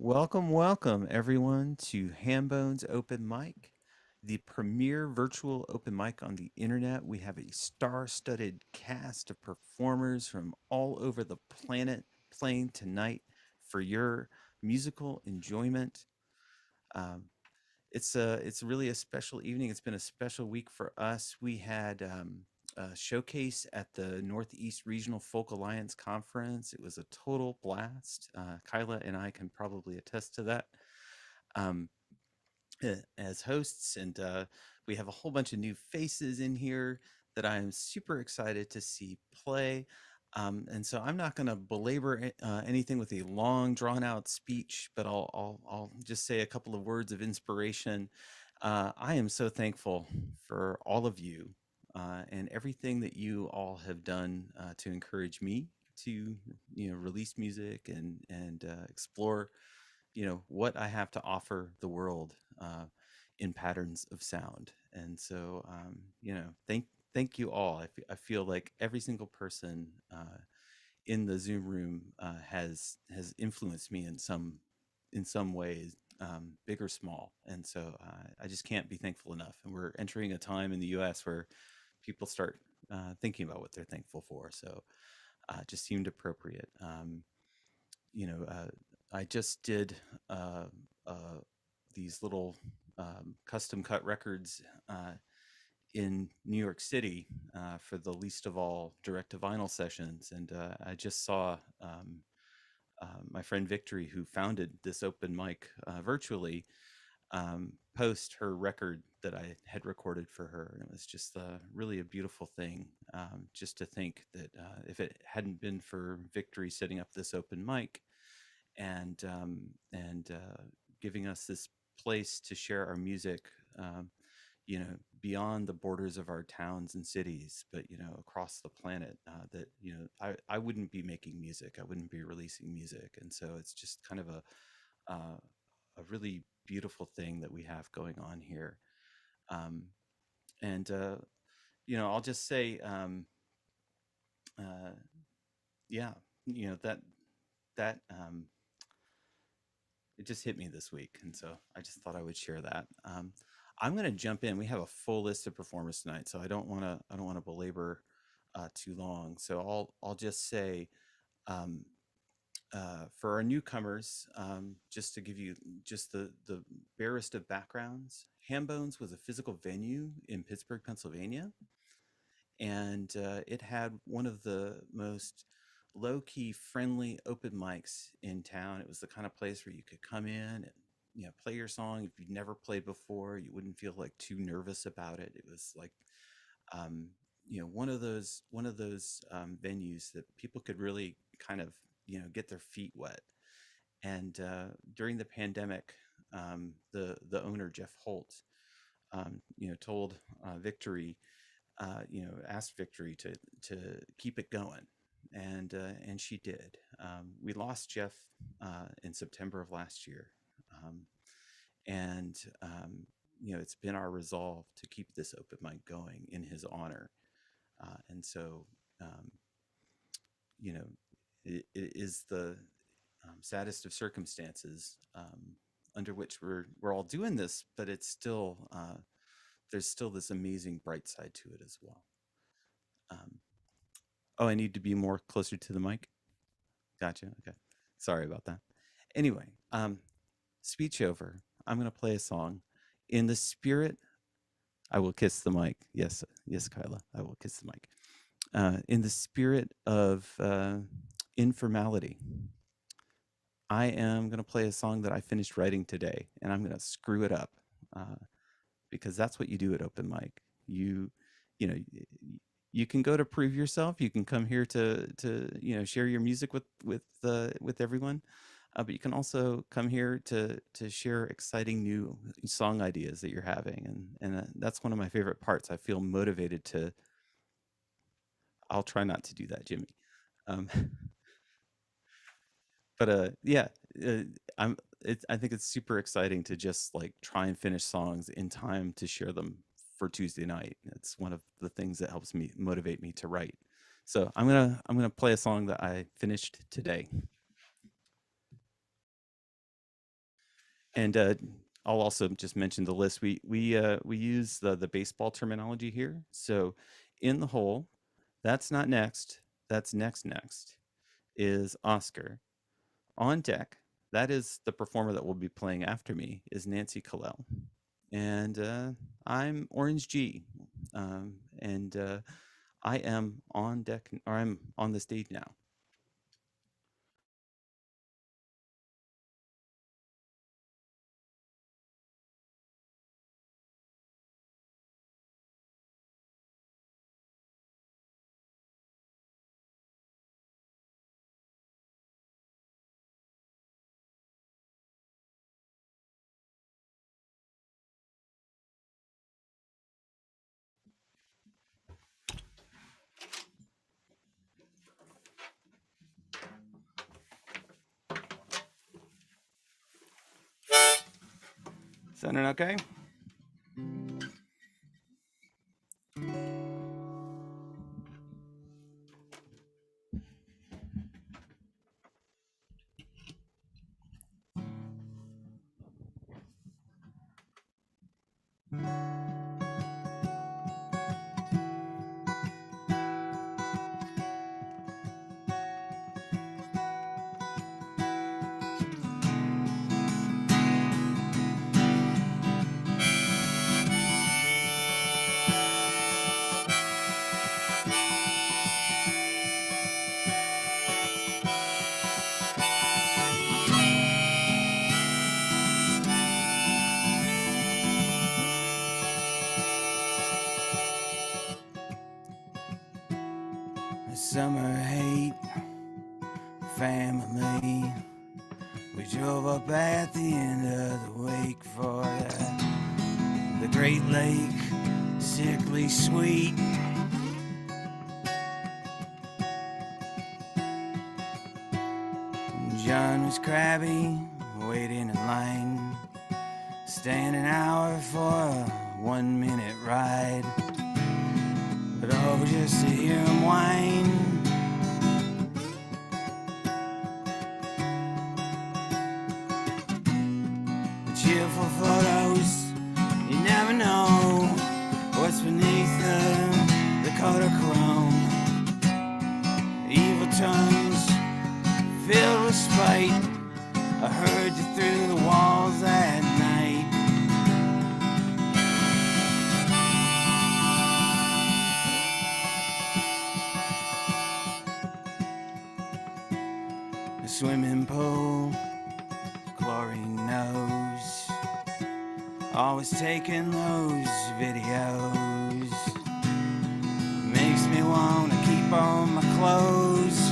Welcome, welcome everyone to Hambone's Open Mic, the premier virtual open mic on the internet. We have a star-studded cast of performers from all over the planet playing tonight for your musical enjoyment. Um, it's really a special evening. It's been a special week for us. We had a showcase at the Northeast Regional Folk Alliance Conference. It was a total blast. Kyla and I can probably attest to that. Um, as hosts, and we have a whole bunch of new faces in here that I am super excited to see play. And so I'm not going to belabor anything with a long, drawn-out speech, but I'll just say a couple of words of inspiration. I am so thankful for all of you and everything that you all have done to encourage me to, release music and explore what I have to offer the world in patterns of sound. And so thank you all. I feel like every single person in the Zoom room has influenced me in some ways, big or small. And so I just can't be thankful enough. And we're entering a time in the U.S. where people start thinking about what they're thankful for. So it just seemed appropriate. You know, I just did uh, uh, these little custom cut records in New York City for the Least of All direct to vinyl sessions, and I just saw my friend Victory, who founded this open mic virtually, post her record that I had recorded for her. And it was just really a beautiful thing. Just to think that if it hadn't been for Victory setting up this open mic, and giving us this place to share our music, beyond the borders of our towns and cities, but across the planet. That I wouldn't be making music, I wouldn't be releasing music, and so it's just kind of a really beautiful thing that we have going on here. Um, and I'll just say, uh, yeah, that it just hit me this week, and so I just thought I would share that. I'm going to jump in. We have a full list of performers tonight, so I don't want to belabor too long. So I'll just say, um, for our newcomers, just to give you just the barest of backgrounds, Hambones was a physical venue in Pittsburgh, Pennsylvania, and it had one of the most low-key friendly open mics in town. It was the kind of place where you could come in and play your song. If you'd never played before, you wouldn't feel like too nervous about it. It was like um, one of those venues that people could really kind of get their feet wet. And during the pandemic, the owner, Jeff Holt, told Victory, asked Victory to keep it going, and she did. We lost Jeff in September of last year, um, and it's been our resolve to keep this open mic going in his honor. And so, um, you know, it is the saddest of circumstances under which we're all doing this, but it's still there's still this amazing bright side to it as well. Um, oh, I need to be more closer to the mic. Gotcha. Okay. Sorry about that. Anyway, speech over. I'm going to play a song in the spirit. I will kiss the mic. Yes, yes, Kyla. I will kiss the mic. In the spirit of informality, I am going to play a song that I finished writing today, and I'm going to screw it up uh, because that's what you do at open mic. You know, you can go to prove yourself. You can come here to share your music with everyone, but you can also come here to share exciting new song ideas that you're having, and that's one of my favorite parts. I feel motivated to. I'll try not to do that, Jimmy. Um, but yeah, uh, I'm. I think it's super exciting to just like try and finish songs in time to share them for Tuesday night. It's one of the things that helps me motivate me to write. So I'm gonna play a song that I finished today. And I'll also just mention the list. We use the baseball terminology here. So in the hole, that's not next. That's next is Oscar. On deck, that is the performer that will be playing after me is Nancy Callell. And I'm Orange G. And I am on deck, or I'm on the stage now. Sounding okay? Summer hate, family. We drove up at the end of the wake for the Great Lake, sickly sweet. John was crabby, waiting in line, staying an hour for a 1 minute ride. But oh, just to hear him whine. The cheerful photos, you never know what's beneath the coat of chrome. Evil tongues filled with spite, I heard you through the walls at night. The swimming pool, chlorine nose, always taking those videos. Makes me wanna keep on my clothes.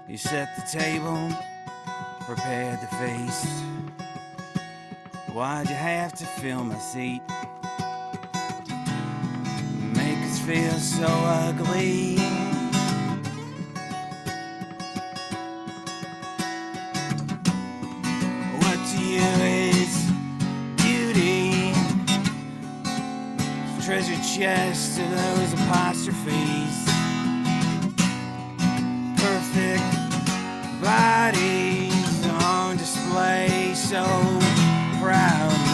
You set the table, prepared the feast. Why'd you have to fill my seat? Make us feel so ugly. What to you is beauty? Treasure chest of those apostrophes. Perfect bodies on display so proudly.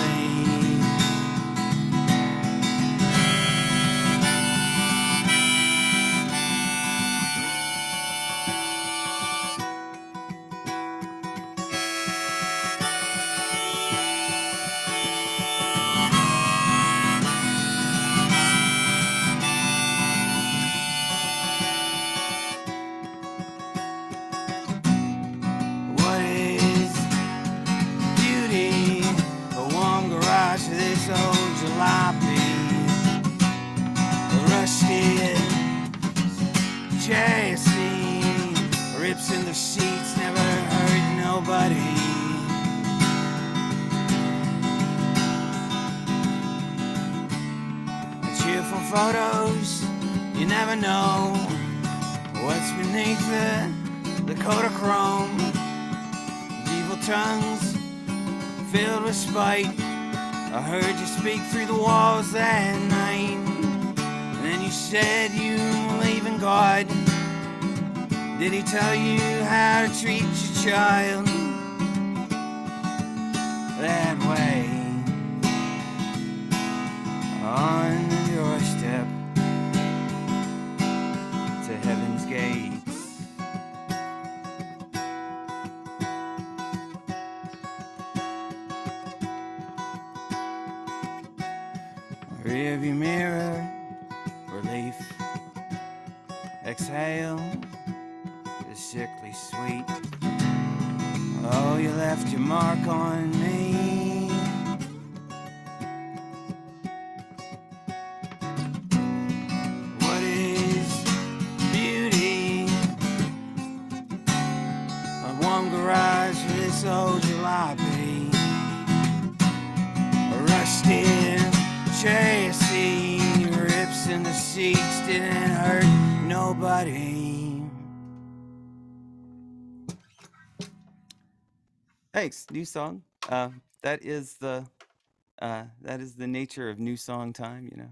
What is beauty? A warm garage for this old jalopy. A rusted chassis, rips in the seats, never hurt nobody. The cheerful photos, you never know what's beneath the coat of chrome. Evil tongues filled with spite, I heard you speak through the walls that night. And then you said you believe in God. Did he tell you how to treat your child that way? On the doorstep to heaven's gates. Rearview mirror, relief, exhale, is sickly sweet. Oh, you left your mark on me. What is beauty? A warm garage for this old jalopy. A rusted chassis, rips in the seats didn't hurt nobody. Thanks. New song. That is the nature of new song time, you know.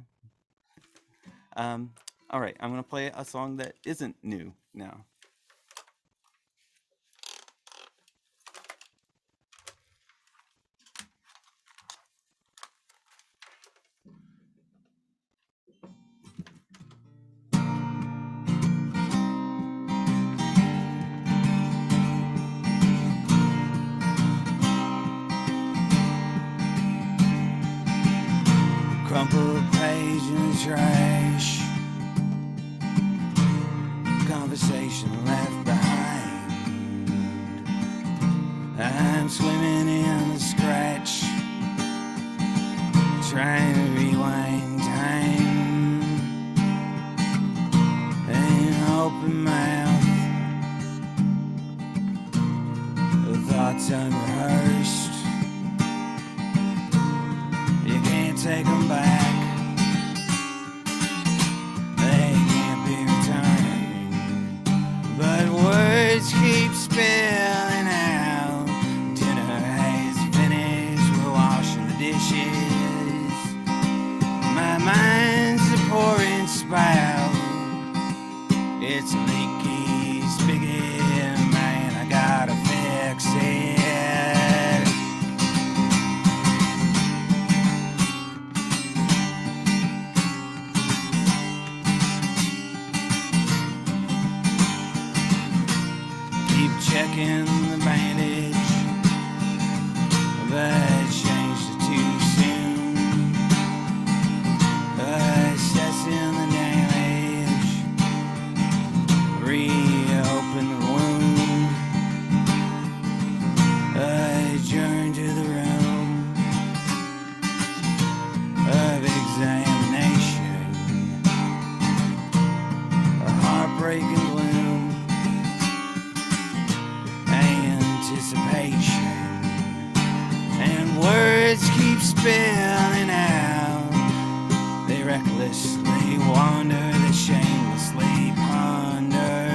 All right, I'm gonna play a song that isn't new now. Crumpled page in the trash. Conversation left behind. I'm swimming in the scratch, trying to rewind time. An open mouth, the thoughts unrehearsed. You can't take them back. They can't be returned. But words keep spilling out. Dinner has finished. We're washing the dishes. My mind's a pouring spout. It's a leaky spigot, man. I gotta fix it. Checking the bandage, but changed it too soon. Assessing the damage, reopen the wound. Adjourn to the room of examination. A heartbreaking gloom. Anticipation, and words keep spilling out. They recklessly wander, they shamelessly ponder.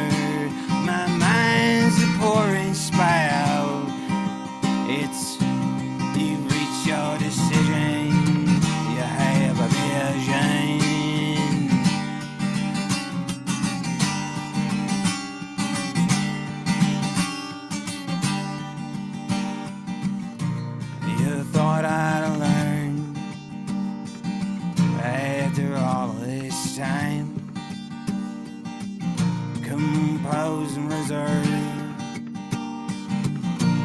My mind's a pouring spout. It's you reach your decision, you have a vision. Thought I'd learned after all this time. Composed and reserved,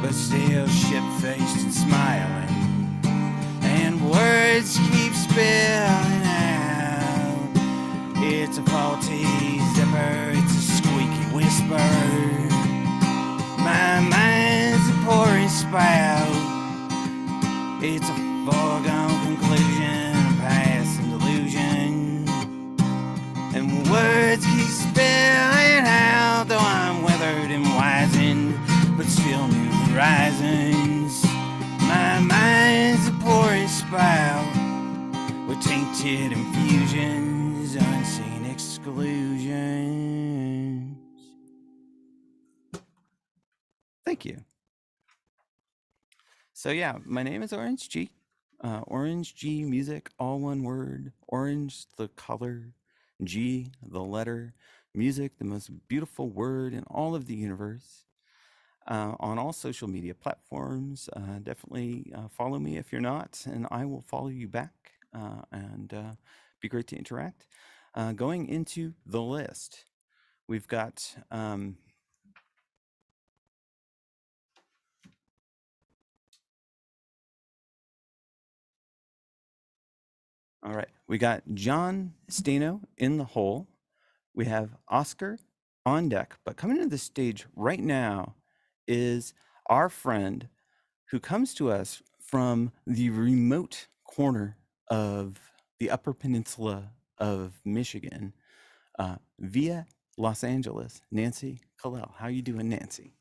but still ship-faced and smiling. And words keep spilling out. It's a faulty zipper, it's a squeaky whisper. My mind's a pouring spout. It's a foregone conclusion, a passing delusion. And words keep spilling out, though I'm weathered and wizened, but still new horizons. My mind's a pouring spout with tainted infusions, unseen exclusions. Thank you. So yeah, my name is Orange G. Orange G Music, all one word. Orange, the color. G, the letter. music, the most beautiful word in all of the universe. On all social media platforms. Definitely follow me if you're not, and I will follow you back and be great to interact. Going into the list, we've got all right, we got John Stano in the hole. We have Oscar on deck, but coming to the stage right now is our friend who comes to us from the remote corner of the Upper Peninsula of Michigan, via Los Angeles, Nancy Kalel. How you doing, Nancy?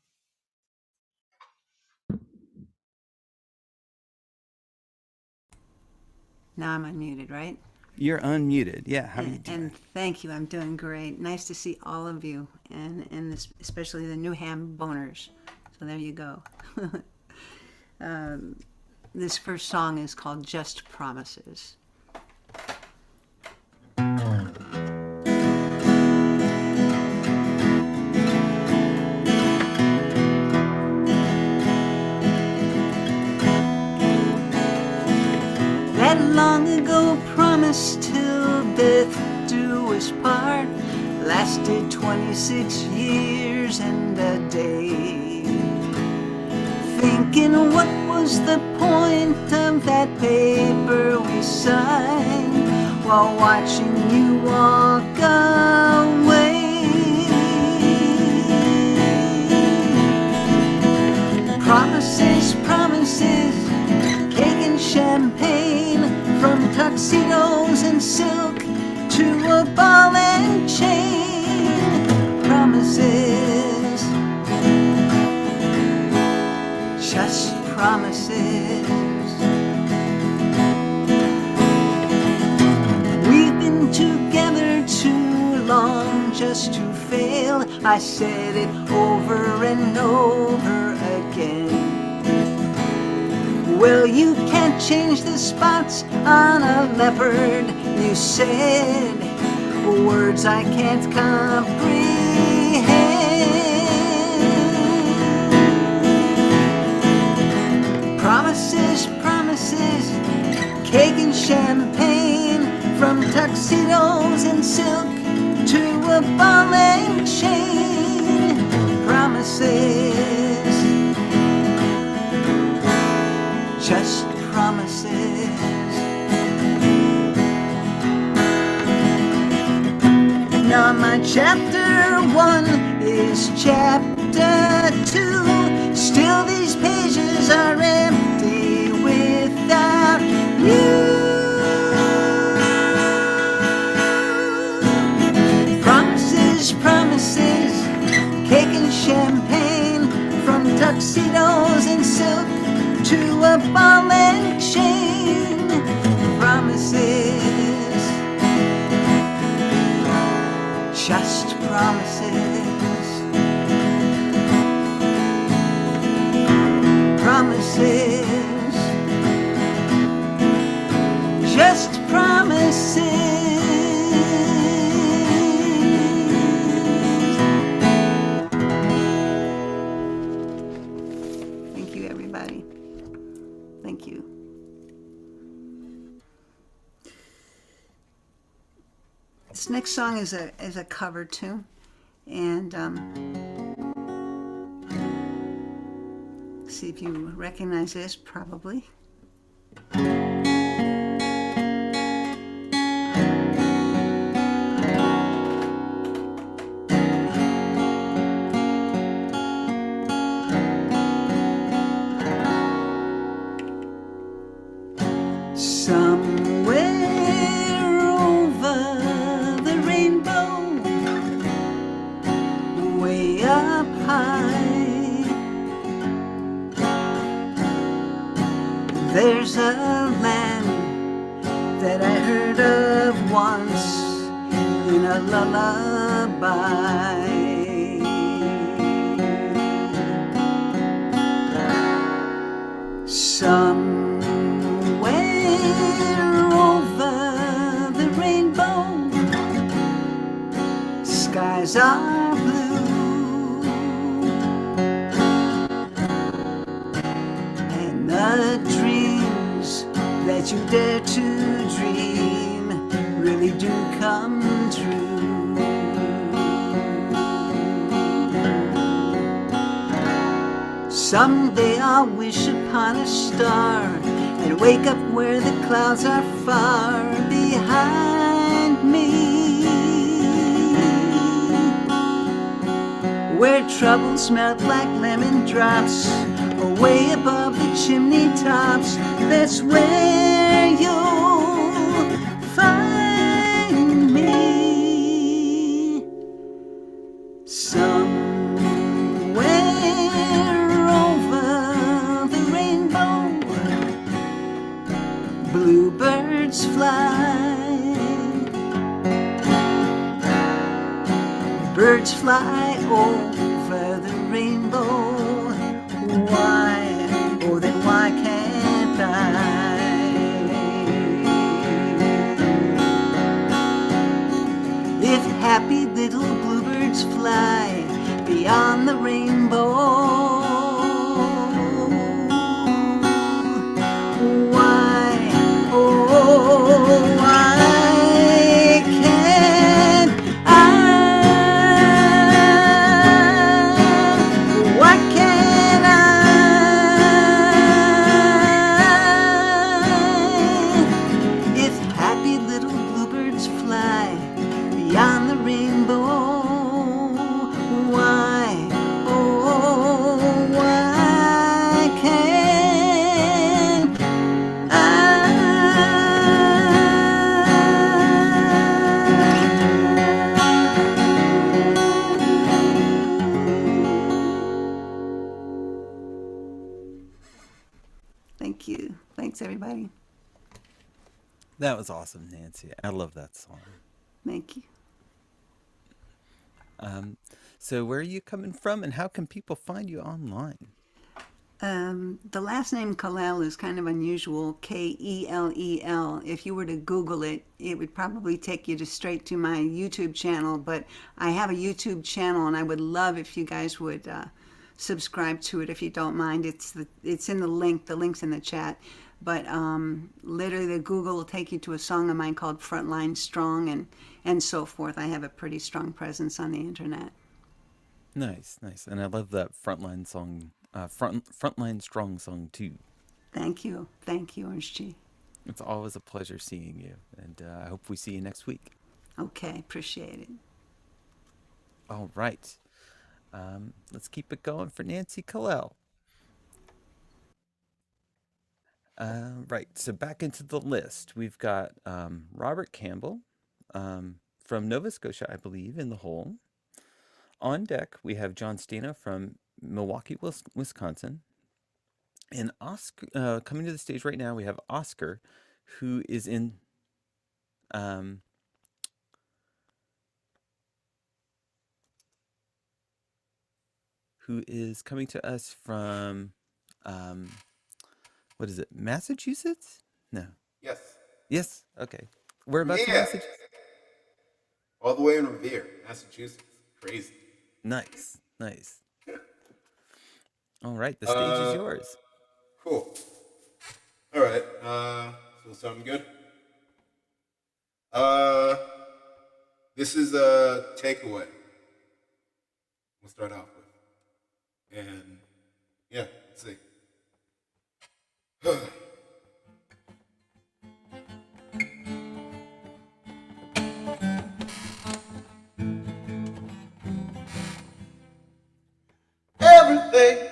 Now I'm unmuted, right? You're unmuted. Yeah, how are you And, doing? and thank you. I'm doing great. Nice to see all of you, and especially the new Hamboners. So there you go. This first song is called Just Promises. That long ago promise till death do us part lasted 26 years and a day. Thinking what was the point of that paper we signed while watching you walk away. Promises, promises, cake and champagne, from tuxedos and silk to a ball and chain. Promises, just promises. We've been together too long just to fail. I said it over and over again. Well, you can't change the spots on a leopard, you said, words I can't comprehend. Promises, promises, cake and champagne, from tuxedos and silk to a ball and chain. Promises, just promises. Now my chapter 1 is chapter 2. Still these pages are empty without you. Promises, promises, cake and champagne, from tuxedos and silk to a ball and chain. Promises, just promises. Promises, just promises. Thank you, everybody. Thank you. This next song is a cover tune, and see if you recognize this. Probably. Somewhere over the rainbow, way up high, there's a land that I heard of once in a lullaby. Somewhere over the rainbow, skies skies are blue, and the dreams that you dare to dream really do come true. Someday I'll wish upon a star and wake up where the clouds are far behind me, where troubles melt like lemon drops away above the chimney tops. That's where you'll find me. Somewhere over the rainbow, bluebirds fly. Birds fly over the rainbow. Why, oh then why can't I? If happy little bluebirds fly beyond the rainbow, why, oh why can't I? Why can't I? If happy little bluebirds fly beyond the rainbow, why, oh why can't I? Thank you. Thanks, everybody. That was awesome, Nancy. I love that song. Thank you. So, where are you coming from, and how can people find you online? The last name Kalel is kind of unusual, Kelel. If you were to Google it, it would probably take you straight to my YouTube channel. But I have a YouTube channel, and I would love if you guys would subscribe to it if you don't mind. It's in the link. The link's in the chat. But literally, the Google will take you to a song of mine called Frontline Strong, and so forth. I have a pretty strong presence on the internet. Nice, nice, and I love that frontline song, frontline strong song too. Thank you, Orange G. It's always a pleasure seeing you, and I hope we see you next week. Okay, appreciate it. All right, let's keep it going for Nancy Kalel. Right, so back into the list, we've got Robert Campbell from Nova Scotia, I believe, in the hole. On deck, we have John Stena from Milwaukee, Wisconsin. And Oscar, coming to the stage right now, we have Oscar, who is in who is coming to us from what is it, Massachusetts? No. Yes. Yes. Okay. Whereabouts in Yeah. Massachusetts? All the way in Revere, Massachusetts. Crazy. Nice. Nice. All right. The stage is yours. Cool. All right. So something good. This is a takeaway. We'll start off with, and yeah, let's see. Everything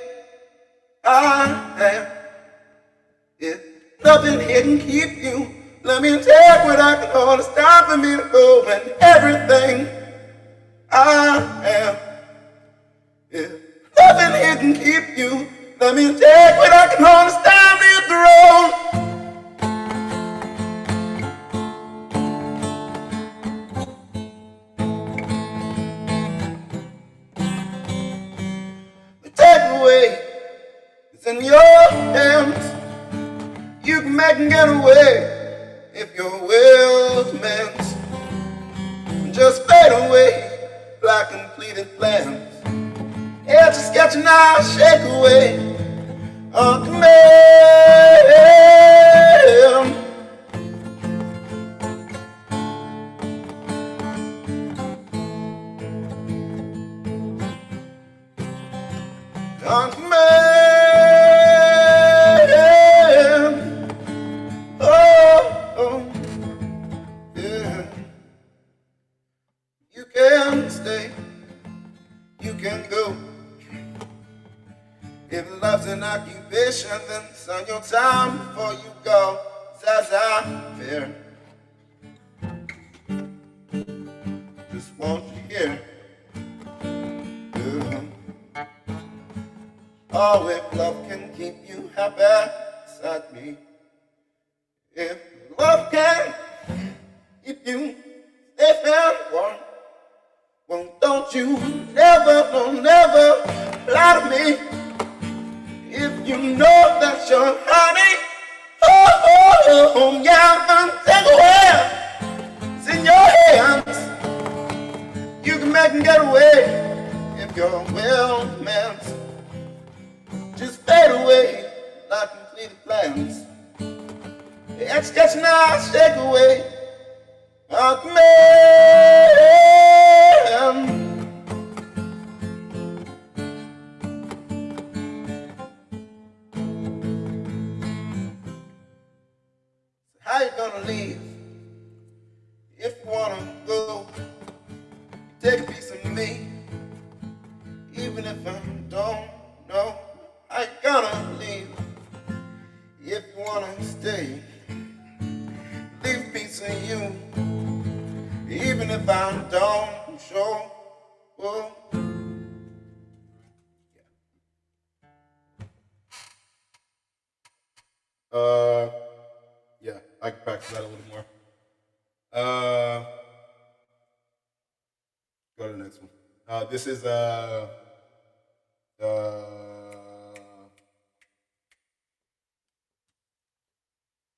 I am, if nothing here can keep you, let me take what I can hold. It's time for me to go. And everything I am, if nothing here can keep you, let me take what I can hold. It's time to hit the road. The takeaway is in your hands. You can make and get away if your will's meant. Just fade away like now, shake away on command. On command. Oh, yeah. You can stay, you can go. If love's an occupation, then it's on your time before you go. That's how fair. Just want you here. Oh, if love can keep you happy beside me. If love can keep you safe and warm, well, don't you never, no, never lie to me. If you know that you're honey, yeah, then take away. It's in your hands. You can make them get away if your will meant. Just fade away like completed plans. It's catching out, shake away. Oh, man. How you gonna leave? If you wanna go, take a piece of me. Even if I don't know, how you gonna leave? If you wanna stay, leave a piece of you. Even if I don't show. Oh. Yeah, I can practice that a little more. Go to the next one. This is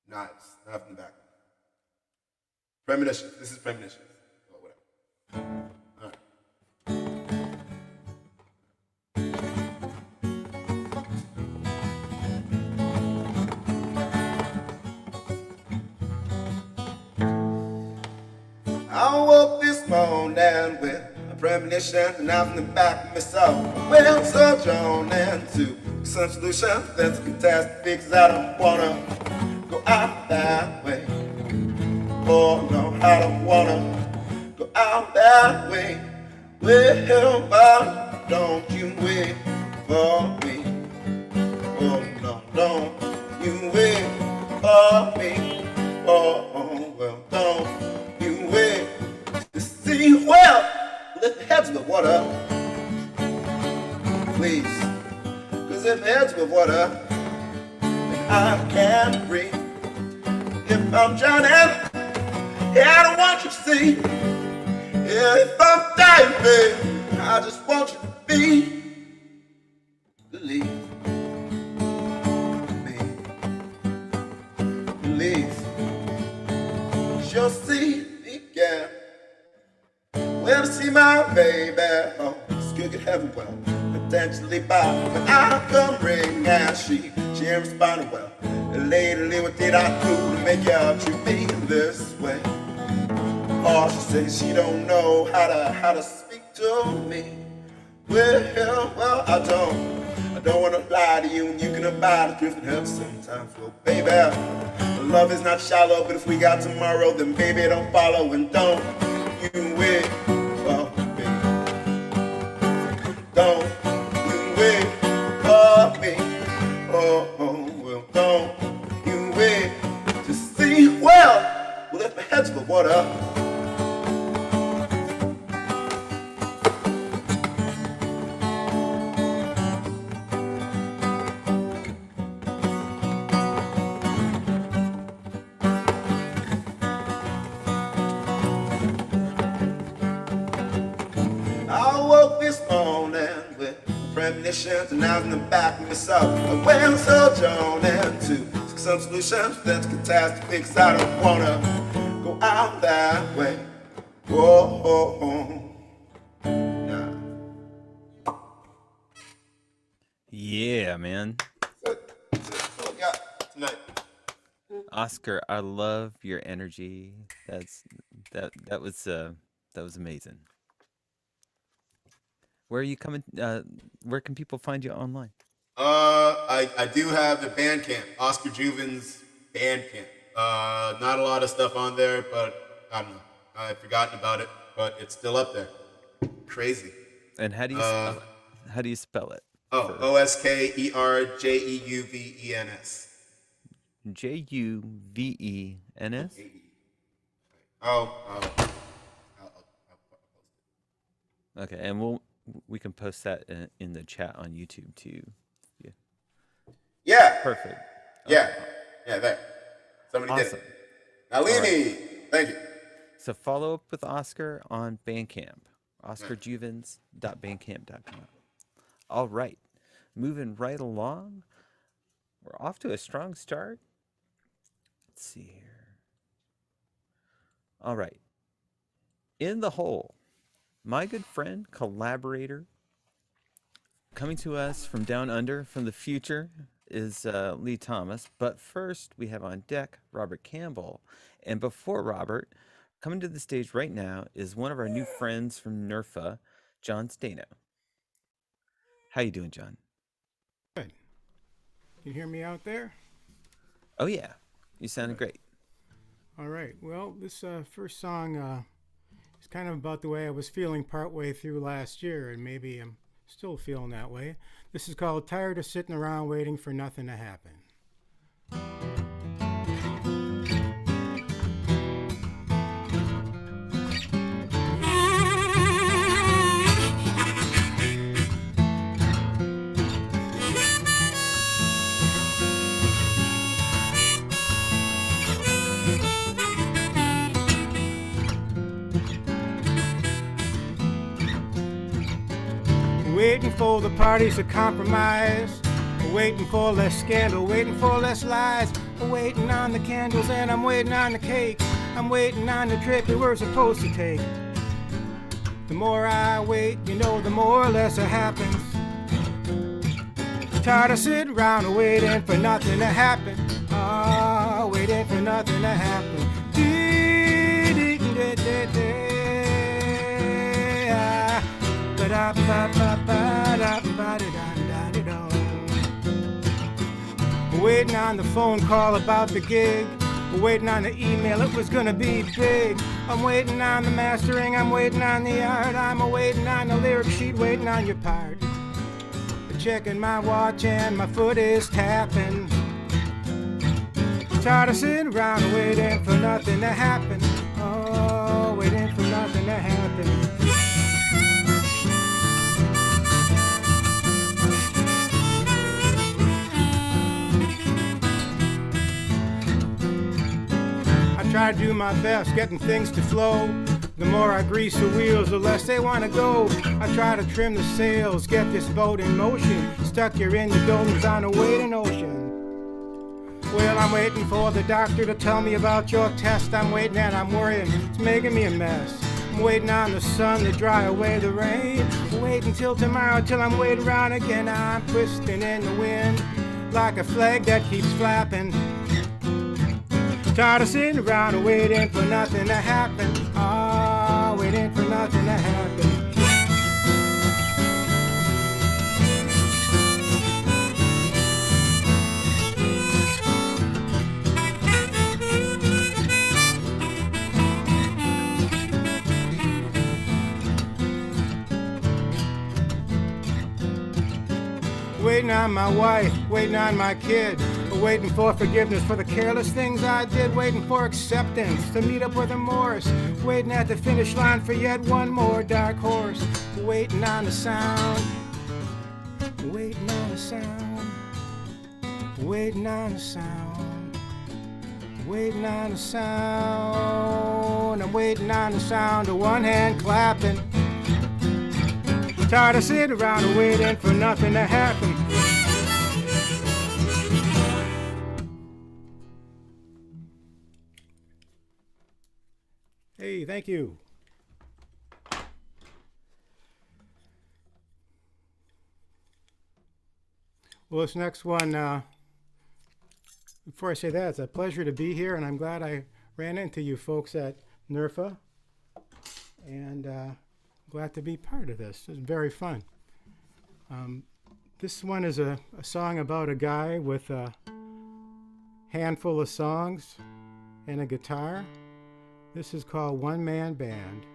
nice, not in the back. Premonition. This is premonition. Oh, whatever. All right. I woke this morning with a premonition, and out in the back of myself, I went so drawn into some solution that's a catastrophe, 'cause I don't wanna go out that way. Oh no, I don't wanna go out that way. Well, but don't you wait for me. Oh no, don't you wait for me. Oh, well, don't you wait to see. Well, lift the heads with water, please. 'Cause if the heads with water, then I can't breathe. If I'm drowning, yeah, I don't want you to see. Yeah, if I'm dying, babe, I just want you to believe me. Believe. You'll see me again. When I see my baby, oh, this could get heaven well, potentially by. When I come ring and she ain't responding well. Lately, what did I do to make you treat me this way? Oh, she says she don't know how to speak to me. Well, I don't wanna lie to you, and you can abide the truth and help sometimes. Well, baby, love is not shallow, but if we got tomorrow, then baby, don't follow and don't you wait for me. Don't you wait for me. Oh, well, don't you wait to see. Well, if my head's for water. I woke this morning with premonitions, and I was in the back of myself. I went so drawn into some solutions that's catastrophe, 'cause I don't wanna go out that way. Whoa, nah. Yeah, man. That's all I got tonight. Oscar, I love your energy. That was amazing. Where are you coming? Where can people find you online? I do have the Bandcamp, Oscar Juven's Bandcamp. Not a lot of stuff on there, but I don't know. I've forgotten about it, but it's still up there. Crazy. And how do you Uh, spell it? How do you spell it? oh, For OSKERJEUVENS. Juvenes. Oh, I'll post Okay, and we can post that in the chat on YouTube too. Yeah, it. Yeah, perfect. yeah, Okay, yeah. There, somebody did it. awesome. All right. Nalini, thank you. So follow up with Oscar on Bandcamp, Yeah. oscarjuvens.bandcamp.com. All right, moving right along. We're off to a strong start. Let's see here. All right. In the hole, my good friend, collaborator, coming to us from down under, from the future, is Lee Thomas. But first, we have on deck Robert Campbell. And before Robert, coming to the stage right now is one of our new friends from NERFA, John Stano. How you doing, John? Good. You hear me out there? Oh yeah, you sounded great. All right. Well, this first song is kind of about the way I was feeling partway through last year, and maybe I'm still feeling that way. This is called Tired of Sitting Around Waiting for Nothing to Happen. Waiting for the parties to compromise, waiting for less scandal, waiting for less lies, waiting on the candles and I'm waiting on the cake, I'm waiting on the trip that we're supposed to take. The more I wait, you know, the more or less it happens. Tired of sitting around waiting for nothing to happen. Ah, waiting for nothing to happen. Waiting on the phone call about the gig, waiting on the email, it was gonna be big. I'm waiting on the mastering, I'm waiting on the art, I'm waiting on the lyric sheet, waiting on your part. Checking my watch and my foot is tapping. Tired of sitting around waiting for nothing to happen. Oh, waiting for nothing to happen. I try to do my best getting things to flow. The more I grease the wheels, the less they want to go. I try to trim the sails, get this boat in motion. Stuck here in the doldrums on a waiting ocean. Well, I'm waiting for the doctor to tell me about your test. I'm waiting and I'm worrying, it's making me a mess. I'm waiting on the sun to dry away the rain. Waiting till tomorrow, till I'm waiting around again. I'm twisting in the wind like a flag that keeps flapping. Tired of sitting around waiting for nothing to happen. Ah, waiting for nothing to happen. Waiting on my wife, waiting on my kid, waiting for forgiveness for the careless things I did, waiting for acceptance to meet up with remorse, waiting at the finish line for yet one more dark horse, waiting on the sound, waiting on the sound, waiting on the sound, waiting on the sound, I'm waiting on the sound of one hand clapping. Tired of sitting around waiting for nothing to happen. Hey, thank you. All Well, this next one, before I say that, it's a pleasure to be here, and I'm glad I ran into you folks at NERFA, and glad to be part of this. It's very fun. This one is a song about a guy with a handful of songs and a guitar. This is called One Man Band.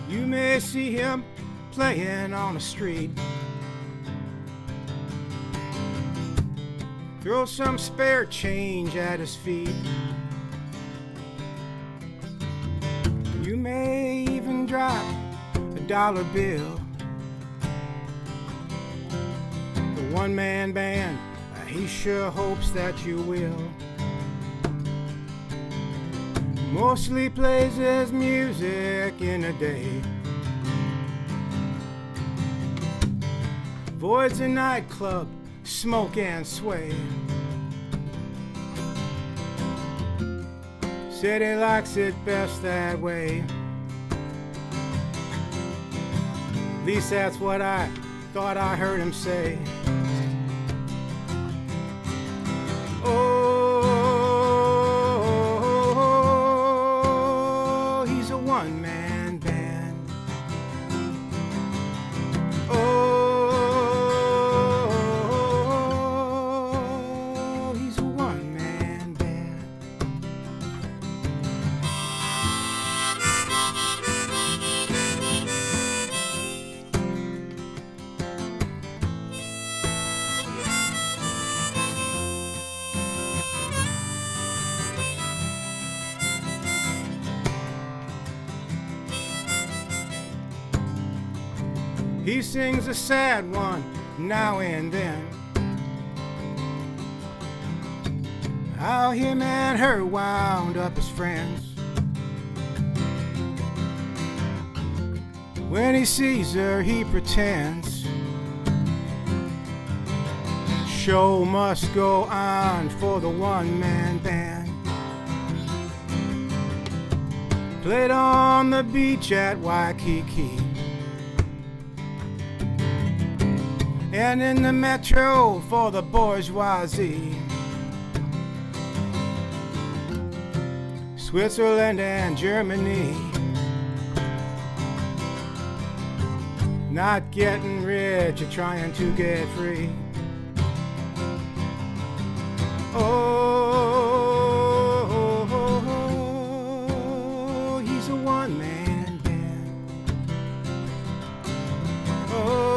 You may see him playing on the street. Throw some spare change at his feet. You may even drop $1 bill. The one-man band, he sure hopes that you will. Mostly plays his music in a day. Avoids a nightclub, smoke and sway. Said he likes it best that way. At least that's what I thought I heard him say. Oh, he's a one-man band. Oh, he's a one-man band. He sings a sad one now and then. How him and her wound up as friends. When he sees her, he pretends. Show must go on for the one-man band. Played on the beach at Waikiki. And in the metro for the bourgeoisie. Switzerland and Germany. Not getting rich, you're trying to get free. Oh, he's a one-man band. Oh,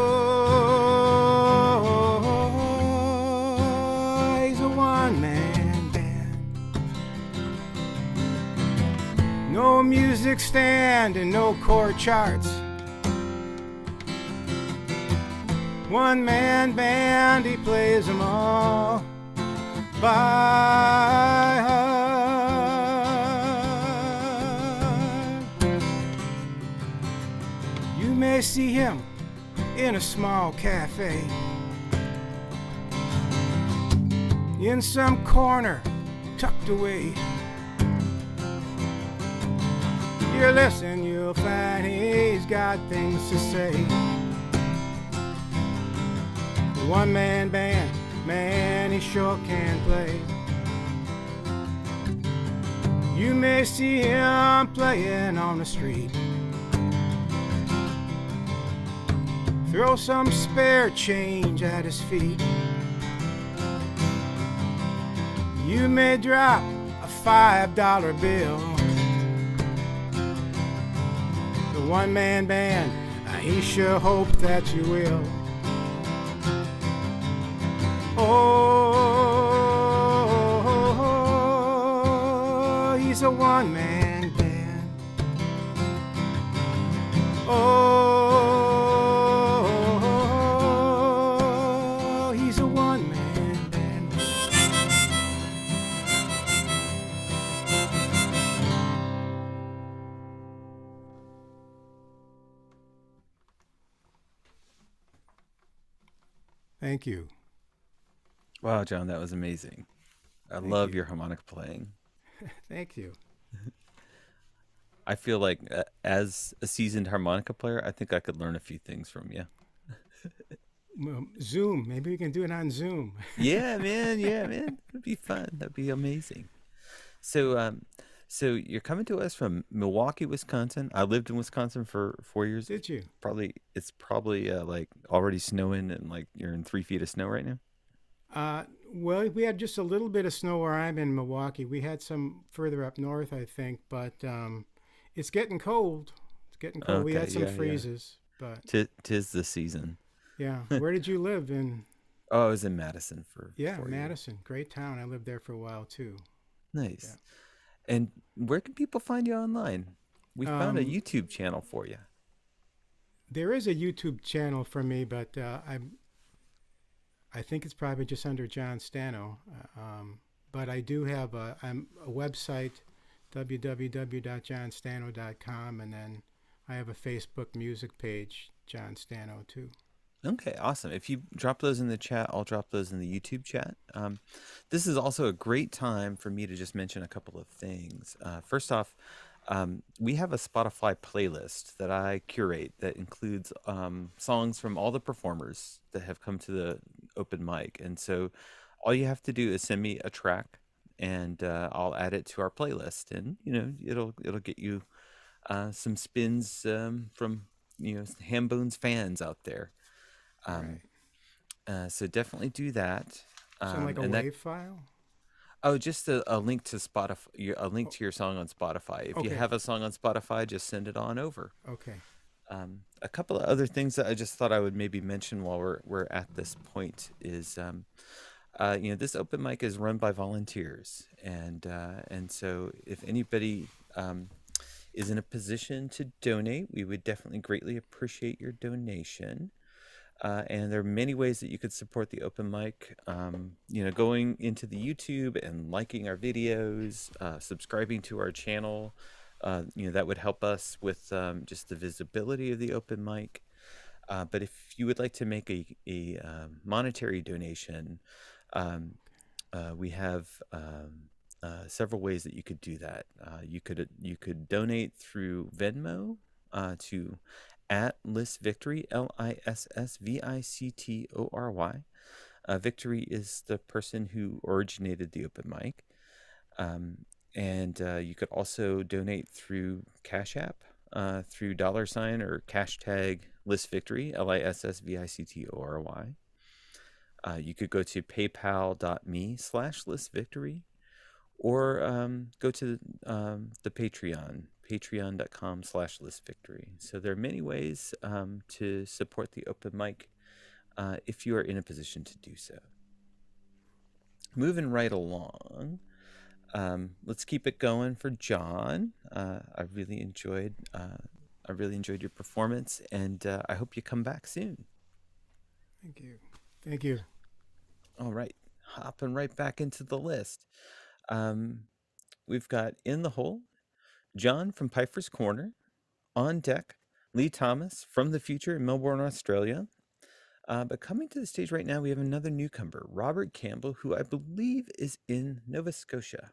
he's a one-man band. No music stand and no chord charts. One-man band, he plays them all by heart. You may see him in a small cafe, in some corner tucked away. You listen, you'll find he's got things to say. The one-man band, man, he sure can play. You may see him playing on the street. Throw some spare change at his feet. You may drop a $5 bill. The one-man band, he sure hopes that you will. Oh, he's a one-man band. Oh, he's a one-man band. Thank you. Wow, John, that was amazing. I Thank love you. your harmonica playing. Thank you. I feel like as a seasoned harmonica player, I think I could learn a few things from you. Zoom. Maybe we can do it on Zoom. Yeah, man. Yeah, man. It'd be fun. That'd be amazing. So, so you're coming to us from Milwaukee, Wisconsin. I lived in Wisconsin for 4 years. Did you? It's probably like already snowing and like you're in 3 feet of snow right now. Uh, well, we had just a little bit of snow where I'm in Milwaukee. We had some further up north, I think, but it's getting cold. It's getting cold. We Okay, had some yeah, yeah. freezes, but Tis the season. yeah. Where did you live in? Oh, I was in Madison for Yeah, 4 years. Madison. Great town. I lived there for a while too. Yeah. Nice. And where can people find you online? We found a Um, YouTube channel for you. there is a YouTube channel for me, but I think it's probably just under John Stano. But I do have a website, www.johnstano.com, and then I have a Facebook music page, John Stano too. Okay, awesome. If you drop those in the chat, I'll drop those in the YouTube chat. This is also a great time for me to just mention a couple of things. First off, we have a Spotify playlist that I curate that includes songs from all the performers that have come to the open mic. And so all you have to do is send me a track and I'll add it to our playlist. And, it'll get you some spins from, Hambone's fans out there. Um, Right. so definitely do that. Sound like a And that wave file? Oh, just a link to Spotify, a link Oh, to your song on Spotify. If you okay. have a song on Spotify, just send it on over. Okay. A couple of other things that I just thought I would maybe mention while we're at this point is, this open mic is run by volunteers, and so if anybody is in a position to donate, we would definitely greatly appreciate your donation. And there are many ways that you could support the open mic. Going into the YouTube and liking our videos, subscribing to our channel. That would help us with just the visibility of the open mic. But if you would like to make a monetary donation, we have several ways that you could do that. You could donate through Venmo to at lissvictory, lissvictory. Victory is the person who originated the open mic. And you could also donate through CashApp, through $ or hashtag lissvictory, lissvictory. You could go to paypal.me/lissvictory or go to the Patreon, patreon.com/lissvictory. So there are many ways to support the open mic if you are in a position to do so. Moving right along, let's keep it going for John. I really enjoyed your performance, and I hope you come back soon. Thank you. Thank you. All right, hopping right back into the list. We've got In the Hole, John from Piper's Corner, On Deck, Lee Thomas from the future in Melbourne, Australia. But coming to the stage right now, we have another newcomer, Robert Campbell, who I believe is in Nova Scotia.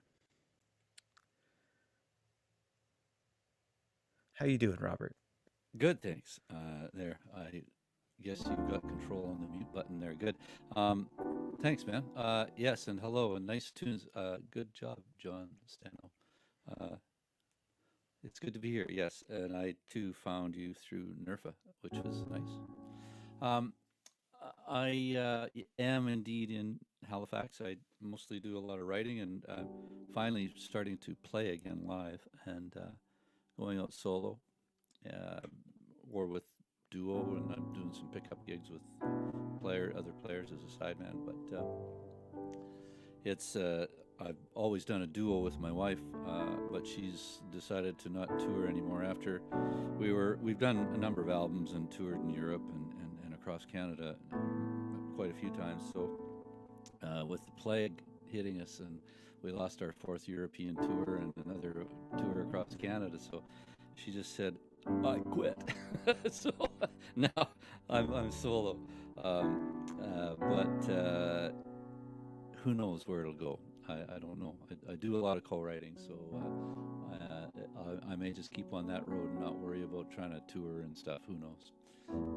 How you doing, Robert? Good, thanks. There, I guess you've got control on the mute button there. Good. Thanks, man. Yes, and hello, and nice tunes. Good job, John Stano. Uh, it's good to be here. Yes, and I too found you through NERFA, which was nice. Um, I am indeed in Halifax. I mostly do a lot of writing, and finally starting to play again live and going out solo. Uh, or with duo, and I'm doing some pickup gigs with other players as a sideman. But it's I've always done a duo with my wife, but she's decided to not tour anymore. After we've done a number of albums and toured in Europe and across Canada quite a few times. So with the plague hitting us, and we lost our fourth European tour and another tour across Canada, so she just said, I quit. So now I'm solo. But who knows where it'll go? I don't know. I do a lot of co-writing, so I may just keep on that road and not worry about trying to tour and stuff. Who knows?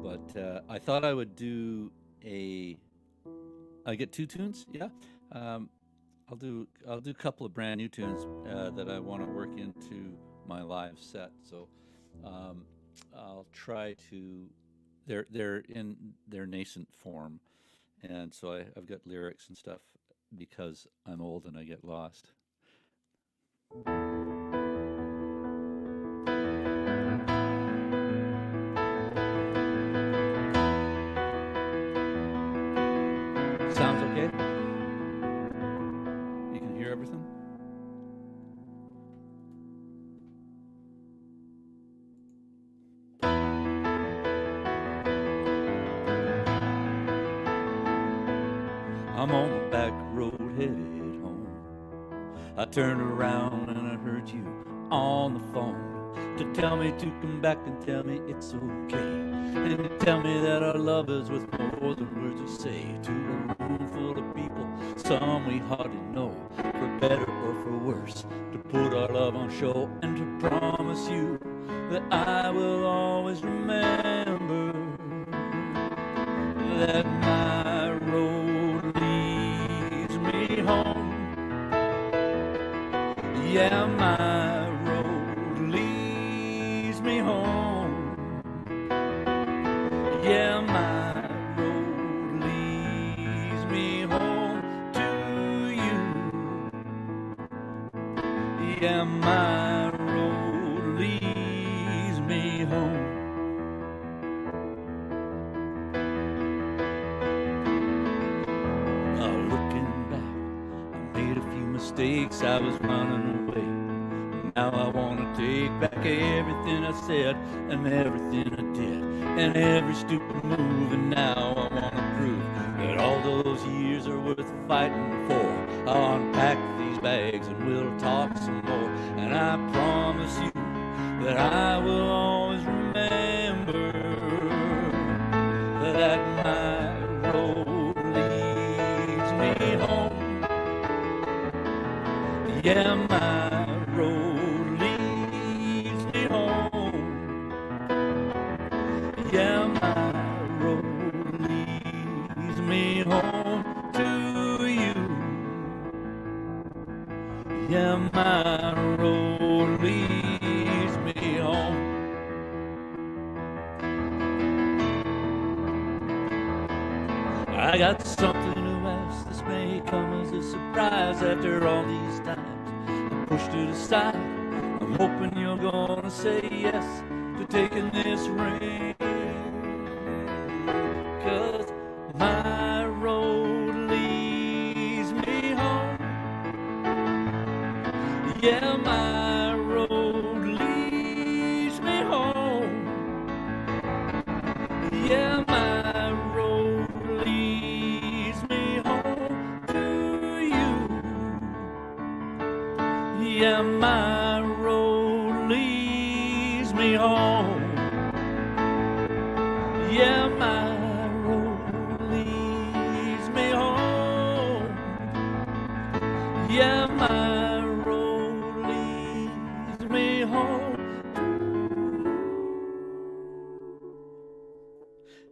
But I thought I would do I get 2 tunes, yeah. Um, I'll do a couple of brand new tunes that I want to work into my live set. So I'll try to. They're in their nascent form, and so I've got lyrics and stuff because I'm old and I get lost. Sounds okay? You can hear everything? I'm on the back road headed home. I turned around and I heard you on the phone to tell me to come back and tell me it's okay, and to tell me that our love is worth more than words we say. To a room full of people, some we hardly know, for better or for worse, to put our love on show and to promise you that I will always remember that my road leads me home. Yeah, my road leads me home. Yeah, my road leads me home to you. Yeah, my road leads me home. Looking back, I made a few mistakes. I was running away. Now I want to take back everything I said and everything I did and every stupid move. And now I want to prove that all those years are worth fighting for. I'll unpack these bags and we'll talk some more. And I promise you that I will always remember that my road leads me home. Yeah, my road leads me home. Yeah, my road leads me home to you. Yeah, my road leads me home. I got something to ask. This may come as a surprise after all these times I pushed it aside. I'm hoping you're gonna say yes to taking this ring. 'Cause my road leads me home. Yeah, my road leads me home. Yeah, my road leads me home to you. Yeah, my road leads me home. Yeah, my road leads me home. Yeah, my road leads me home.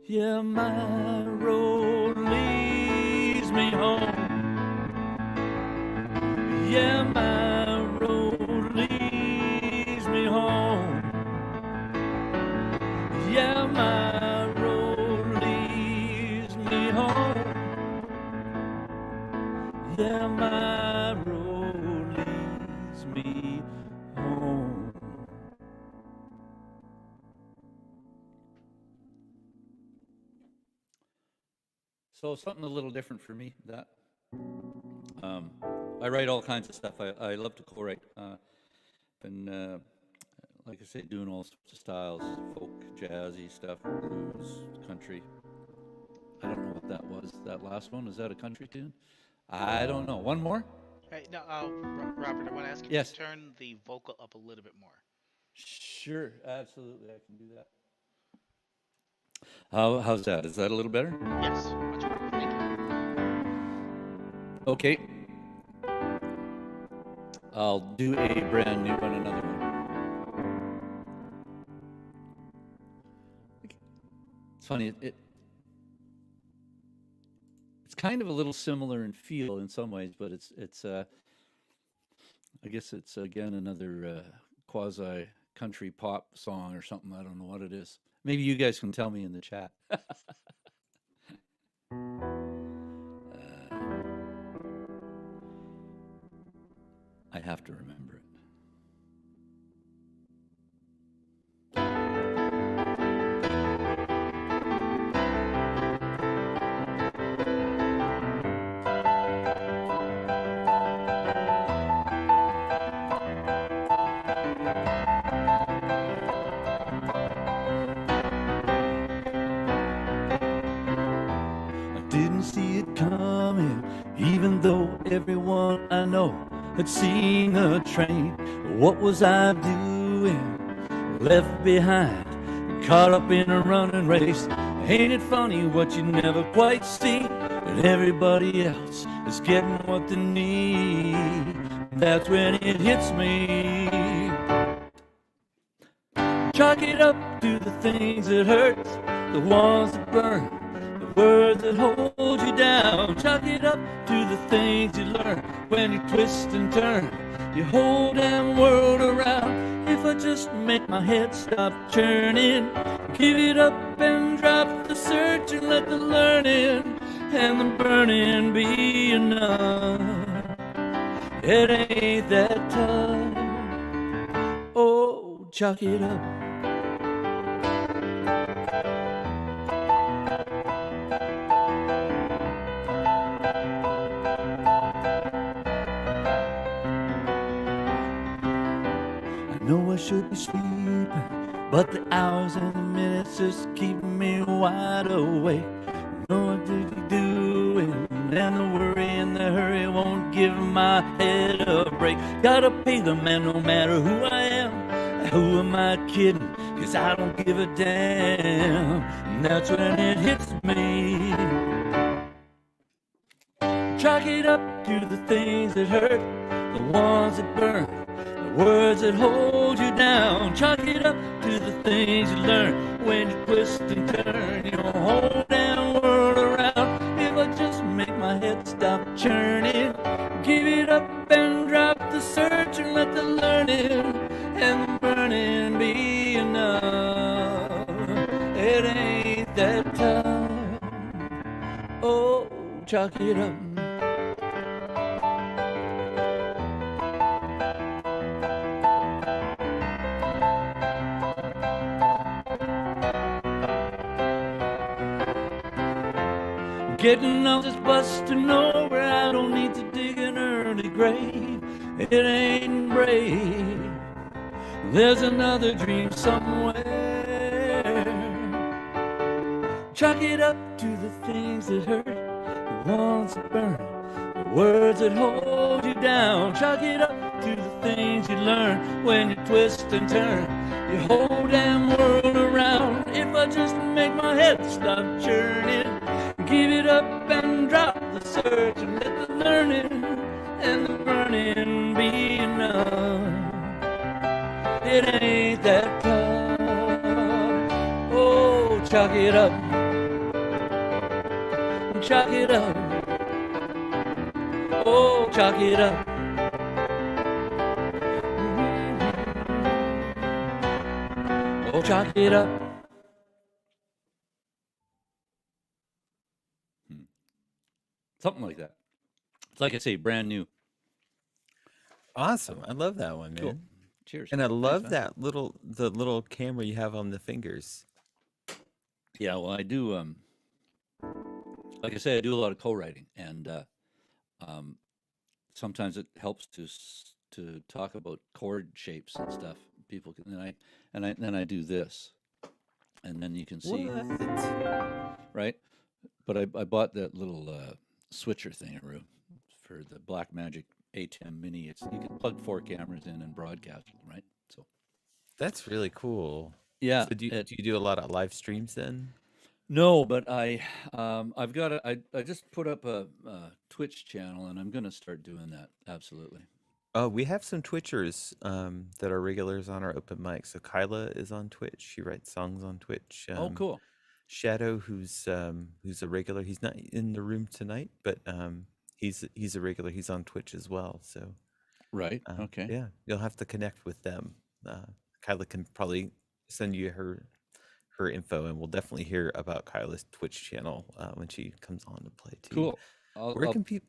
Yeah, my road leads me home. Yeah, my road leads me home. Yeah, my road leads me home. Yeah, my road leads me home. So something a little different for me. That I write all kinds of stuff. I love to co-write. Been like I say, doing all sorts of styles: folk, jazzy stuff, blues, country. I don't know what that was. That last one, was that a country tune? I don't know. One more? Hey, now, Robert, I want to ask if you could Yes. turn the vocal up a little bit more. Sure, absolutely, I can do that. How's that? Is that a little better? Yes, much better. Thank you. Okay. I'll do a brand new one, another one. It's funny. It's kind of a little similar in feel in some ways, but it's I guess it's again another quasi country pop song or something. I don't know what it is. Maybe you guys can tell me in the chat. I have to remember it. Didn't see it coming, even though everyone I know had seen a train. What was I doing? Left behind, caught up in a running race. Ain't it funny what you never quite see? But everybody else is getting what they need. That's when it hits me. Chalk it up to the things that hurt, the ones that burn, words that hold you down. Chalk it up to the things you learn when you twist and turn your whole damn world around. If I just make my head stop churning, give it up and drop the search and let the learning and the burning be enough. It ain't that tough. Oh, chalk it up. Know I should be sleeping, but the hours and the minutes just keep me wide awake. Know what did you doing, and the worry and the hurry won't give my head a break. Gotta pay the man no matter who I am. Who am I kidding? 'Cause I don't give a damn. And that's when it hits me. Chalk it up to the things that hurt, the ones that burn, words that hold you down. Chalk it up to the things you learn when you twist and turn your whole damn world around. If I just make my head stop churning, give it up and drop the search and let the learning and the burning be enough. It ain't that tough. Oh, chalk it up. Getting off this bus to nowhere, I don't need to dig an early grave. It ain't brave. There's another dream somewhere. Chalk it up to the things that hurt, the ones that burn, the words that hold you down. Chalk it up to the things you learn when you twist and turn your whole damn world around. If I just make my head stop churning, give it up and drop the search and let the learning and the burning be enough. It ain't that tough. Oh, chalk it up. Chalk it up. Oh, chalk it up. Oh, chalk it up. Something like that. It's like I say, brand new. Awesome. I love that one, man. Cool. Cheers. And I love man. that the little camera you have on the fingers. Yeah, well, I do. Like I say, I do a lot of co-writing, and sometimes it helps to talk about chord shapes and stuff. People can, then I do this, and then you can see, What? right? But I bought that little switcher thingaroo for the Blackmagic A10 Mini. You can plug 4 cameras in and broadcast them, right? So That's really cool. yeah, So do you do a lot of live streams then? No, but I've got I just put up a Twitch channel, and I'm gonna start doing that. Absolutely. Oh, we have some Twitchers that are regulars on our open mic. So Kyla is on Twitch. She writes songs on Twitch. Oh, cool. Shadow, who's a regular. He's not in the room tonight, but he's a regular. He's on Twitch as well. So Right. Okay. yeah, you'll have to connect with them. Kyla can probably send you her info, and we'll definitely hear about Kyla's Twitch channel when she comes on to play too. Cool. Where I'll can people?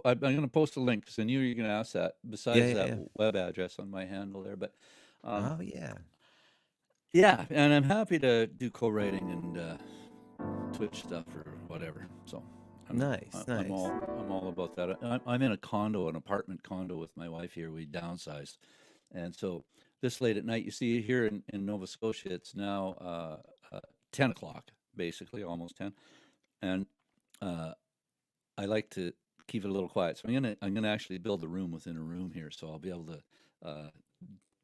I'm going to post a link because I knew you were going to ask that. Besides Yeah, yeah, that yeah. web address on my handle there, but Oh yeah, yeah, and I'm happy to do co-writing and Twitch stuff or whatever. So nice, nice. I'm all about that. I'm in a condo, an apartment condo with my wife here. We downsized, and so this late at night, you see here in Nova Scotia, it's now 10 o'clock, basically, almost 10, and I like to keep it a little quiet. So I'm gonna actually build a room within a room here, so I'll be able to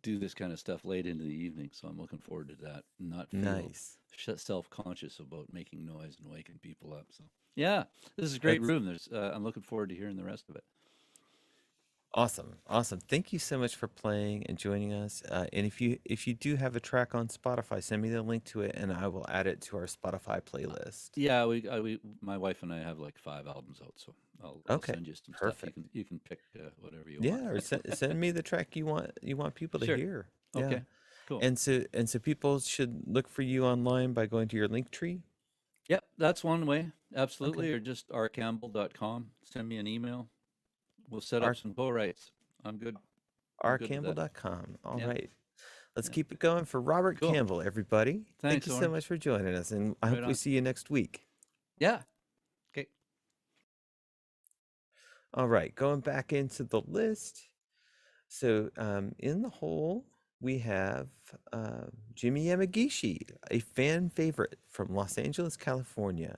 do this kind of stuff late into the evening. So I'm looking forward to that, and not feel Nice. self-conscious about making noise and waking people up. So yeah, this is a great That's room. I'm looking forward to hearing the rest of it. awesome. Awesome. Thank you so much for playing and joining us. And if you do have a track on Spotify, send me the link to it, and I will add it to our Spotify playlist. Yeah, my wife and I have like 5 albums out, so I'll Okay, send you some perfect. stuff. You can pick whatever you Yeah, want. or send me the track you want people to Sure. hear. Yeah. Okay. Cool. And so people should look for you online by going to your link tree. Yep, that's one way. Absolutely. Okay. Or just rcampbell.com. Send me an email. We'll set R up some co-writes. I'm good. I'm good with that. rcampbell.com. All Yeah. right. Let's Yeah. keep it going for Robert Cool. Campbell, everybody. Thank Thanks, you so Oren. much for joining us, and I Right hope we on. see you next week. Yeah. Okay. All right, going back into the list. So in the hole, we have Jimmy Yamagishi, a fan favorite from Los Angeles, California.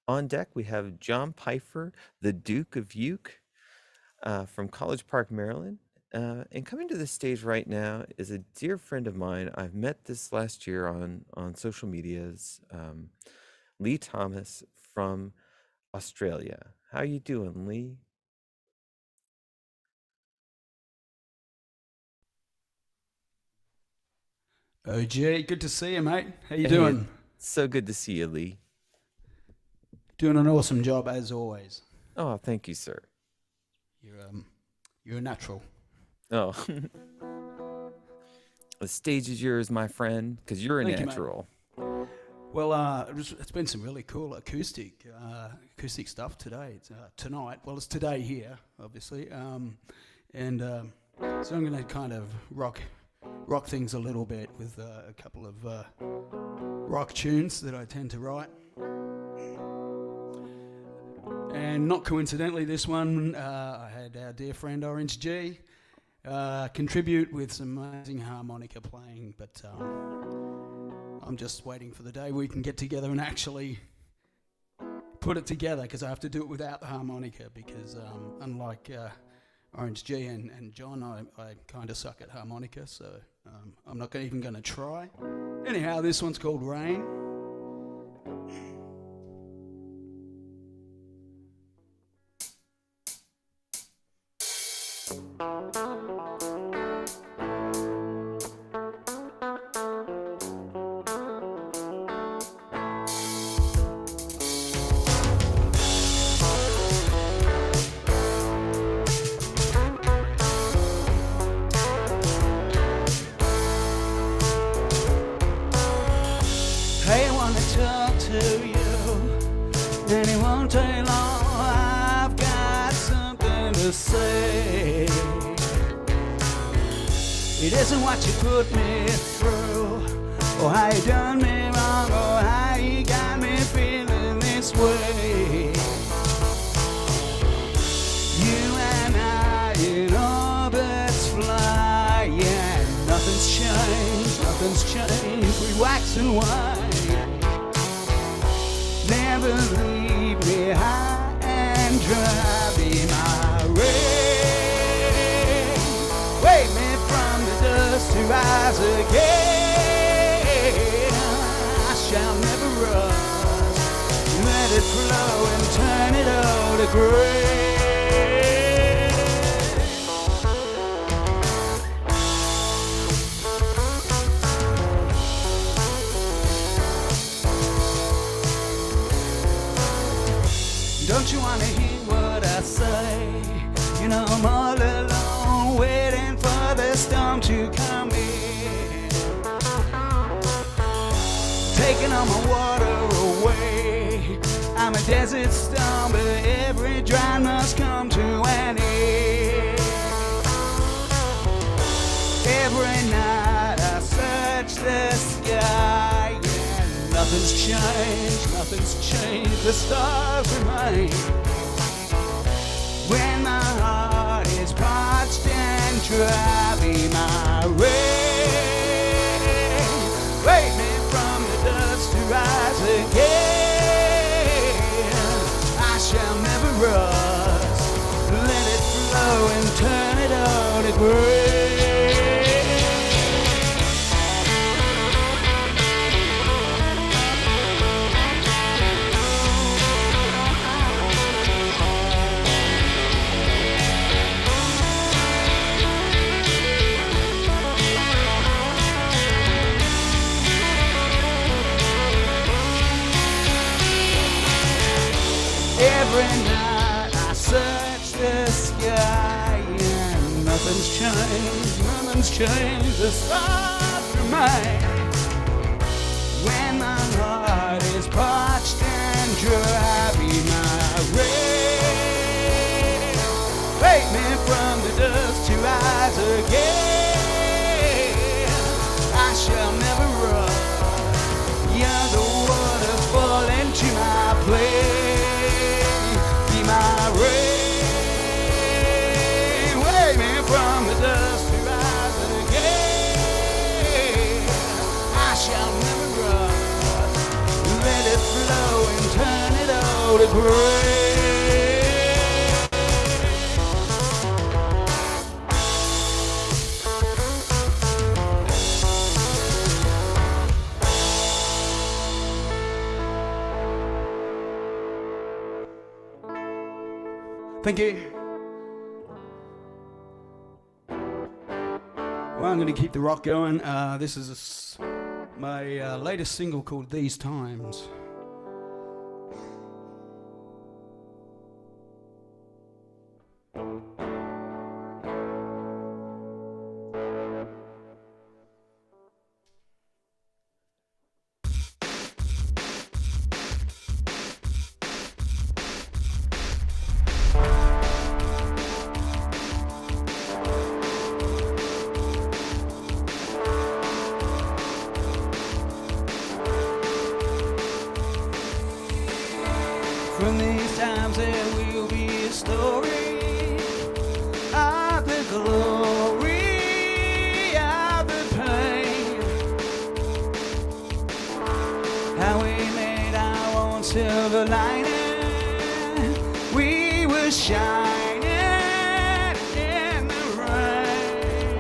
On deck, we have John Pfeiffer, the Duke of Uke, from College Park, Maryland. And coming to the stage right now is a dear friend of mine. I've met this last year on social medias, Lee Thomas from Australia. How you doing, Lee? Oh, gee, good to see you, mate. How you Hey, doing? so good to see you, Lee. Doing an awesome job as always. Oh, thank you, sir. You're a natural. Oh, the stage is yours, my friend, because you're a Thank you, mate. natural. Well, it's been some really cool acoustic stuff today. It's, tonight. Well, it's today here, obviously. So I'm going to kind of rock things a little bit with a couple of rock tunes that I tend to write. And not coincidentally, this one I had our dear friend Orange G contribute with some amazing harmonica playing, but I'm just waiting for the day we can get together and actually put it together, because I have to do it without the harmonica, because unlike Orange G and John, I kind of suck at harmonica, so I'm not even going to try. Anyhow, this one's called Rain. Hey, I wanna talk to you, and it won't take long. I've got something to say. It isn't what you put me through, or how you done me wrong, or how you got me feeling this way. You and I in orbits flying, nothing's changed, nothing's changed. We wax and wine. Never leave me high and dry. Be my rain. Wake me from the dust to rise again. I shall never run. flow and turn it all to gray. Don't you wanna hear what I say? You know I'm all alone, waiting for the storm to come in, taking all my water away. I'm a desert storm, but every drought must come to an end. Every night I search the sky, and nothing's changed, the stars remain. When my heart is parched and dry, be my rain. Wake me from the dust to rise again. I shall never rust. Let it flow and turn it all to gray. Every night I search the sky, and nothing's changed, the stars remain. When my heart is parched and dry, be my rain. Wake me from the dust to rise again. I shall never run. You're the waterfall into my place. My rain, wake me from the dust to rise again. I shall never rust. Let it flow and turn it all to gray. Thank you. Well, I'm going to keep the rock going. This is my latest single called These Times. From these times there will be a story of the glory of the pain. How we made our own silver lining. We were shining in the rain.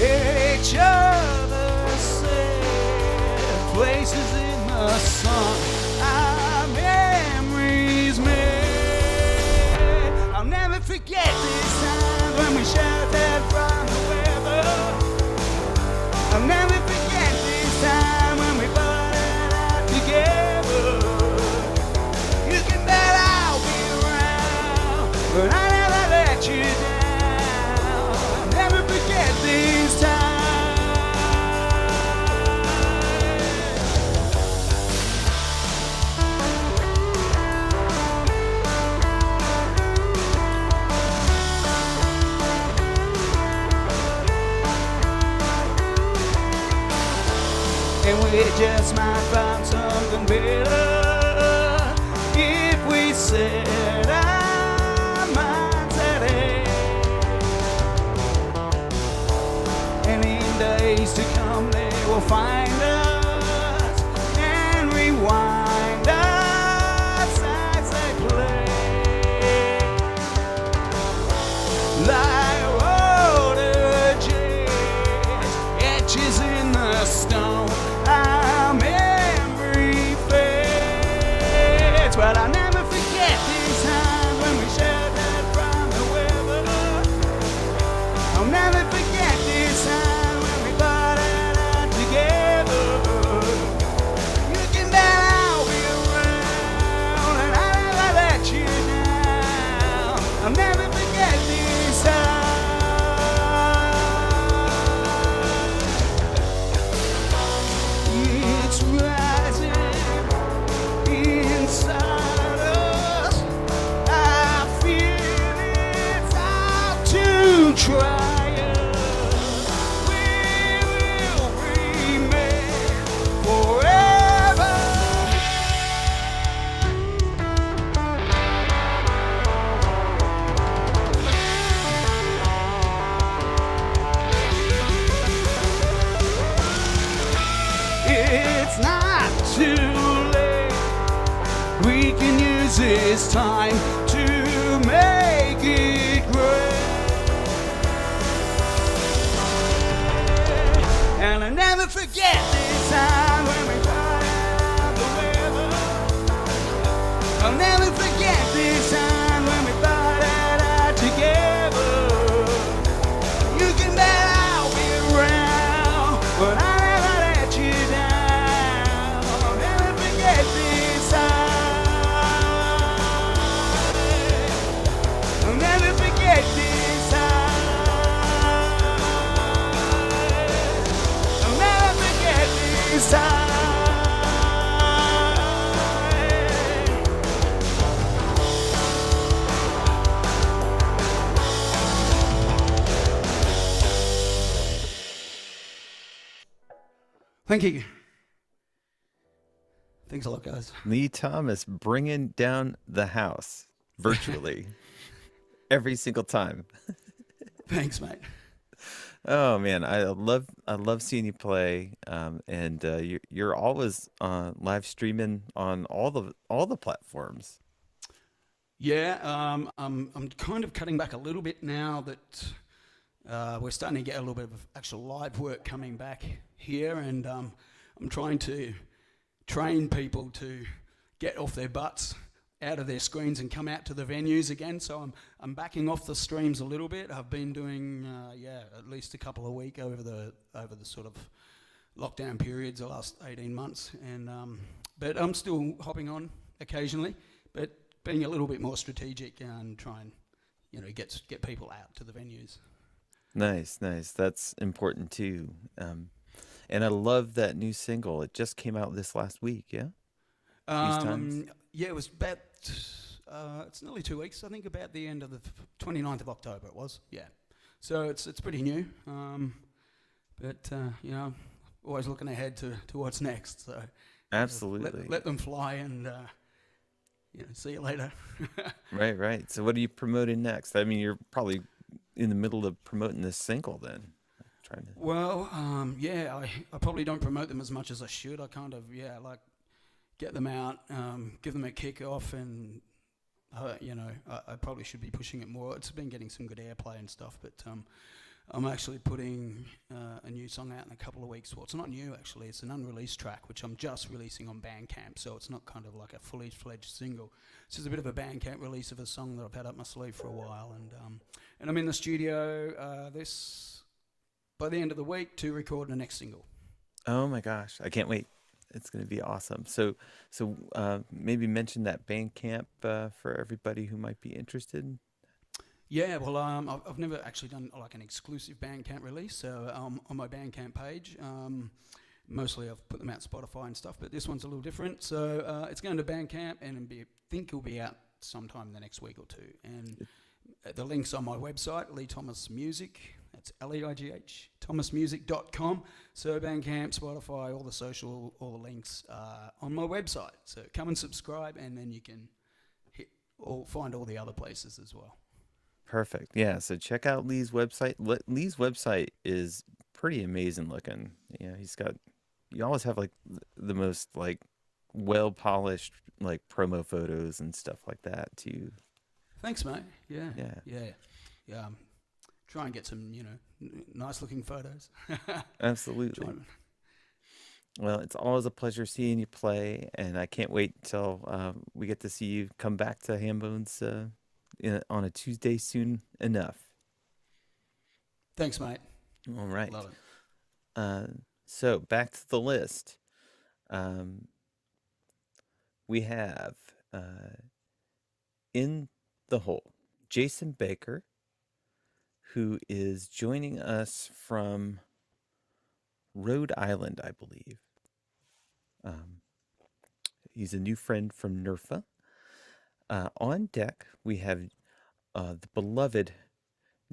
Each other said places in the sun. Our memories made. I'll never forget these times when we shouted from the weather. I'll never forget these times when we fought it out together. You can bet I'll be around, but I never let you down. I'll never forget these times. And we just might find something better if we set our minds at it. And in days to come they will find us and rewind us as they play. Like water jet etches in the stone. Our memory fades. it's not too late. We can use this time to make it great. And I'll never forget this time when we found out the weather. I'll never forget this time when we thought it out together. You can bet I'll be around, but I'll never let you down. I'll never forget this time. I'll never forget this time. I'll never forget this time. Thank you. Thanks a lot, guys. Lee Thomas bringing down the house virtually every single time. Thanks, mate. Oh man, I love seeing you play, and you're always live streaming on all the platforms. Yeah, I'm kind of cutting back a little bit now that we're starting to get a little bit of actual live work coming back here, and I'm trying to train people to get off their butts, out of their screens, and come out to the venues again. So I'm backing off the streams a little bit. I've been doing at least a couple a week over the sort of lockdown periods, the last 18 months, and but I'm still hopping on occasionally, but being a little bit more strategic and trying, get people out to the venues. Nice. That's important too. And I love that new single. It just came out this last week, yeah? These times? Yeah, it was about, it's nearly 2 weeks, I think, about the end of the 29th of October it was, yeah. So it's pretty new, but, always looking ahead to what's next, so. Absolutely. Let them fly and, see you later. Right. So what are you promoting next? I mean, you're probably in the middle of promoting this single then. Well, I probably don't promote them as much as I should. I kind of, get them out, give them a kick off, and, I probably should be pushing it more. It's been getting some good airplay and stuff, but I'm actually putting a new song out in a couple of weeks. Well, it's not new, actually. It's an unreleased track, which I'm just releasing on Bandcamp, so it's not kind of like a fully fledged single. It's just a bit of a Bandcamp release of a song that I've had up my sleeve for a while, and I'm in the studio by the end of the week to record the next single. Oh my gosh, I can't wait. It's going to be awesome. So maybe mention that Bandcamp for everybody who might be interested. Yeah, well, I've never actually done like an exclusive Bandcamp release. So on my Bandcamp page, mostly I've put them out Spotify and stuff, but this one's a little different. So it's going to Bandcamp, and I think it'll be out sometime in the next week or two. And the link's on my website, Lee Thomas Music. That's Leigh, thomasmusic.com. So Bandcamp, Spotify, all the social, all the links on my website. So come and subscribe, and then you can find all the other places as well. Perfect. Yeah. So check out Lee's website. Lee's website is pretty amazing looking. Yeah, you always have like the most like well polished like promo photos and stuff like that too. Thanks, mate. Yeah. Try and get some, nice looking photos. Absolutely. Well, it's always a pleasure seeing you play, and I can't wait till we get to see you come back to Hambone's on a Tuesday soon enough. Thanks, mate. All right. Love it. So back to the list. We have in the hole Jason Baker, who is joining us from Rhode Island, I believe. He's a new friend from NERFA. On deck, we have the beloved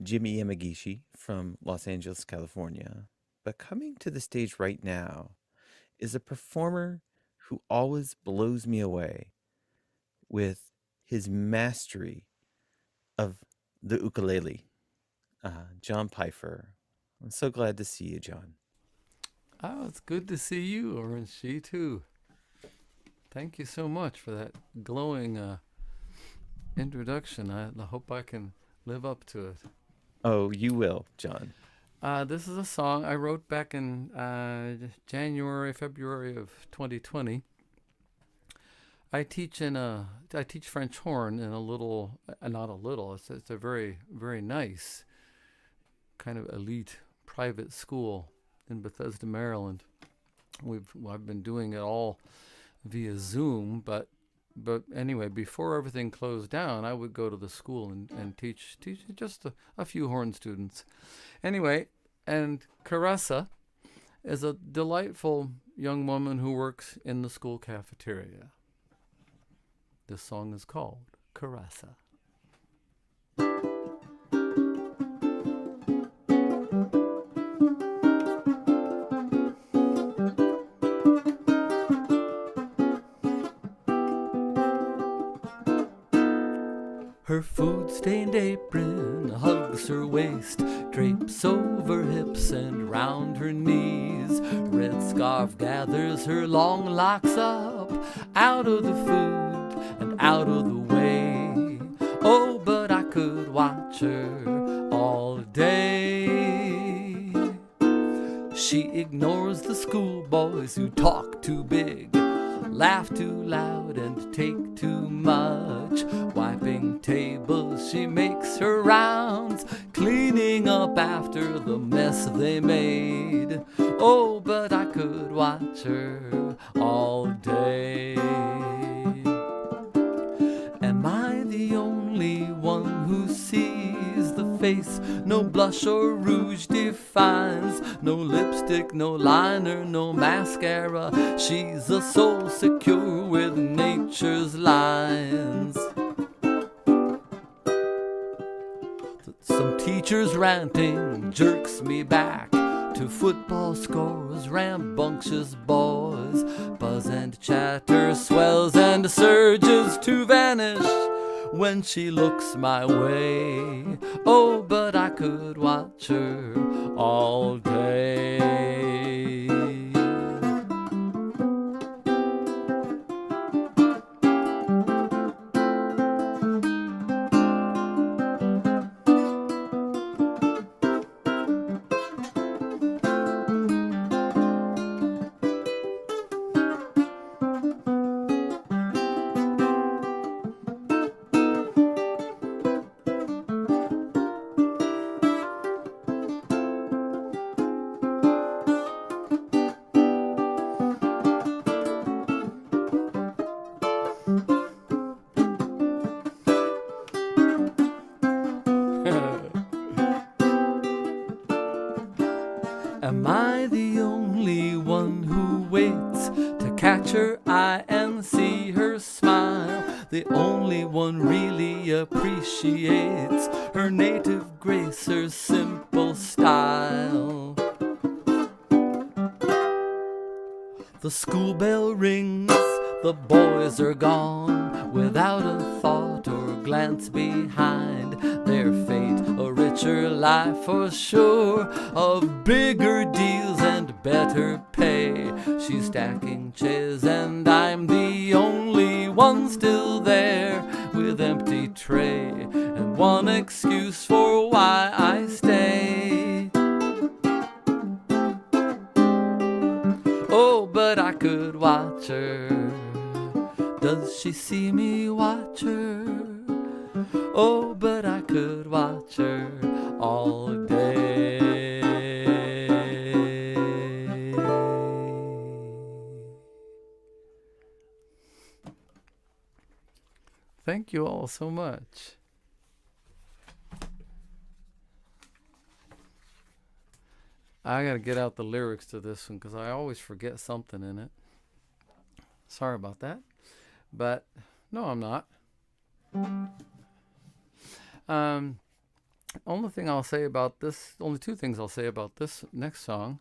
Jimmy Yamagishi from Los Angeles, California. But coming to the stage right now is a performer who always blows me away with his mastery of the ukulele. John Pfeiffer. I'm so glad to see you, John. Oh, it's good to see you, Orange G, too. Thank you so much for that glowing introduction. I hope I can live up to it. Oh, you will, John. This is a song I wrote back in January, February of 2020. I teach French horn in a little, not a little. It's a very, very nice kind of elite private school in Bethesda, Maryland. I've been doing it all via Zoom, but anyway, before everything closed down, I would go to the school and teach just a few horn students. Anyway, and Caressa is a delightful young woman who works in the school cafeteria. This song is called Caressa. Her food-stained apron hugs her waist, drapes over hips and round her knees. Red scarf gathers her long locks up, out of the food and out of the way. Oh, but I could watch her all day. She ignores the schoolboys who talk too big, laugh too loud and take too much. Wiping tables, she makes her rounds, cleaning up after the mess they made. Oh, but I could watch her all day. Am I the only one who sees the face no blush or rouge defines? No lipstick, no liner, no mascara. She's a soul secure with nature's lines. Some teacher's ranting jerks me back to football scores, rambunctious boys. Buzz and chatter swells and surges to vanish when she looks my way. Oh, but I could watch her all day. Am I the only one who waits to catch her eye and see her smile? The only one really appreciates her native grace, her simple style. The school bell rings, the boys are gone, without a thought or glance behind their fate. A richer life for sure, of bigger deals and better pay. She's stacking chairs and I'm the only one still there, with empty tray and one excuse for why I stay. Oh, but I could watch her. Does she see me watch her? Oh, but I could watch her all day. Thank you all so much. I gotta get out the lyrics to this one because I always forget something in it. Sorry about that. But no, I'm not. Only thing I'll say about this, only two things I'll say about this next song.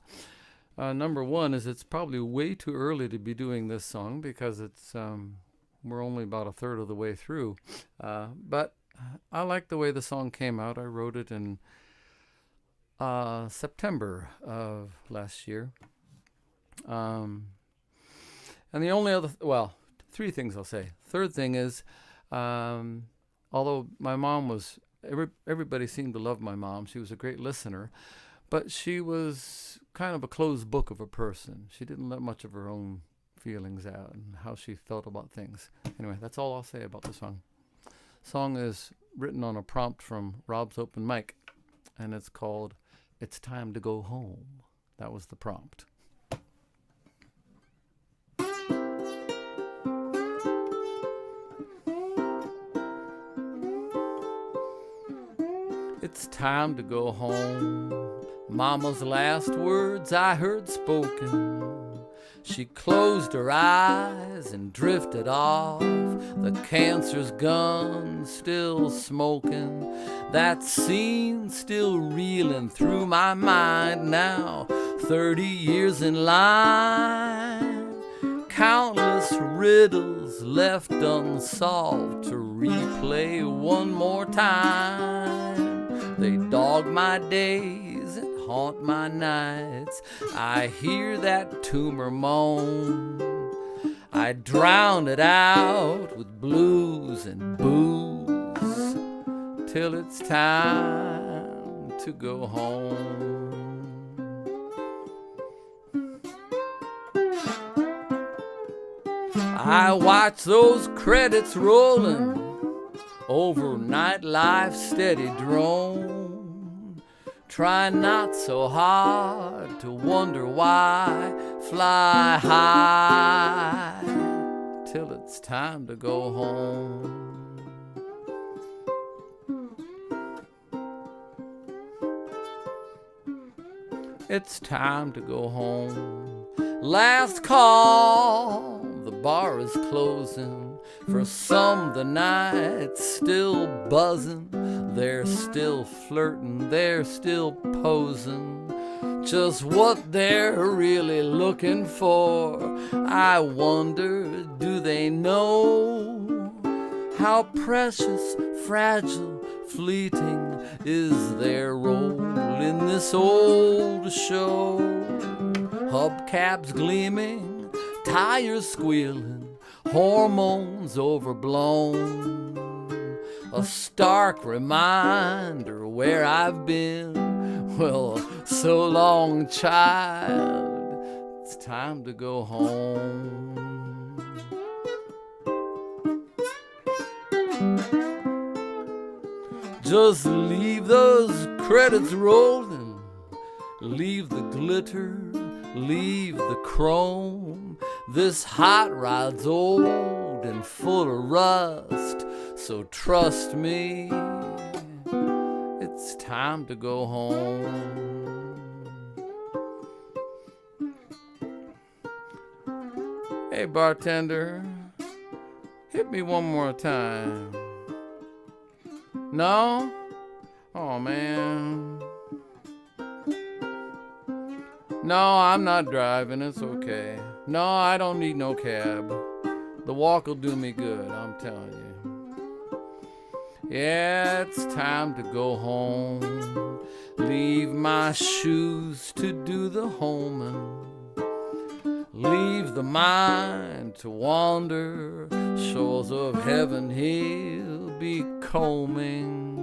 Number one is it's probably way too early to be doing this song because it's we're only about a third of the way through. But I like the way the song came out. I wrote it in September of last year. And the only other, three things I'll say. Third thing is, although my mom was, everybody seemed to love my mom. She was a great listener, but she was kind of a closed book of a person. She didn't let much of her own feelings out and how she felt about things. Anyway, that's all I'll say about the song. Song is written on a prompt from Rob's open mic, and it's called "It's Time to Go Home." That was the prompt. It's time to go home. Mama's last words I heard spoken. She closed her eyes and drifted off. The cancer's gun still smoking. That scene still reeling through my mind now. 30 years in line. Countless riddles left unsolved to replay one more time. They dog my days and haunt my nights. I hear that tumor moan. I drown it out with blues and booze till it's time to go home. I watch those credits rolling over nightlife's steady drone. Try not so hard to wonder why. Fly high till it's time to go home. It's time to go home. Last call, the bar is closing. For some the night's still buzzing. They're still flirting, they're still posing. Just what they're really looking for, I wonder, do they know how precious, fragile, fleeting is their role in this old show? Hubcaps gleaming, tires squealing, hormones overblown. A stark reminder where I've been. Well, so long, child, it's time to go home. Just leave those credits rolling, leave the glitter, leave the chrome. This hot rod's old and full of rust, so trust me, it's time to go home. Hey bartender, hit me one more time. No? Oh man. No, I'm not driving, it's okay. No, I don't need no cab. The walk will do me good, I'm telling you. Yeah, it's time to go home. Leave my shoes to do the homing. Leave the mind to wander. Shores of heaven he'll be combing.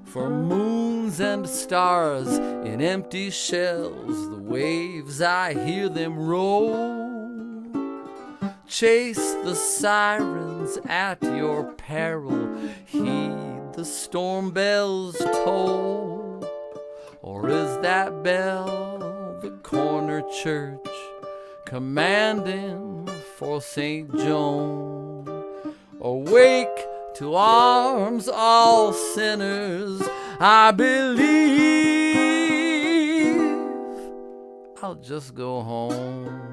For moons and stars in empty shells, the waves I hear them roll. Chase the sirens at your peril, heed the storm bells toll. Or is that bell the corner church commanding for St. Joan? Awake to arms all sinners, I believe I'll just go home.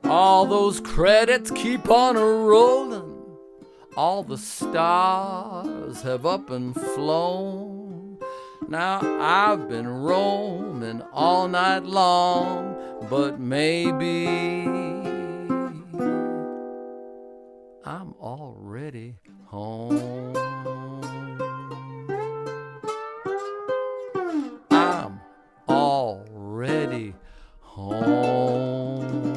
All those credits keep on a-rolling. All the stars have up and flown. Now I've been roaming all night long, but maybe I'm already home. already home.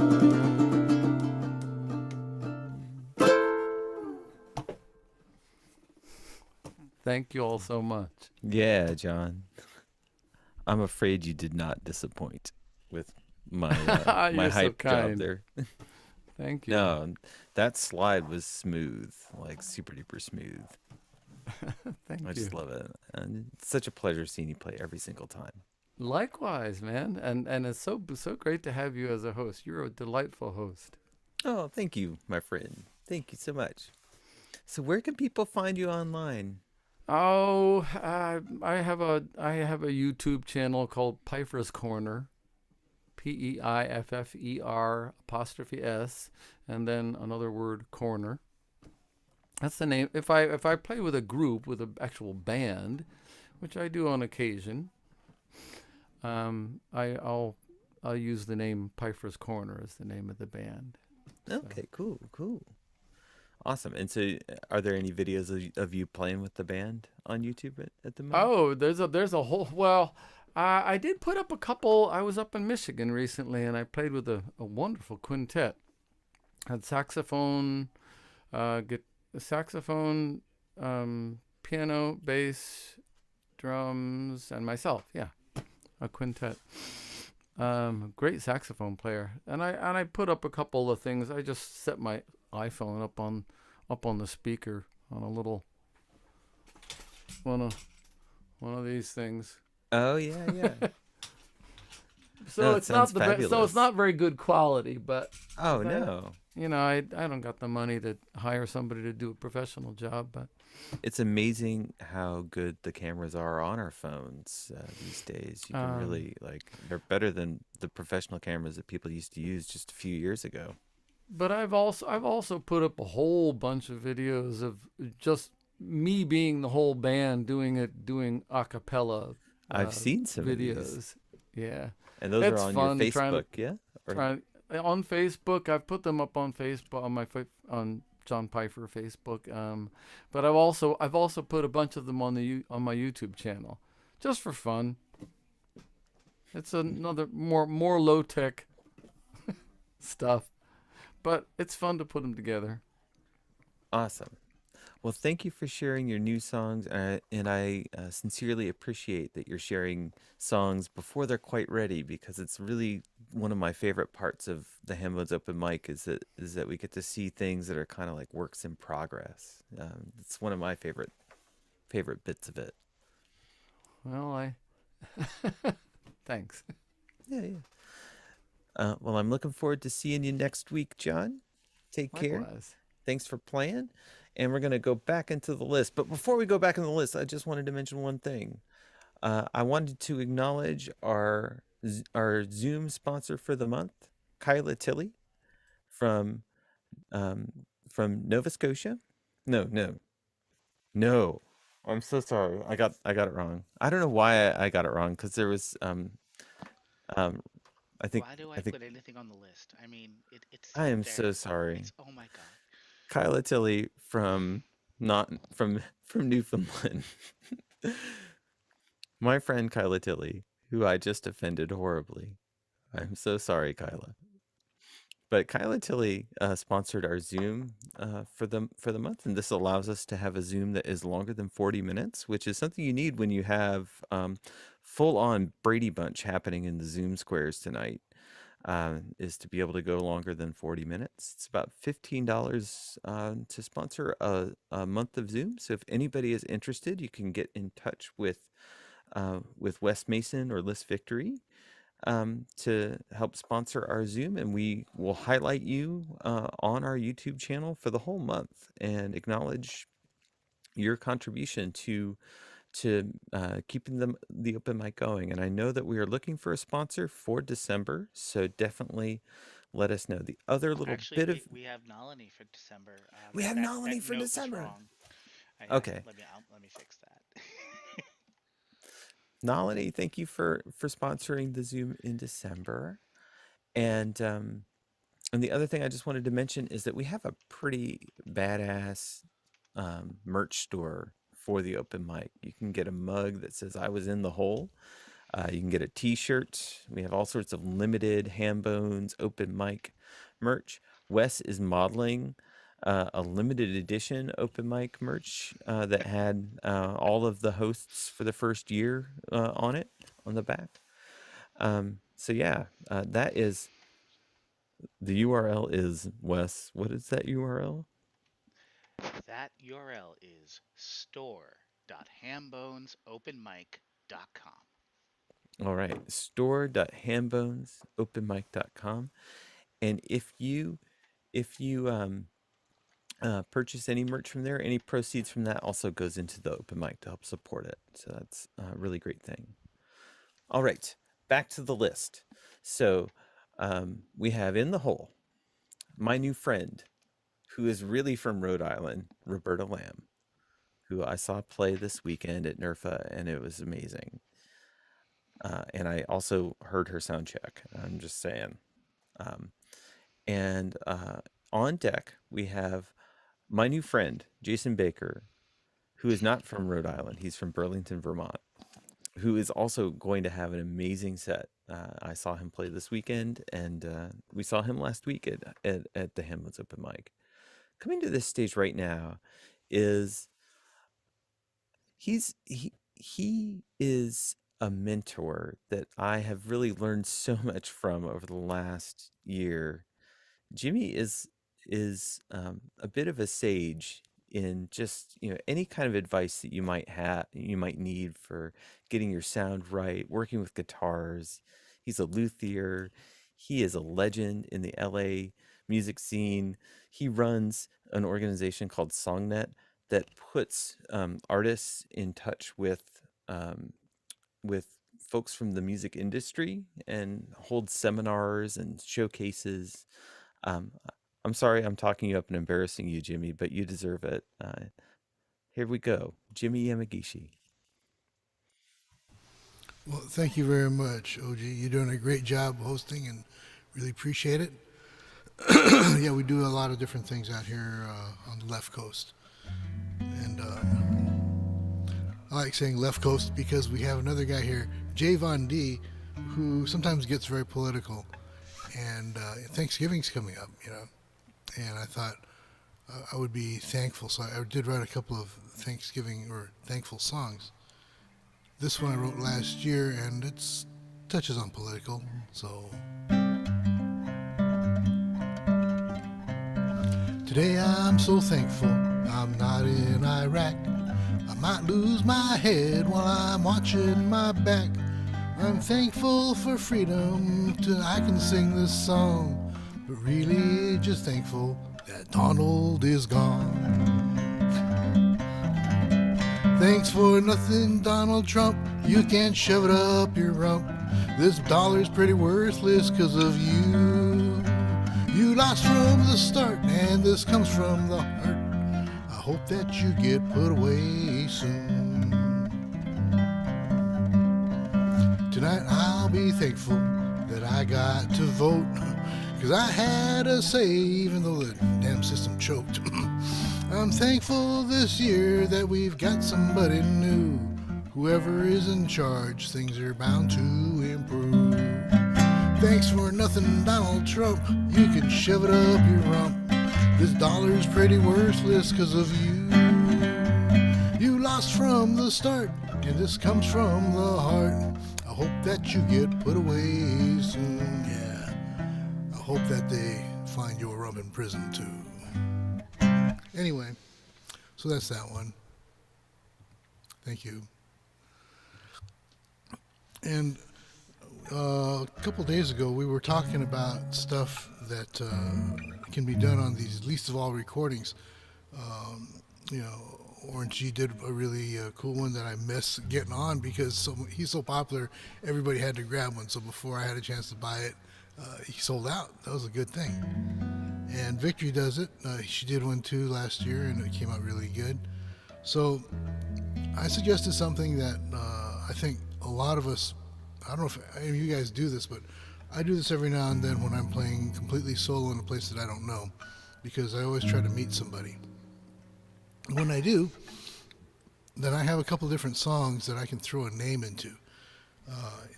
Thank you all so much. Yeah, John. I'm afraid you did not disappoint with my my You're so hype job kind. there. Thank you. No, that slide was smooth, like super duper smooth. Thank I you. just love it. And it's such a pleasure seeing you play every single time. Likewise, man. And it's so great to have you as a host. You're a delightful host. Oh, thank you, my friend. Thank you so much. So where can people find you online? Oh, I have a YouTube channel called Pfeiffer's Corner, Peiffer''S, and then another word, corner. That's the name. If I play with a group, with an actual band, which I do on occasion, I'll use the name Pfeiffer's Corner as the name of the band. Okay, cool. Awesome. And so are there any videos of you playing with the band on YouTube at the moment? Oh, there's a whole. Well, I did put up a couple. I was up in Michigan recently, and I played with a wonderful quintet. Had saxophone, saxophone, piano, bass, drums, and myself. Yeah, a quintet. Great saxophone player, and I put up a couple of things. I just set my iPhone up on the speaker on a little one of these things. Oh yeah. So No, it it's not sounds so it's fabulous. not very good quality, but Oh I- no. I don't got the money to hire somebody to do a professional job, but It's amazing how good the cameras are on our phones these days. You can really they're better than the professional cameras that people used to use just a few years ago. But I've also put up a whole bunch of videos of just me being the whole band doing a cappella. I've seen some of these. videos. Yeah. And those It's are on fun your trying to- Facebook, yeah? Or- On Facebook, I've put them up on Facebook on John Pfeiffer Facebook. But I've also put a bunch of them on my YouTube channel, just for fun. It's another more low tech stuff, but it's fun to put them together. Awesome. Well, thank you for sharing your new songs, and I sincerely appreciate that you're sharing songs before they're quite ready, because it's really one of my favorite parts of the Hambone's open mic is that we get to see things that are kind of like works in progress. It's one of my favorite bits of it. Well, thanks. Yeah. Well, I'm looking forward to seeing you next week, John. Take care. Likewise. Thanks for playing. And we're going to go back into the list. But before we go back in the list, I just wanted to mention one thing. I wanted to acknowledge our Zoom sponsor for the month, Kyla Tilley from Nova Scotia. No. I'm so sorry. I got it wrong. I don't know why I got it wrong, because there was I think Why do I I think put anything on the list? I mean, it's I am there. so sorry. Oh my god. Kyla Tilley from Newfoundland. My friend Kyla Tilley, who I just offended horribly. I'm so sorry, Kyla. But Kyla Tilley sponsored our Zoom for the month, and this allows us to have a Zoom that is longer than 40 minutes, which is something you need when you have full-on Brady Bunch happening in the Zoom squares tonight. Is to be able to go longer than 40 minutes. It's about $15 to sponsor a month of Zoom. So if anybody is interested, you can get in touch with Wes Mason or lissvictory to help sponsor our Zoom, and we will highlight you on our YouTube channel for the whole month and acknowledge your contribution to keeping the open mic going. And I know that we are looking for a sponsor for December, so definitely let us know. The other little Actually, bit of we have Nalini for December. We have that Nalini for note was December. wrong. Okay. Let me fix that. Nalini, thank you for sponsoring the Zoom in December. And the other thing I just wanted to mention is that we have a pretty badass merch store for the open mic. You can get a mug that says "I was in the hole." You can get a T-shirt. We have all sorts of limited Hambones open mic merch. Wes is modeling a limited edition open mic merch that had all of the hosts for the first year on it on the back. So yeah, that is the URL is Wes. What is that URL? That URL is store.hambonesopenmic.com. All right, store.hambonesopenmic.com. And if you purchase any merch from there, any proceeds from that also goes into the open mic to help support it. So that's a really great thing. All right, back to the list. So we have in the hole my new friend, who is really from Rhode Island, Roberta Lamb, who I saw play this weekend at NERFA, and it was amazing. And I also heard her sound check. I'm just saying. And on deck, we have my new friend, Jason Baker, who is not from Rhode Island. He's from Burlington, Vermont, who is also going to have an amazing set. I saw him play this weekend, and we saw him last week at the Hamlet's Open Mic. Coming to this stage right now is he is a mentor that I have really learned so much from over the last year. Jimmy is a bit of a sage in just any kind of advice that you might need for getting your sound right, working with guitars. He's a luthier. He is a legend in the LA music scene. He runs an organization called SongNet that puts artists in touch with folks from the music industry and holds seminars and showcases. I'm sorry I'm talking you up and embarrassing you, Jimmy, but you deserve it. Here we go. Jimmy Yamagishi. Well, thank you very much, OG. You're doing a great job hosting and really appreciate it. Yeah, we do a lot of different things out here on the left coast. And I like saying left coast because we have another guy here, Jay Von D, who sometimes gets very political. And Thanksgiving's coming up, and I thought I would be thankful. So I did write a couple of Thanksgiving or thankful songs. This one I wrote last year, and it's touches on political. So today I'm so thankful I'm not in Iraq. I might lose my head while I'm watching my back. I'm thankful for freedom I can sing this song, but really just thankful that Donald is gone. Thanks for nothing, Donald Trump. You can't shove it up your rump. This dollar's pretty worthless 'cause of you. You lost from the start, and this comes from the heart. I hope that you get put away soon. Tonight I'll be thankful that I got to vote, 'cause I had a say even though the damn system choked. I'm thankful this year that we've got somebody new. Whoever is in charge, things are bound to improve. Thanks for nothing, Donald Trump. You can shove it up your rump. This dollar's pretty worthless 'cause of you. You lost from the start, and this comes from the heart. I hope that you get put away soon, yeah. I hope that they find your rump in prison too. Anyway, so that's that one. Thank you. And a couple days ago, we were talking about stuff that can be done on these least of all recordings. Orange G did a really cool one that I missed getting on because he's so popular, everybody had to grab one. So before I had a chance to buy it, he sold out. That was a good thing. And Victory does it. She did one too last year, and it came out really good. So I suggested something that I think a lot of us, I don't know if any of you guys do this, but I do this every now and then when I'm playing completely solo in a place that I don't know, because I always try to meet somebody. When I do, then I have a couple different songs that I can throw a name into.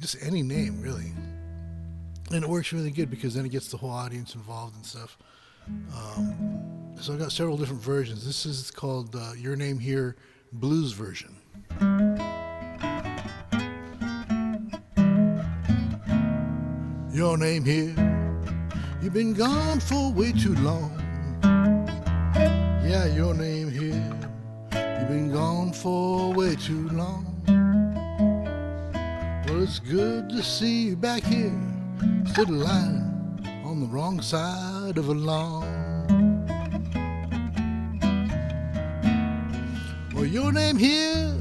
just any name really, and it works really good because then it gets the whole audience involved and stuff. So I've got several different versions. This is called Your Name Here Blues version. Your name here, you've been gone for way too long. Yeah, your name here, you've been gone for way too long. Well, it's good to see you back here, instead of lying on the wrong side of a lawn. Well, your name here,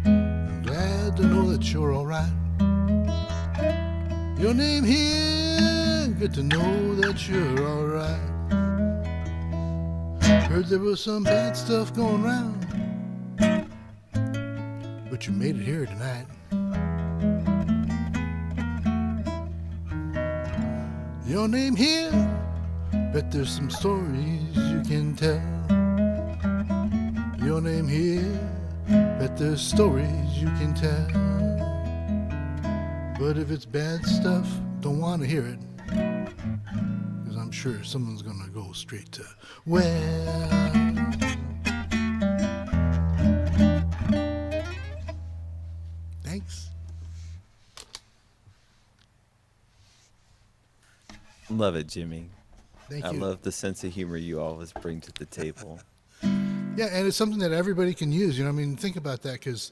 I'm glad to know that you're alright. Your name here, good to know that you're alright. Heard there was some bad stuff going around, but you made it here tonight. Your name here, bet there's some stories you can tell. Your name here, bet there's stories you can tell. But if it's bad stuff, don't want to hear it, because I'm sure someone's gonna go straight to, well. Thanks. Love it, Jimmy. Thank I you. love the sense of humor you always bring to the table. Yeah, and it's something that everybody can use. You know, I mean, think about that, because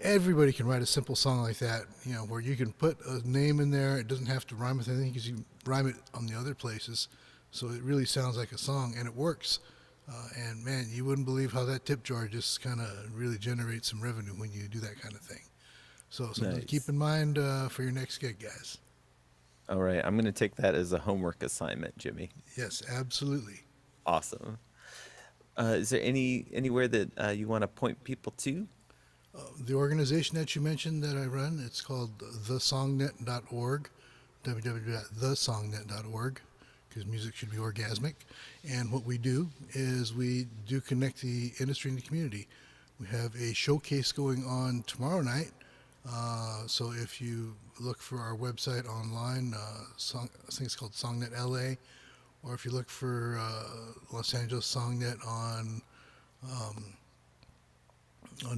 everybody can write a simple song like that. You know, where you can put a name in there. It doesn't have to rhyme with anything because you rhyme it on the other places, so it really sounds like a song, and it works. And man, you wouldn't believe how that tip jar just kind of really generates some revenue when you do that kind of thing. So something to keep Nice. in mind for your next gig, guys. All right, I'm going to take that as a homework assignment, Jimmy. Yes, absolutely. Awesome. Is there anywhere that you want to point people to? The organization that you mentioned that I run, it's called thesongnet.org, www.thesongnet.org, because music should be orgasmic. And what we do is we do connect the industry and the community. We have a showcase going on tomorrow night. So if you look for our website online, I think it's called Songnet LA, or if you look for Los Angeles Songnet on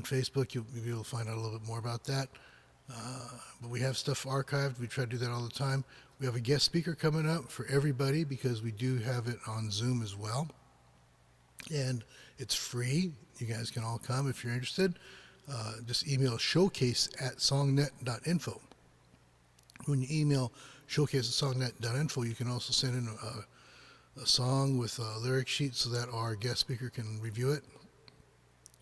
Facebook, you'll be able to find out a little bit more about that. But we have stuff archived. We try to do that all the time. We have a guest speaker coming up for everybody because we do have it on Zoom as well. And it's free. You guys can all come if you're interested. Just email showcase@songnet.info. When you email showcase@songnet.info, you can also send in a song with a lyric sheet so that our guest speaker can review it.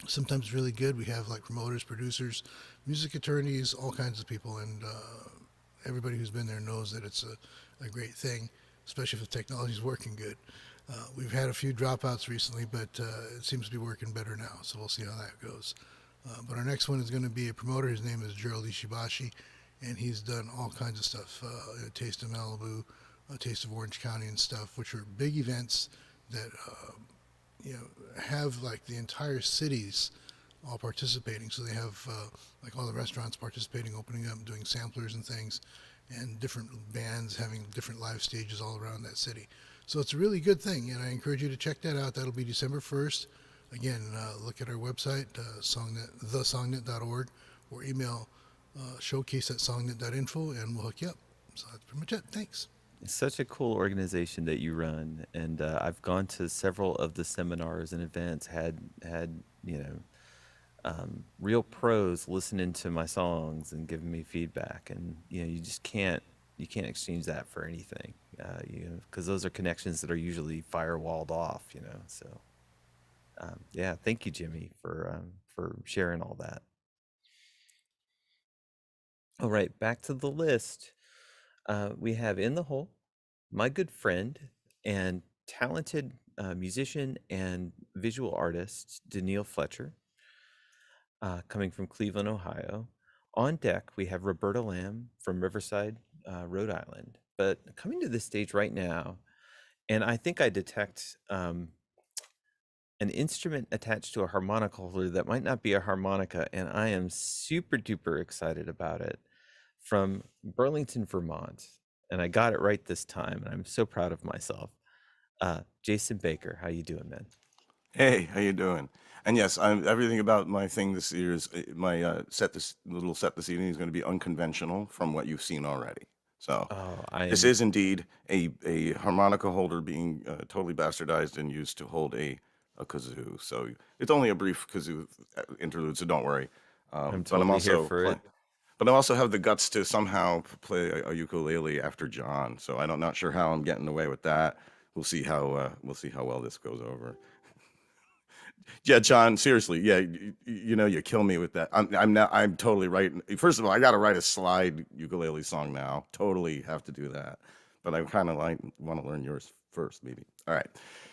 Sometimes it's really good. We have like promoters, producers, music attorneys, all kinds of people, and everybody who's been there knows that it's a great thing, especially if the technology is working good. We've had a few dropouts recently, but it seems to be working better now, so we'll see how that goes. But our next one is going to be a promoter. His name is Gerald Ishibashi, and he's done all kinds of stuff, a Taste of Malibu, a Taste of Orange County and stuff, which are big events that have like the entire cities all participating. So they have like all the restaurants participating, opening up, doing samplers and things, and different bands having different live stages all around that city. So it's a really good thing, and I encourage you to check that out. That'll be December 1st. Again, look at our website, thesongnet.org, or email showcase@songnet.info, and we'll hook you up. So that's pretty much it. Thanks. It's such a cool organization that you run, and I've gone to several of the seminars and events. Had real pros listening to my songs and giving me feedback, and you just can't exchange that for anything, because those are connections that are usually firewalled off. So yeah, thank you, Jimmy, for sharing all that. All right, back to the list. We have in the hole, my good friend and talented musician and visual artist, Daniil Fletcher, coming from Cleveland, Ohio. On deck, we have Roberta Lamb from Riverside, Rhode Island. But coming to the stage right now, and I think I detect an instrument attached to a harmonica holder that might not be a harmonica, and I am super duper excited about it, from Burlington, Vermont. And I got it right this time, and I'm so proud of myself. Jason Baker, how you doing, man? Hey, how you doing? And yes, everything about my thing this year is my little set this evening is going to be unconventional from what you've seen already. So Oh, I this am. is indeed a harmonica holder being totally bastardized and used to hold a kazoo. So it's only a brief kazoo interlude, so don't worry. I'm But I'm totally here also for it. but I also have the guts to somehow play a ukulele after John. So I'm not sure how I'm getting away with that. We'll see how well this goes over. Yeah, John, seriously, yeah, you kill me with that. I'm totally right. First of all, I got to write a slide ukulele song now. Totally have to do that. But I kind of want to learn yours first, maybe. All right.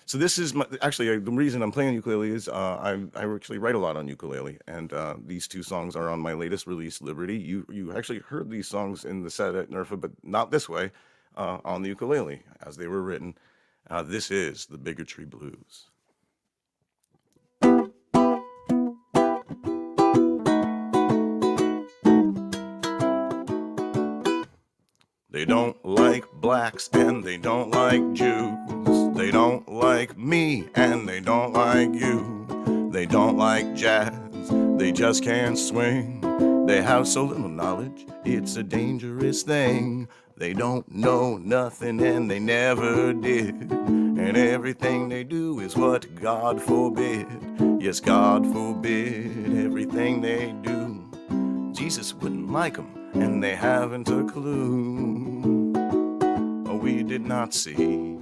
So this is actually the reason I'm playing ukulele is I actually write a lot on ukulele, and these two songs are on my latest release, Liberty. You actually heard these songs in the set at NERFA, but not this way, on the ukulele as they were written. This is the Bigotry Blues. They don't like blacks and they don't like Jews. They don't like me and they don't like you. They don't like jazz, they just can't swing. They have so little knowledge, it's a dangerous thing. They don't know nothing and they never did. And everything they do is what God forbid. Yes, God forbid everything they do. Jesus wouldn't like them, and they haven't a clue. Oh, we did not see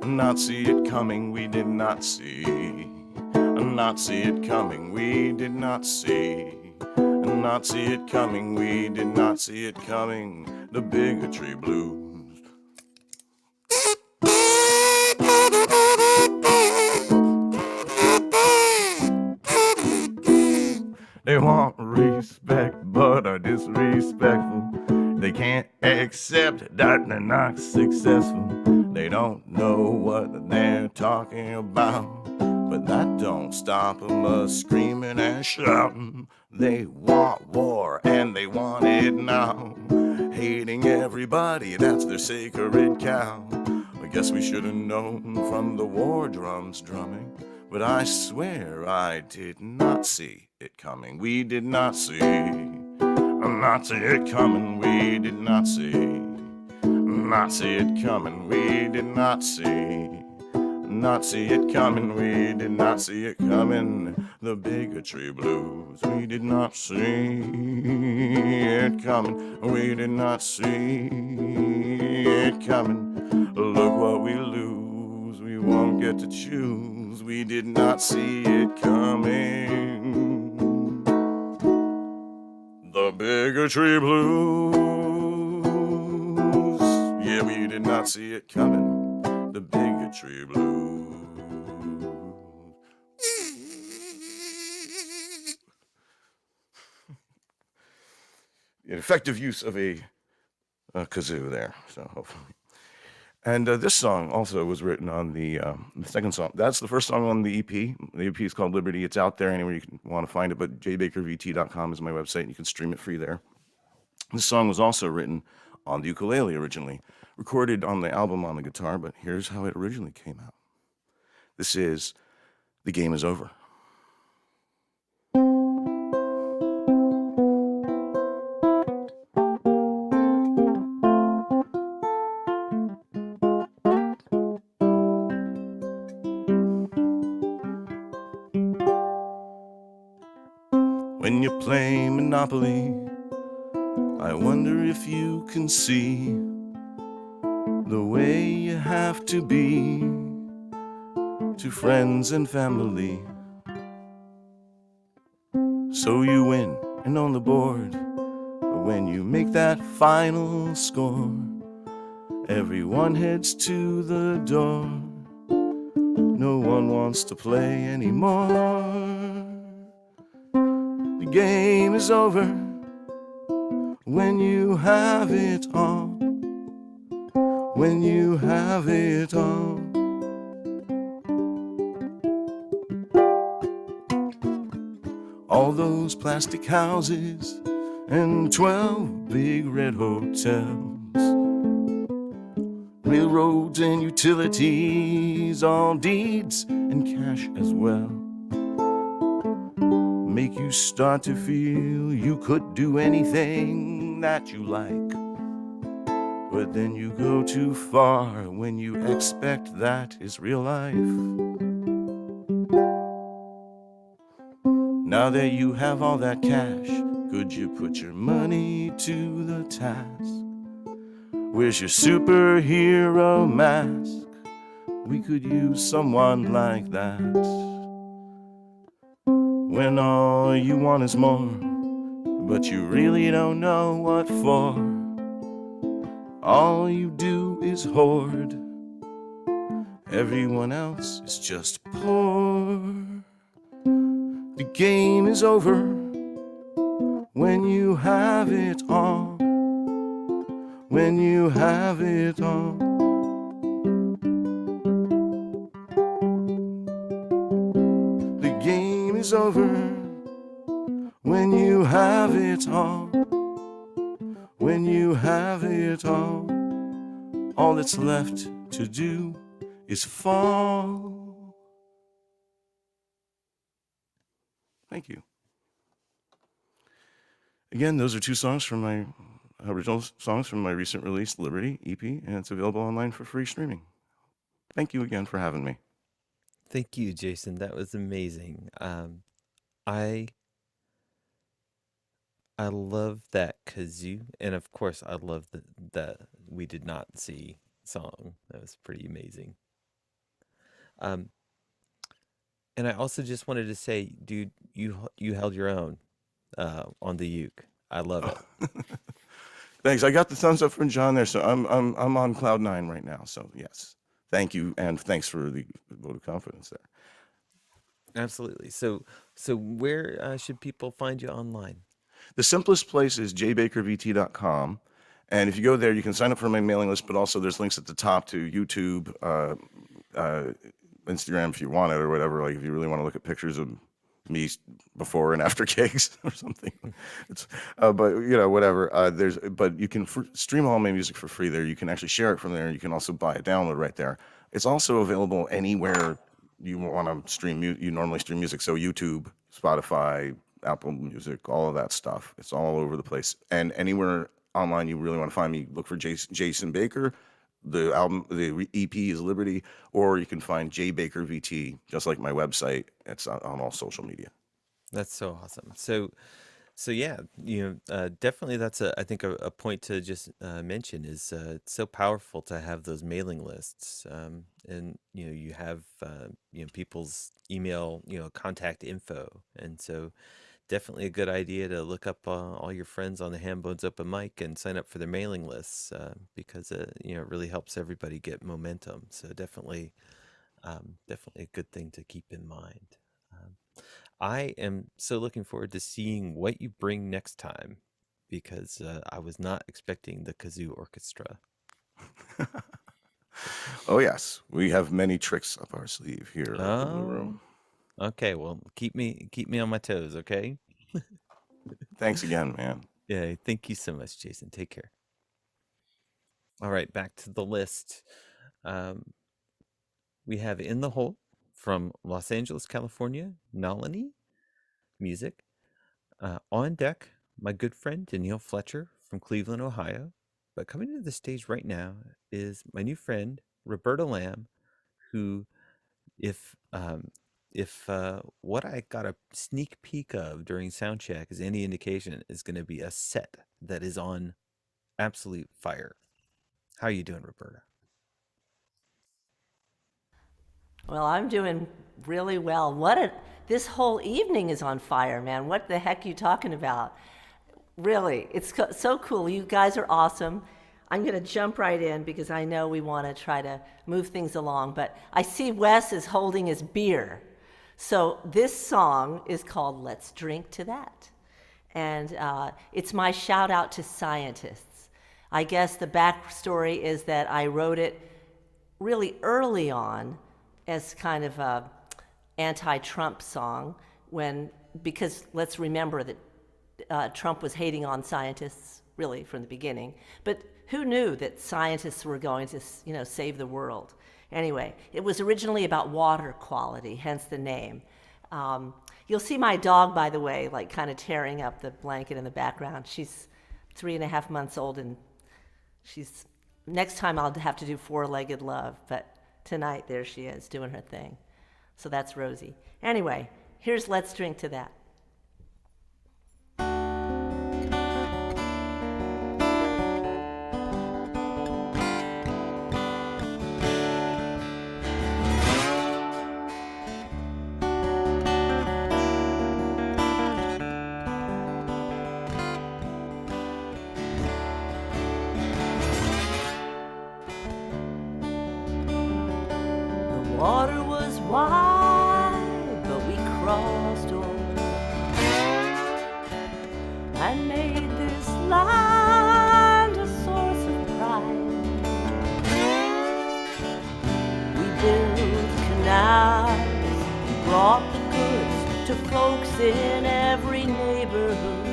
it coming, we did not see it coming, we did not see it coming, we did not see it coming, the Bigotry Blues. They want respect, but are disrespectful. They can't accept that they're not successful. They don't know what they're talking about, but that don't stop them screaming and shouting. They want war and they want it now. Hating everybody, that's their sacred cow. I guess we should have known from the war drums drumming, but I swear I did not see it coming. We did not see it coming. We did not see it coming. We did not see it coming. We did not see it coming. The Bigotry Blues. We did not see it coming. We did not see it coming. Look what we lose. We won't get to choose. We did not see it coming. The Bigotry Blues. Yeah, we did not see it coming. The Bigotry Blues. Effective use of a kazoo there, so hopefully. And this song also was written on the second song. That's the first song on the EP. The EP is called Liberty. It's out there anywhere you want to find it, but jbakervt.com is my website, and you can stream it free there. This song was also written on the ukulele originally, recorded on the album on the guitar, but here's how it originally came out. This is The Game Is Over. When you play Monopoly, I wonder if you can see the way you have to be to friends and family. So you win and on the board, but when you make that final score, everyone heads to the door. No one wants to play anymore. The game is over when you have it all. When you have it all. all those plastic houses and 12 big red hotels. Railroads and utilities, all deeds and cash as well. Make you start to feel you could do anything that you like. But then you go too far when you expect that is real life. Now that you have all that cash, could you put your money to the task? Where's your superhero mask? We could use someone like that. When all you want is more, but you really don't know what for. All you do is hoard. Everyone else is just poor. The game is over when you have it all. When you have it all. The game is over when you have it all. When you have it all that's left to do is fall. Thank you. Again, those are two songs from my original songs from my recent release, Liberty EP, and it's available online for free streaming. Thank you again for having me. Thank you, Jason. That was amazing. I love that kazoo, and of course, I love the "We Did Not See" song. That was pretty amazing. And I also just wanted to say, dude, you held your own on the uke. I love it. Thanks. I got the thumbs up from John there, so I'm on cloud 9 right now. So yes, thank you, and thanks for the vote of confidence there. Absolutely. So where should people find you online? The simplest place is jbakervt.com. And if you go there, you can sign up for my mailing list, but also there's links at the top to YouTube, Instagram if you want it or whatever. Like if you really want to look at pictures of me before and after gigs or something. It's, but you know, whatever. But you can stream all my music for free there. You can actually share it from there. You can also buy a download right there. It's also available anywhere you want to stream. You normally stream music, so YouTube, Spotify, Apple Music, all of that stuff. It's all over the place. And anywhere online you really want to find me, look for Jason Baker. The album, the EP is Liberty, or you can find J Baker VT, just like my website. It's on all social media. That's so awesome. So yeah, definitely that's I think a point to just mention is it's so powerful to have those mailing lists, and you have people's email contact info, and so definitely a good idea to look up all your friends on the Hambones Open Mic and sign up for their mailing lists because it really helps everybody get momentum. So definitely a good thing to keep in mind. I am so looking forward to seeing what you bring next time because I was not expecting the kazoo orchestra. Oh yes, we have many tricks up our sleeve here in the Blue Room. Okay, well, keep me on my toes, okay? Thanks again, man. Yeah, thank you so much, Jason. Take care. All right, back to the list. We have In the Hole from Los Angeles, California, Nalini Music. On deck, my good friend Danielle Fletcher from Cleveland, Ohio. But coming to the stage right now is my new friend Roberta Lamb, who, if what I got a sneak peek of during sound check is any indication, is going to be a set that is on absolute fire. How are you doing, Roberta? Well, I'm doing really well. This whole evening is on fire, man. What the heck are you talking about? Really, it's so cool. You guys are awesome. I'm going to jump right in because I know we want to try to move things along. But I see Wes is holding his beer. So this song is called Let's Drink to That. And it's my shout out to scientists. I guess the backstory is that I wrote it really early on as kind of a anti-Trump song when because let's remember that Trump was hating on scientists really from the beginning. But who knew that scientists were going to, save the world? Anyway, it was originally about water quality, hence the name. You'll see my dog, by the way, like kind of tearing up the blanket in the background. She's 3.5 months old, and next time I'll have to do four-legged love, but tonight there she is doing her thing. So that's Rosie. Anyway, here's Let's Drink to That. Water was wide, but we crossed over and made this land a source of pride. We built canals, brought the goods to folks in every neighborhood.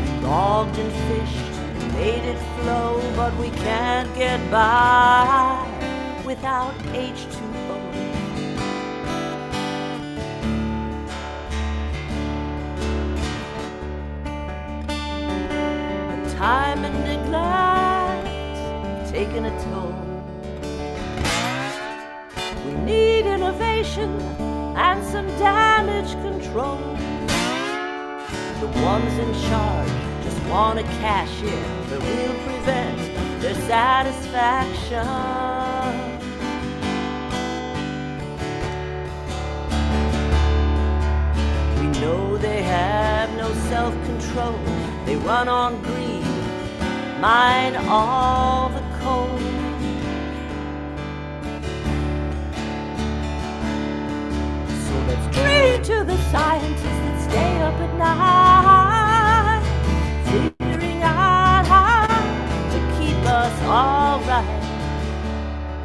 We logged and fished, made it flow, but we can't get by without H2O. The time and neglect have taken a toll. We need innovation and some damage control. The ones in charge just want to cash in, but we'll prevent their satisfaction. We know they have no self-control. They run on greed, mine all the coal. So let's drink to the scientists that stay up at night, figuring out how to keep us all right.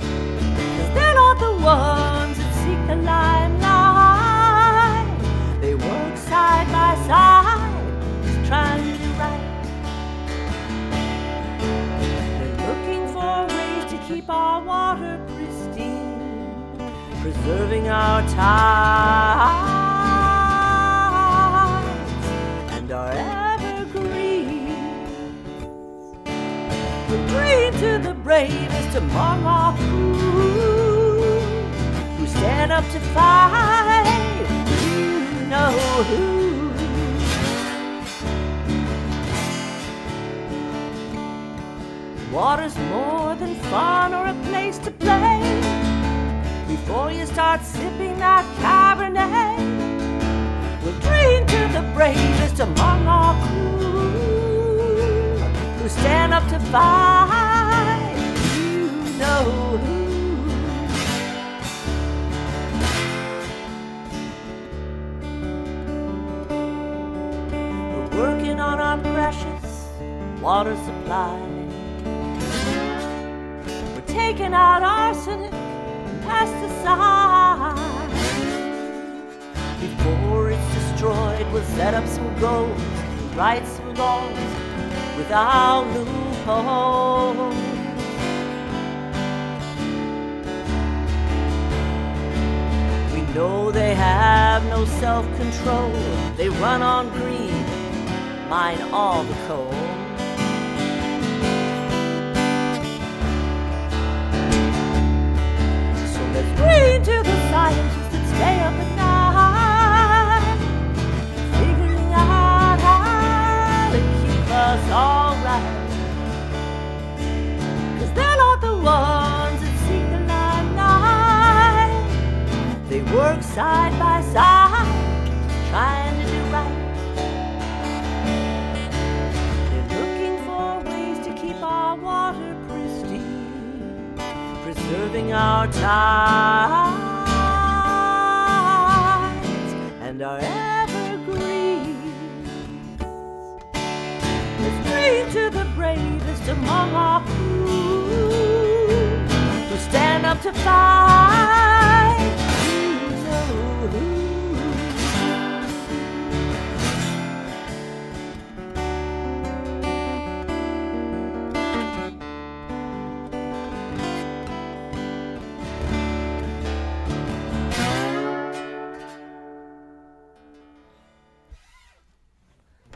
'Cause they're not the ones that seek the limelight. They work side by side, just trying to do right. They're looking for ways to keep our water pristine, preserving our tides and our green to the bravest among our crew, who stand up to fight, you know who. Water's more than fun or a place to play. Before you start sipping that Cabernet, we'll drink to the bravest among our crew, who stand up to fight, you know who. We're working on our precious water supply. We're taking out arsenic and pesticides. Before it's destroyed, we'll set up some goals and write some laws without loopholes. We know they have no self-control. They run on greed, mine all the coal. So let's read to the scientists that stay up at night, figuring out how to keep us all right. 'Cause they're not the ones that seek the limelight. They work side by side, trying to do right. They're looking for ways to keep our water pristine, preserving our tides and our evergreens. Let's drink to the bravest among our crew, who stand stand up to fight.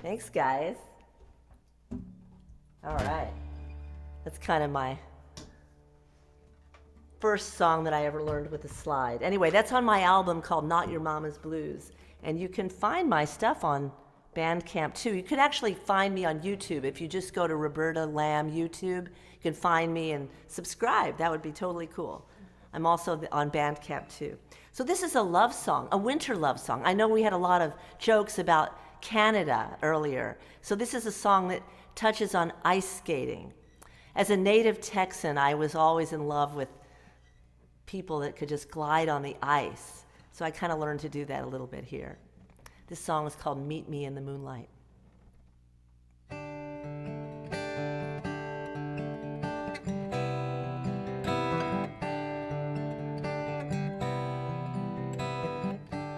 Thanks, guys. All right. That's kind of my first song that I ever learned with a slide. Anyway, that's on my album called Not Your Mama's Blues. And you can find my stuff on Bandcamp too. You could actually find me on YouTube. If you just go to Roberta Lamb YouTube, you can find me and subscribe. That would be totally cool. I'm also on Bandcamp too. So this is a love song, a winter love song. I know we had a lot of jokes about Canada earlier. So this is a song that touches on ice skating. As a native Texan, I was always in love with people that could just glide on the ice. So I kind of learned to do that a little bit here. This song is called Meet Me in the Moonlight.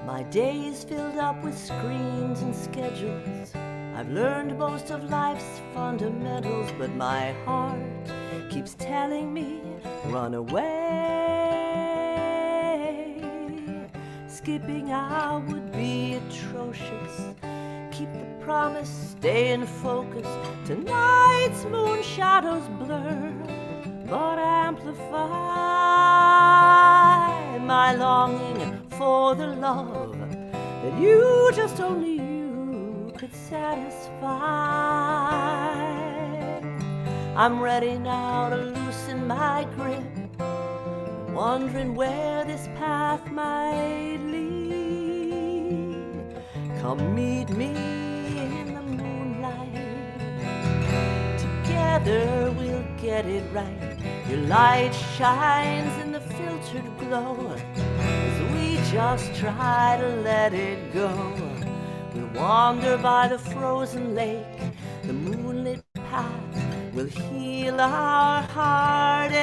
My days filled up with screens and schedules. I've learned most of life's fundamentals, but my heart keeps telling me, run away. Skipping out would be atrocious. Keep the promise, stay in focus. Tonight's moon shadows blur, but amplify my longing for the love that you, just only you, could satisfy. I'm ready now to loosen my grip, wondering where this path might lead. Come meet me in the moonlight. Together we'll get it right. Your light shines in the filtered glow as we just try to let it go. We'll wander by the frozen lake. The moonlit path will heal our heartache.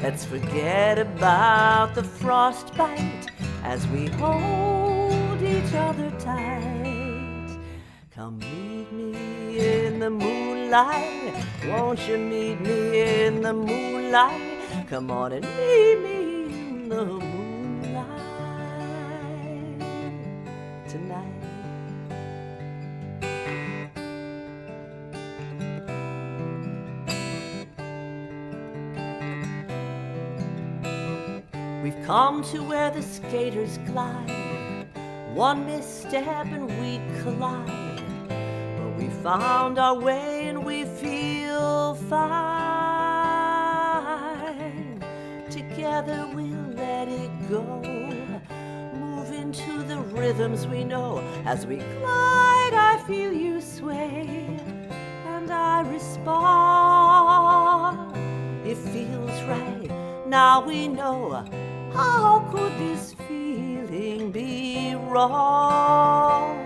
Let's forget about the frostbite as we hold each other tight. Come meet me in the moonlight. Won't you meet me in the moonlight? Come on and meet me in the moonlight tonight. We've come to where the skaters glide. One misstep and we collide. But we found our way and we feel fine. Together we'll let it go. Move into the rhythms we know. As we glide, I feel you sway. And I respond. It feels right. Now we know. How could this feeling be wrong?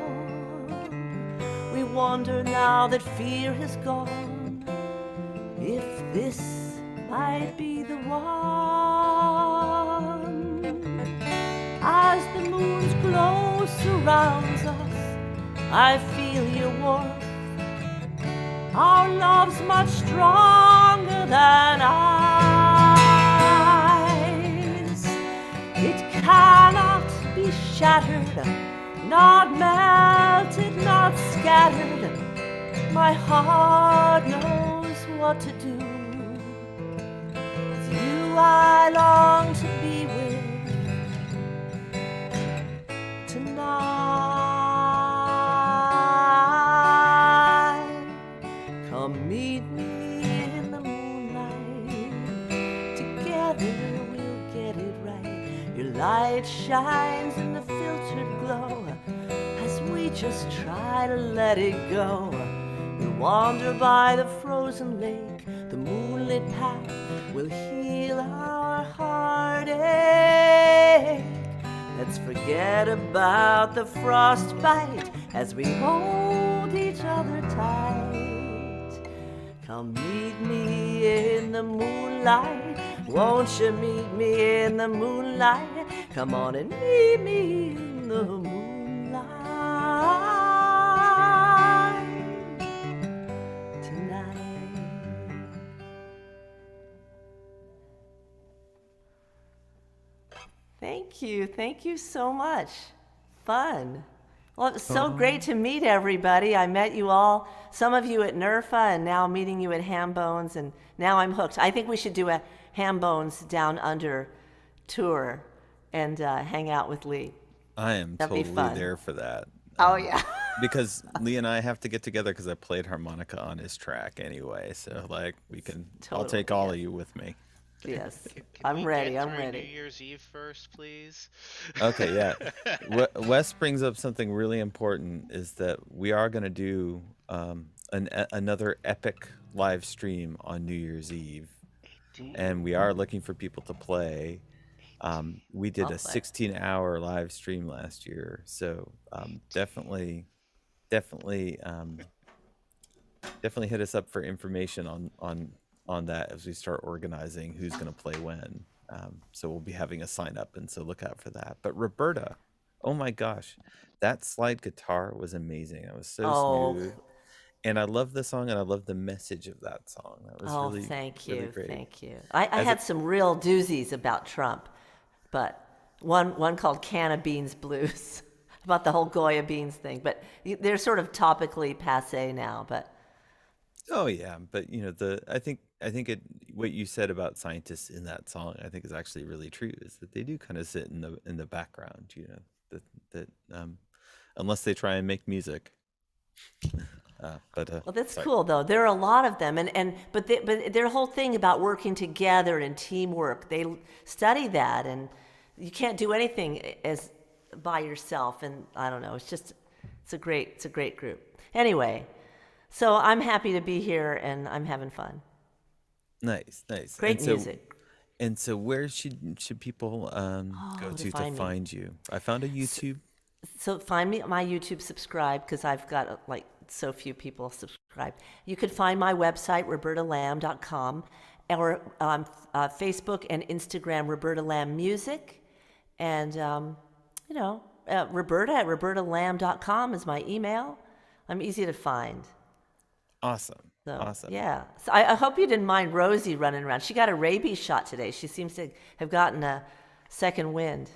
We wonder now that fear has gone, if this might be the one. As the moon's glow surrounds us, I feel your warmth. Our love's much stronger than ice. It cannot be shattered, not melted, not scattered. My heart knows what to do. It's you I long to be with tonight. Come meet me in the moonlight. Together we'll get it right. Your light shines in the filtered glow as we just try to let it go. We'll wander by the frozen lake. The moonlit path will heal our heartache. Let's forget about the frostbite as we hold each other tight. Come meet me in the moonlight. Won't you meet me in the moonlight? Come on and meet me in the moonlight tonight. Thank you. Thank you so much. Fun. Well, it's so great to meet everybody. I met you all, some of you at NERFA, and now meeting you at Hambones, and now I'm hooked. I think we should do a Hambones Down Under tour and hang out with Lee. I am That'd be totally fun. there for that. Oh, yeah. Because Lee and I have to get together because I played harmonica on his track anyway. So like we can, I'll take Totally, all yes. of you with me. Yes. Can I'm we ready. get I'm through ready. New Year's Eve first, please? Okay, yeah. Wes brings up something really important is that we are going to do another epic live stream on New Year's Eve. And we are looking for people to play. We did I'll a play. 16-hour live stream last year. So definitely hit us up for information on that as we start organizing who's going to play when. So we'll be having a sign up, and so look out for that. But Roberta, oh my gosh, that slide guitar was amazing. It was so Oh, smooth, and I love the song, and I love the message of that song. That was oh, really, thank really you. great. Thank you. I As had a, some real doozies about Trump, but one called Can of Beans Blues about the whole Goya beans thing. But they're sort of topically passe now. But oh yeah, but I think what you said about scientists in that song, I think is actually really true. Is that they do kind of sit in the background, that unless they try and make music. well, that's Sorry. cool though. There are a lot of them, but their whole thing about working together and teamwork. They study that, and you can't do anything as by yourself. And I don't know. It's a great group. Anyway, so I'm happy to be here, and I'm having fun. Nice, nice. Great music. And so where should people go to to find me. find you? I found a YouTube. So find me my YouTube, subscribe, because I've got like so few people subscribe. You could find my website, robertalamb.com, or Facebook and Instagram, Roberta Lamb Music. And, Roberta at robertalamb.com is my email. I'm easy to find. Awesome. So, Awesome. yeah. So I hope you didn't mind Rosie running around. She got a rabies shot today. She seems to have gotten a second wind.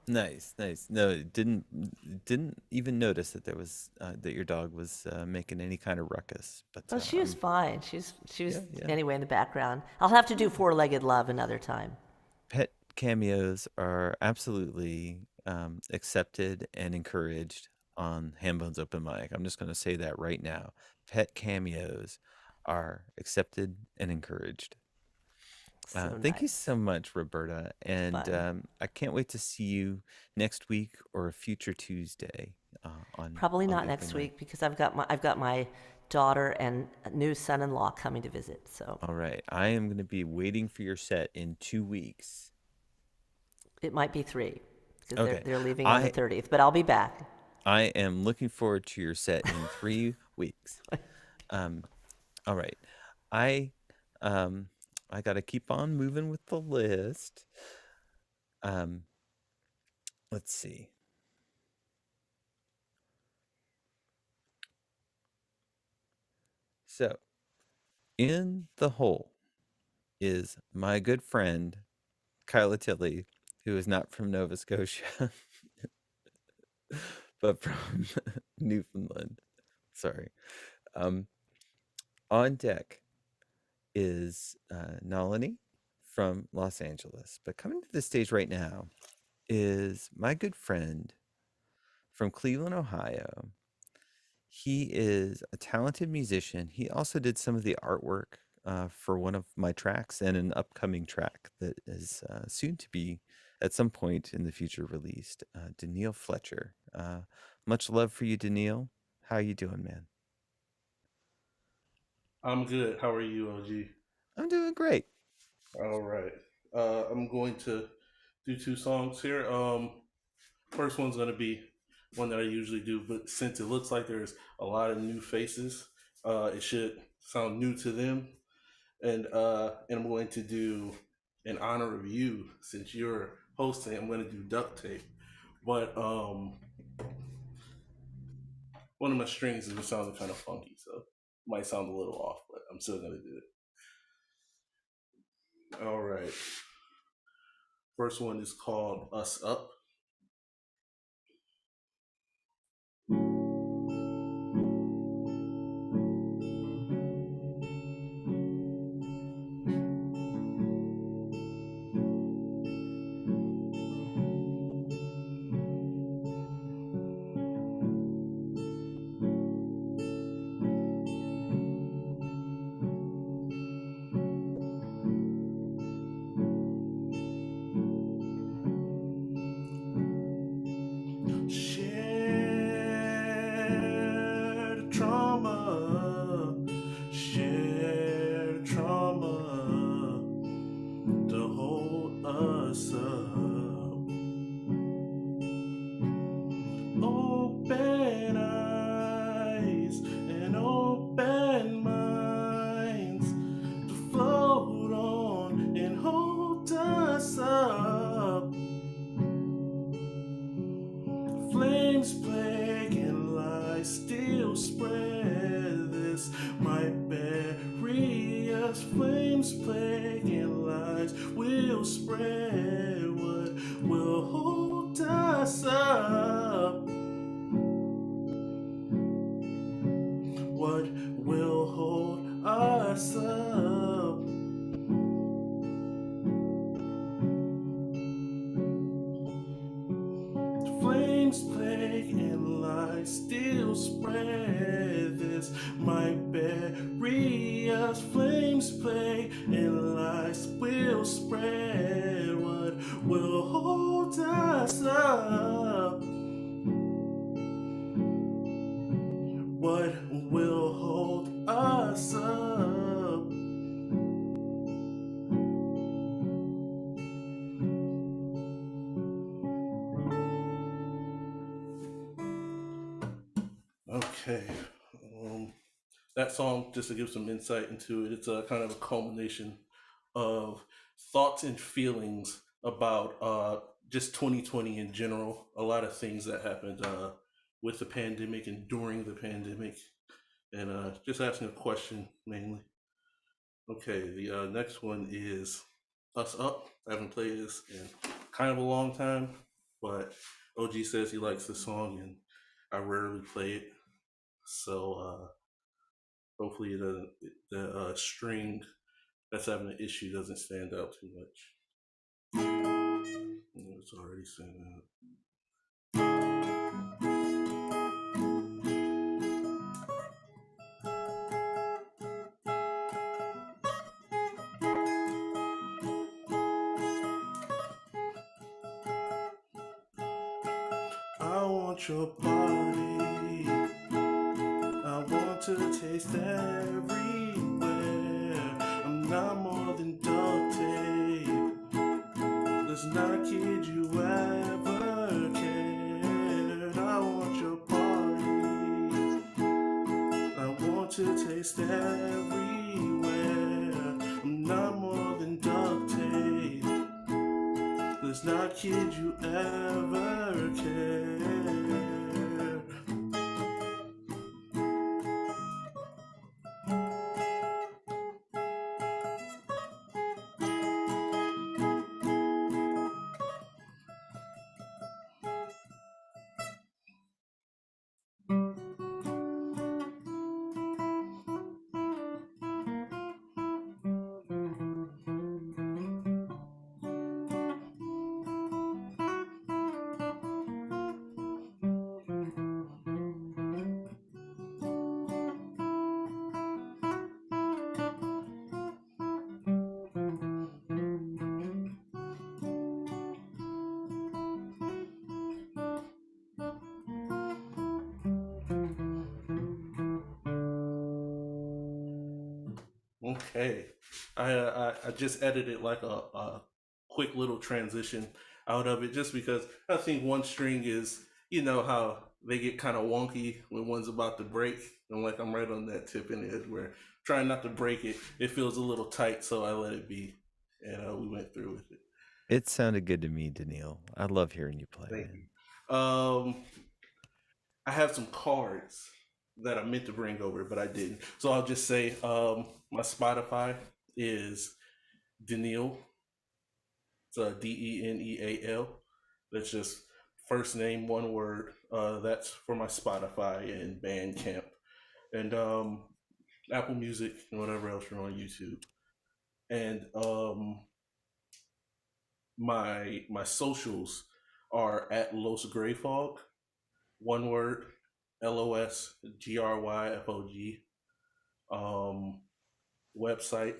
Nice, nice. No, didn't even notice that there was that your dog was making any kind of ruckus. But Oh, she was fine. She was yeah. anyway in the background. I'll have to do four-legged love another time. pet cameos are absolutely accepted and encouraged on Hambone's open mic. I'm just going to say that right now. Pet cameos are accepted and encouraged. So Thank you nice. so much, Roberta, and Fun. I can't wait to see you next week or a future Tuesday Probably on not the next open mic. week because I've got my daughter and new son-in-law coming to visit. So All right, I am going to be waiting for your set in 2 weeks. it might be 3 because Okay, they're leaving on the I 30th, but I'll be back. I am looking forward to your set in 3 weeks. Um, all right, I I got to keep on moving with the list. Um, let's see. So, in the hole is my good friend Kyla Tilley, who is not from Nova Scotia, but from Newfoundland. Sorry. Um, on deck is Nalini from Los Angeles. But coming to the stage right now is my good friend from Cleveland, Ohio. He is a talented musician. He also did some of the artwork for one of my tracks and an upcoming track that is soon to be at some point in the future released. Daniil Fletcher. Much love for you, Daniil. How you doing, man? I'm good. How are you, OG? I'm doing great. All right. I'm going to do 2 songs here. First one's going to be one that I usually do, but since it looks like there's a lot of new faces, it should sound new to them, and I'm going to do in honor of you, since you're hosting. I'm going to do duct tape, but one of my strings is sounding kind of funky, so it might sound a little off, but I'm still going to do it. All right. First one is called Us Up. Shared trauma, shared trauma to hold us up. Open eyes and open minds to float on and hold us up. Flames, plague, and lies still spread. This might bury us. Flames, plague, and lies will spread. What will hold us up? What will hold us up? Flames, plague, and lies still spread. This might bury us. Flames, plague, and lies will spread. What will hold us up? What will hold us up? Okay. That song, just to give some insight into it, it's a kind of a culmination of thoughts and feelings about just 2020 in general. A lot of things that happened with the pandemic and during the pandemic, and just asking a question mainly. Okay, the next one is Us Up. I haven't played this in kind of a long time, but OG says he likes the song, and I rarely play it. So hopefully the string that's having an issue doesn't stand out too much. It's already saying that. I want your body. I want to taste everywhere. I'm not more than duct tape. Let's not kid you ever cared. I want your body. I want to taste everywhere. I'm not more than duct tape. Let's not kid you ever cared. Okay, I just edited like a quick little transition out of it, just because I think one string is you know how they get kind of wonky when one's about to break. I'm like, I'm right on that tip in it where trying not to break it. It feels a little tight, so I let it be, and we went through with it. It sounded good to me, Daniil. I love hearing you play, Thank man. you. I have some cards that I meant to bring over, but I didn't. So I'll just say my Spotify is Daniil. It's Deneal. That's just first name, one word. That's for my Spotify and Bandcamp, and Apple Music and whatever else you're on YouTube. And my socials are at Los Greyfog, one word, LOSGRYFOG. Website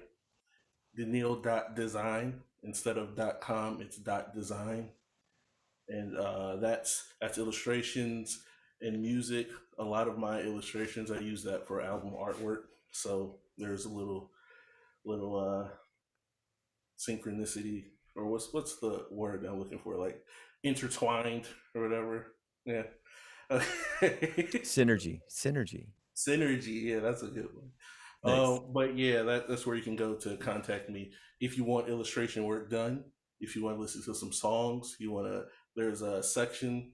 Daniil.design instead of .com, it's .design, and that's illustrations and music. A lot of my illustrations, I use that for album artwork. So there's a little synchronicity, or what's the word I'm looking for, like intertwined or whatever. Yeah. Synergy. Synergy, yeah, that's a good one. Nice. But yeah, that's where you can go to contact me if you want illustration work done. If you want to listen to some songs, there's a section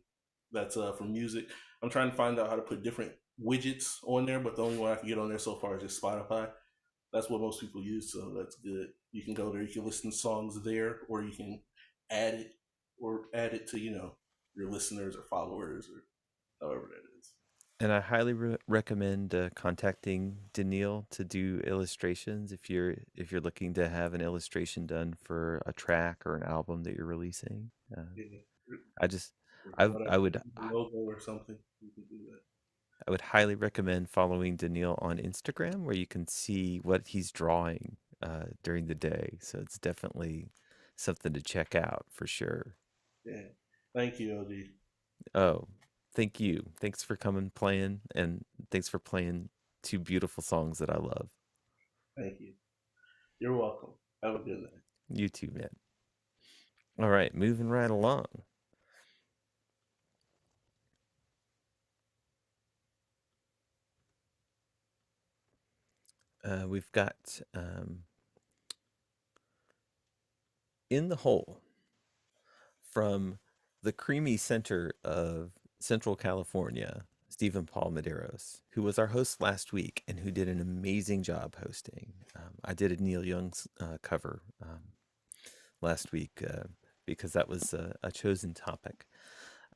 that's for music. I'm trying to find out how to put different widgets on there, but the only one I can get on there so far is just Spotify. That's what most people use, so that's good. You can go there, you can listen to songs there, or you can add it to your listeners or followers or however that is. And I highly recommend contacting Daniil to do illustrations if you're looking to have an illustration done for a track or an album that you're releasing. Yeah. I just Whatever, I would logo or something, you can do that. I would highly recommend following Daniil on Instagram, where you can see what he's drawing during the day. So it's definitely something to check out for sure. Yeah. Thank you, OD. Oh, thank you. Thanks for coming playing, and thanks for playing two beautiful songs that I love. Thank you. You're welcome. Have a good night. You too, man. All right, moving right along. We've got In the Hole from the creamy center of Central California, Stephen Paul Medeiros, who was our host last week and who did an amazing job hosting. I did a Neil Young's cover last week because that was a chosen topic.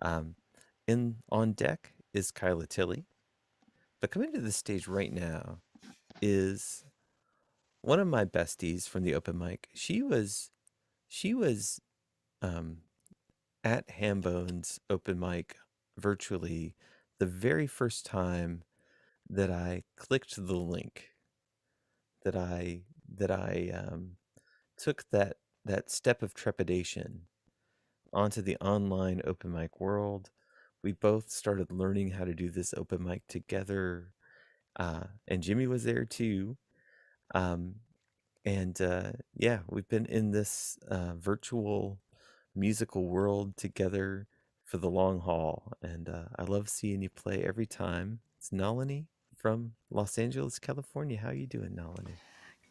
On deck is Kyla Tilley, but coming to the stage right now is one of my besties from the open mic. She was at Hambone's open mic virtually the very first time that I clicked the link, that I took that step of trepidation onto the online open mic world. We both started learning how to do this open mic together, and Jimmy was there too. Yeah, we've been in this virtual musical world together for the long haul, and I love seeing you play every time. It's Nalini from Los Angeles, California. How you doing, Nalini?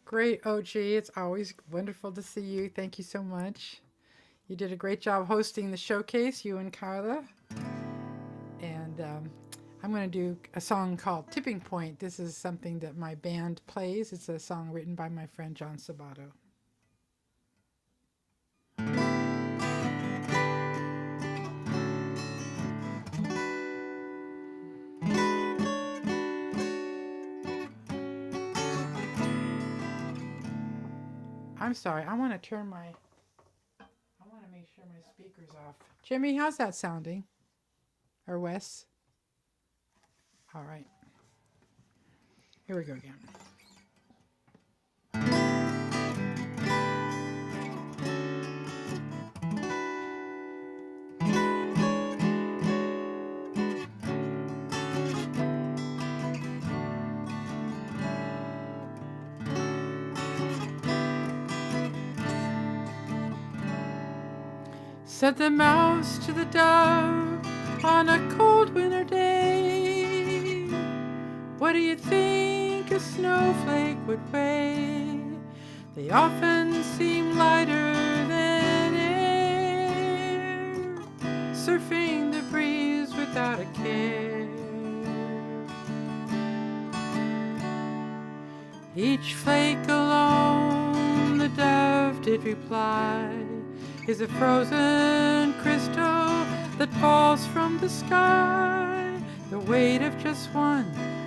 Great, OG. It's always wonderful to see you. Thank you so much. You did a great job hosting the showcase, you and Carla. And I'm going to do a song called Tipping Point. This is something that my band plays. It's a song written by my friend John Sabato. I'm sorry. I want to make sure my speaker's off. Jimmy, how's that sounding? Or Wes? All right. Here we go again. Said the mouse to the dove, on a cold winter day. What do you think a snowflake would weigh? They often seem lighter than air, surfing the breeze without a care. Each flake alone, the dove did reply, is a frozen crystal that falls from the sky. The weight of just one,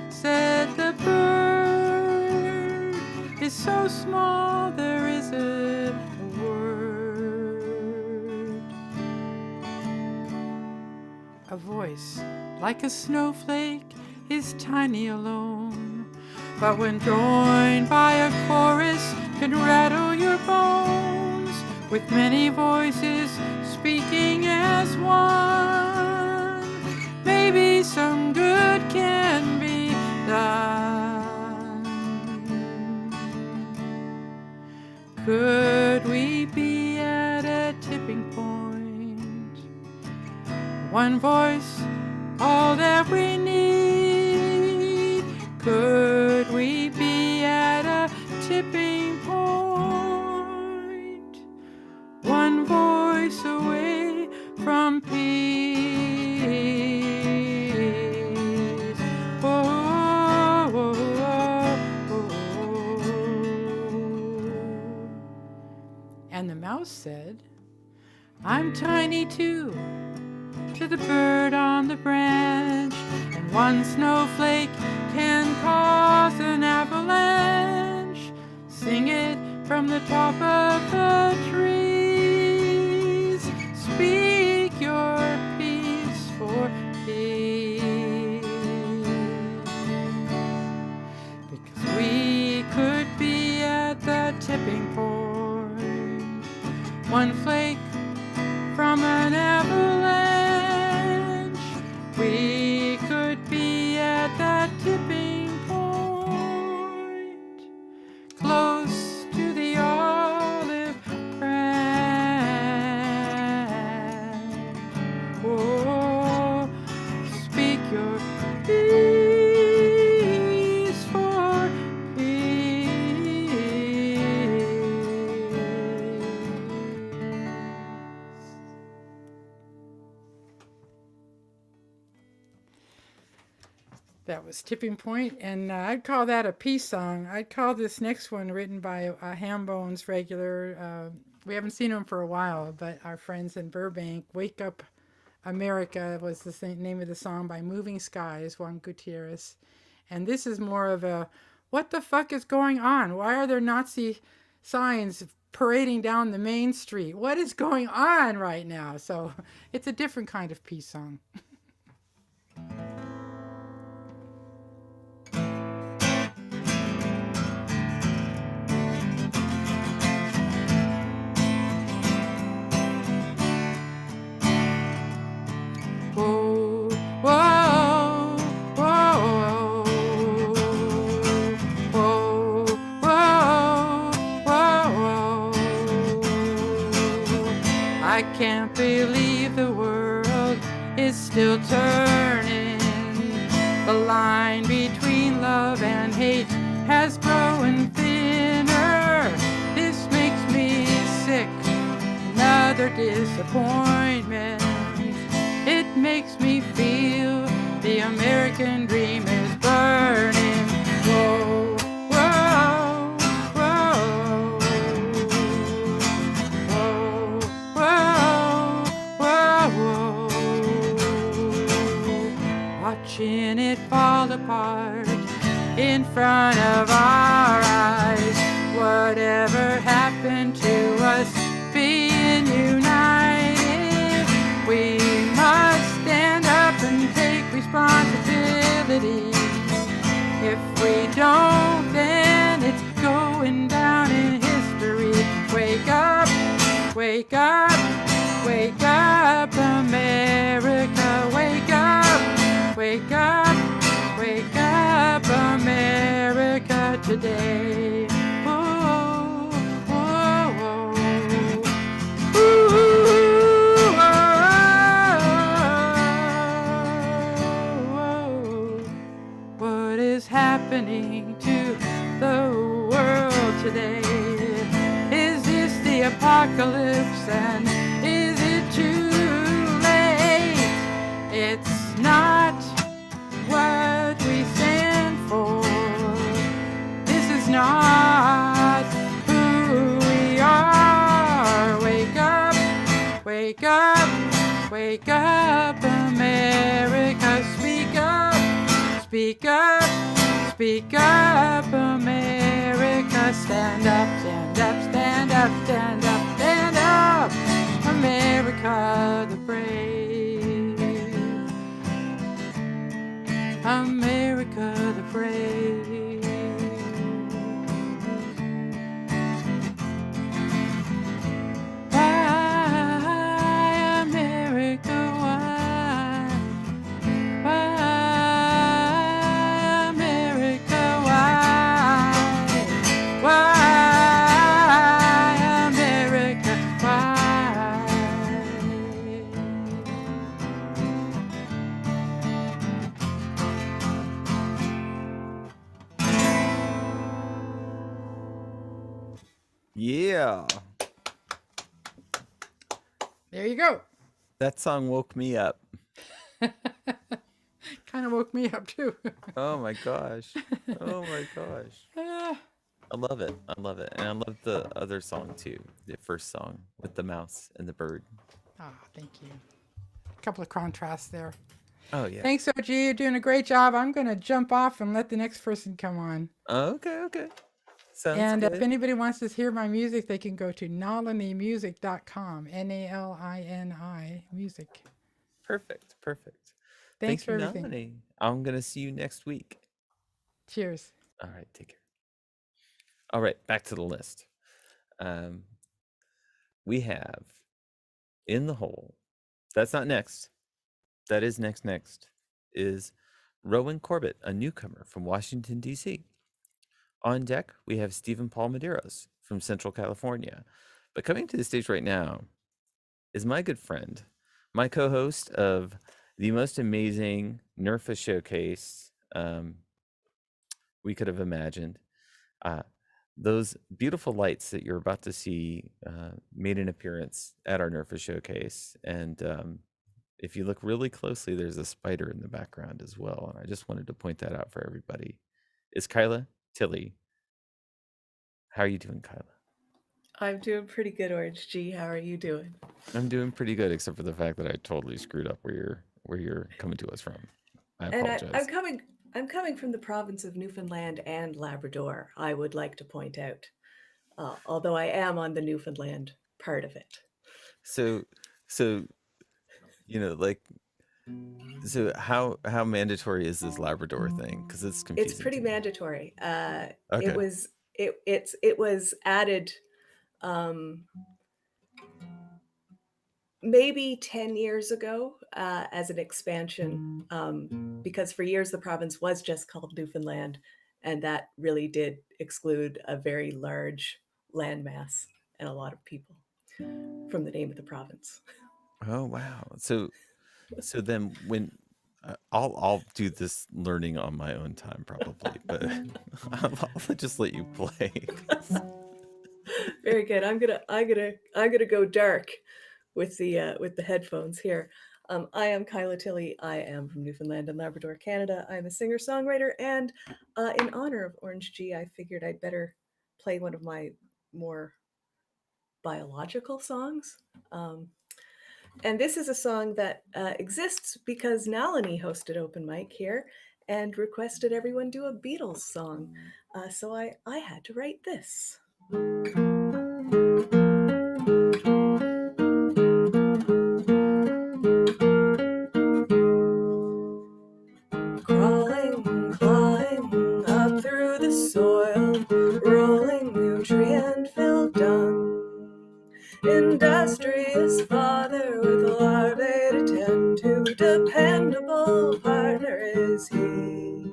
said the bird, is so small there isn't a word. A voice like a snowflake is tiny alone, but when joined by a chorus can rattle your bones, with many voices speaking as one. Maybe some good can be done. Could we be at a tipping point? One voice, all that we need. Could we be at a tipping point? One voice away from peace. Oh, oh, oh, oh. And the mouse said, I'm tiny too, to the bird on the branch, and one snowflake can cause an avalanche. Sing it from the top of the trees. Speak your peace for peace. Because we could be at the tipping point, one flake from an avalanche. We could be at that tipping point, close to the olive branch. Oh, speak your peace for peace. That was Tipping Point, and I'd call that a peace song. I'd call this next one, written by Hambone's regular. We haven't seen him for a while, but our friends in Burbank. Wake Up America was the name of the song by Moving Skies, Juan Gutierrez. And this is more of a, what the fuck is going on? Why are there Nazi signs parading down the main street? What is going on right now? So it's a different kind of peace song. Whoa, whoa, whoa, whoa, whoa, whoa. I can't believe the world is still turning. The line between love and hate has grown thinner. This makes me sick. Another disappointment. It makes me feel the American dream is burning. Whoa, whoa, whoa, whoa, whoa, whoa. Watching it fall apart in front of our eyes. Whatever happened to us being united? We must stand up and take responsibility. If we don't, then it's going down in history. Wake up, wake up, wake up, America. Wake up, wake up, wake up, America today. Whoa, whoa, whoa. Ooh. happening to the world today? Is this the apocalypse, and is it too late? It's not what we stand for. This is not who we are. Wake up, wake up, wake up, America. Speak up, speak up, speak up, America. Stand up, stand up, stand up, stand up, stand up, America the brave. America the brave. Why, America, why? Why, America, why? Why, America, why? Yeah. There you go. That song woke me up. Kind of woke me up too. Oh my gosh. Oh my gosh. Ah, I love it. I love it. And I love the other song too. The first song with the mouse and the bird. thank you. A couple of contrasts there. Oh yeah. Thanks, OG. You're doing a great job. I'm going to jump off and let the next person come on. Okay, okay. Sounds And good. if anybody wants to hear my music, they can go to nalinimusic.com. Nalini music. Perfect. Perfect. Thanks Thank for you, everything. Melanie. I'm gonna see you next week. Cheers. All right, take care. All right, back to the list. We have in the hole. That's not next. That is next. Next is Rowan Corbett, a newcomer from Washington, D.C. On deck, we have Stephen Paul Medeiros from Central California. But coming to the stage right now is my good friend, my co-host of the most amazing NERFA showcase we could have imagined. Those beautiful lights that you're about to see made an appearance at our NERFA showcase. And if you look really closely, there's a spider in the background as well. And I just wanted to point that out for everybody. It's Kyla Tilley. How are you doing, Kyla? I'm doing pretty good, Orange G. How are you doing? I'm doing pretty good, except for the fact that I totally screwed up where you're coming to us from. I apologize. And I'm coming from the province of Newfoundland and Labrador, I would like to point out. Although I am on the Newfoundland part of it. So how mandatory is this Labrador thing? Because it's confusing. It's pretty mandatory. Okay. It was added maybe 10 years ago as an expansion, because for years the province was just called Newfoundland, and that really did exclude a very large landmass and a lot of people from the name of the province. Oh wow! So then when I'll do this learning on my own time probably, but I'll just let you play. Very good. I'm gonna go dark with the headphones here. I am Kyla Tilley. I am from Newfoundland and Labrador, Canada. I'm a singer-songwriter, and in honor of Orange G, I figured I'd better play one of my more biological songs. And this is a song that exists because Nalini hosted open mic here and requested everyone do a Beatles song. So I had to write this. Crawling, clawing up through the soil, rolling nutrient-filled dung. Industrious father with larvae to tend to, dependable partner is he,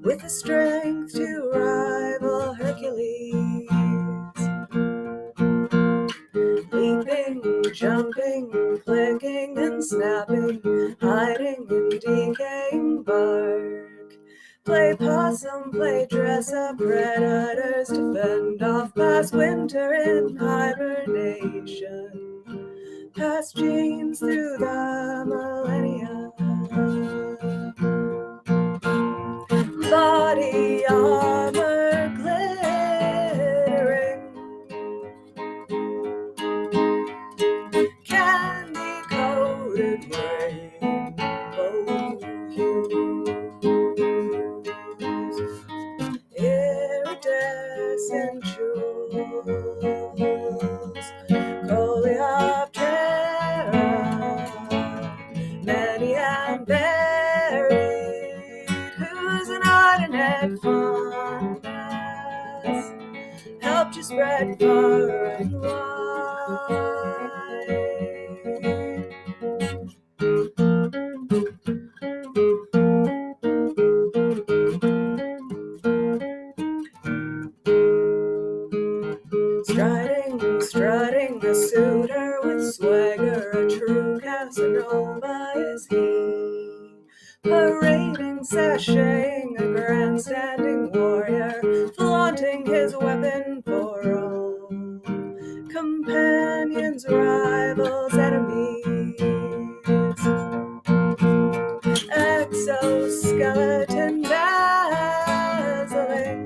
with the strength to rival Hercules. Leaping, jumping, clicking and snapping, hiding in decaying bark, Play possum, play dress up predators to fend off past winter in hibernation. Past genes through the millennia. Body armor glittering, candy coated rainbow hues, iridescent jewels, coleoptera, many and varied, whose inordinate fondness helped you spread far and wide. Striding a suitor with swagger, a true Casanova is he. Parading, sashaying, a grandstanding warrior, flaunting his weapon for all. Companions, rivals, enemies. Exoskeleton dazzling,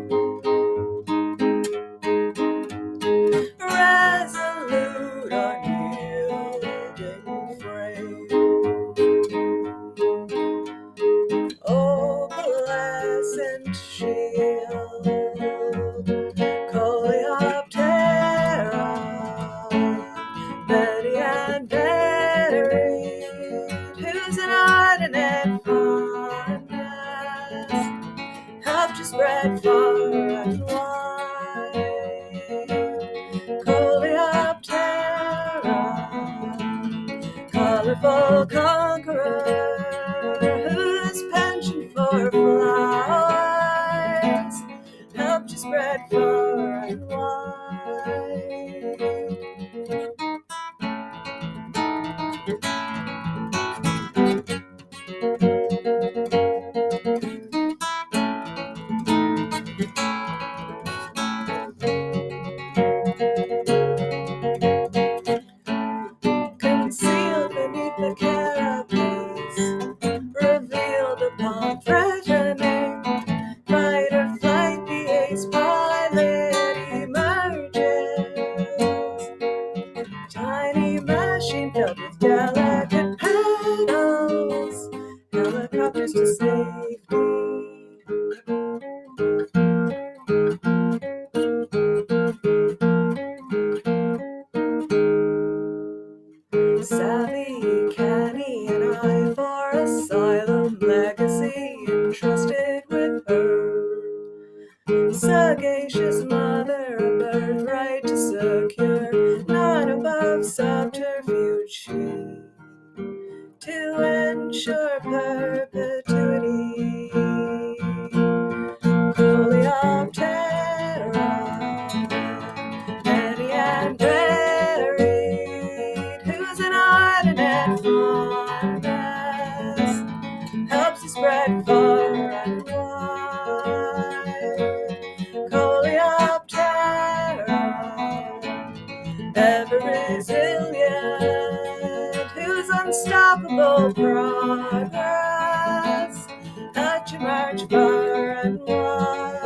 resolute, unyielding frame. Opalescent shield, coleoptera, many and varied, whose inordinate fondness helped you spread far and wide. Coleoptera, colorful conqueror, whose penchant for flowers helped you spread far and wide. Concealed beneath the carapace, revealed upon threatening fight or flight, the ace pilot emerges. Tiny machine filled with delicate petals, helicopters to safety. Savvy, canny, an eye for asylum, legacy entrusted with her. Sagacious mother, a birthright to secure, not above subterfuge she, to ensure perpetuity. Coleoptera, many and varied, whose inordinate fondness helps you spread far and wide. Coleoptera, ever resilient, whose unstoppable progress helped you march far and wide.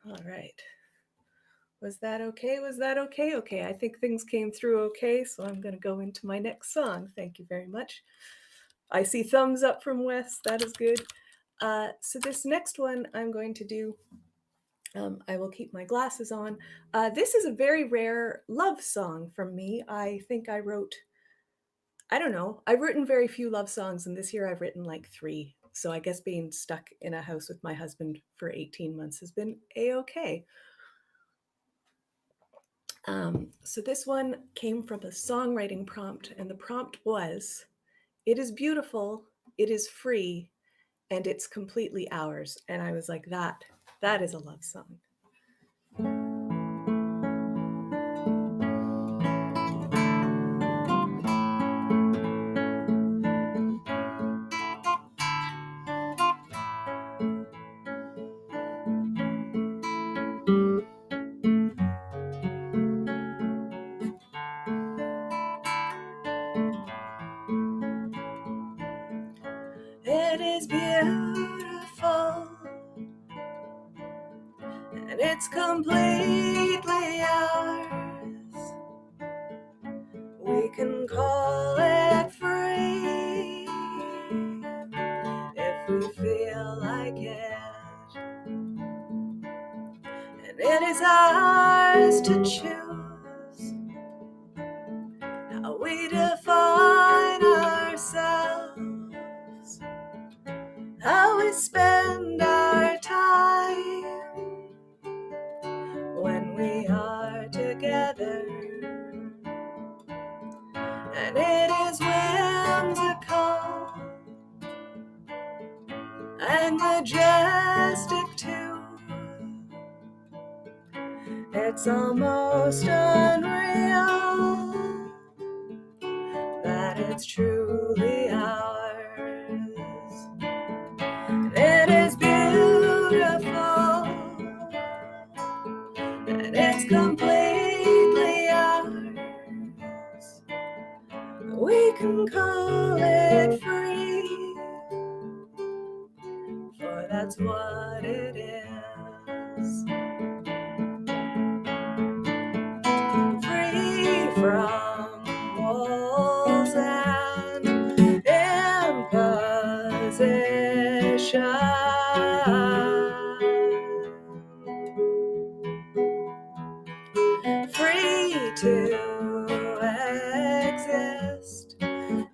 All right. Was that okay? Was that okay? Okay, I think things came through okay, so I'm going to go into my next song. Thank you very much. I see thumbs up from Wes. That is good. So this next one I'm going to do, I will keep my glasses on. This is a very rare love song from me. I think I don't know, I've written very few love songs, and this year I've written like 3. So I guess being stuck in a house with my husband for 18 months has been a-okay. So this one came from a songwriting prompt, and the prompt was, "It is beautiful, it is free, and it's completely ours." And I was like, that is a love song. It is beautiful, and it's completely ours. We can call it free if we feel like it. And it is ours to choose how we define ourselves, how we spend our time when we are together. And it is whimsical and majestic too. It's almost unreal that it's truly ours. It is beautiful and it's completely ours. We can call it free, for that's what it is. Free from walls and imposition. Free to exist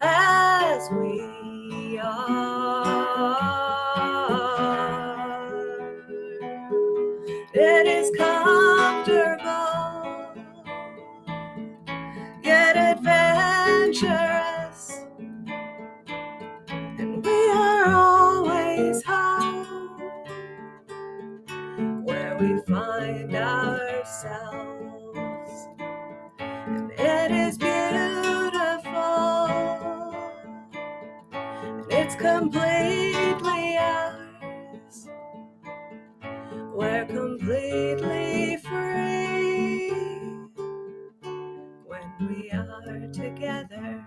as we are. It is comfortable, yet adventurous, and we are always home where we find ourselves. And it is beautiful, and it's completely ours. We're completely free when we are together.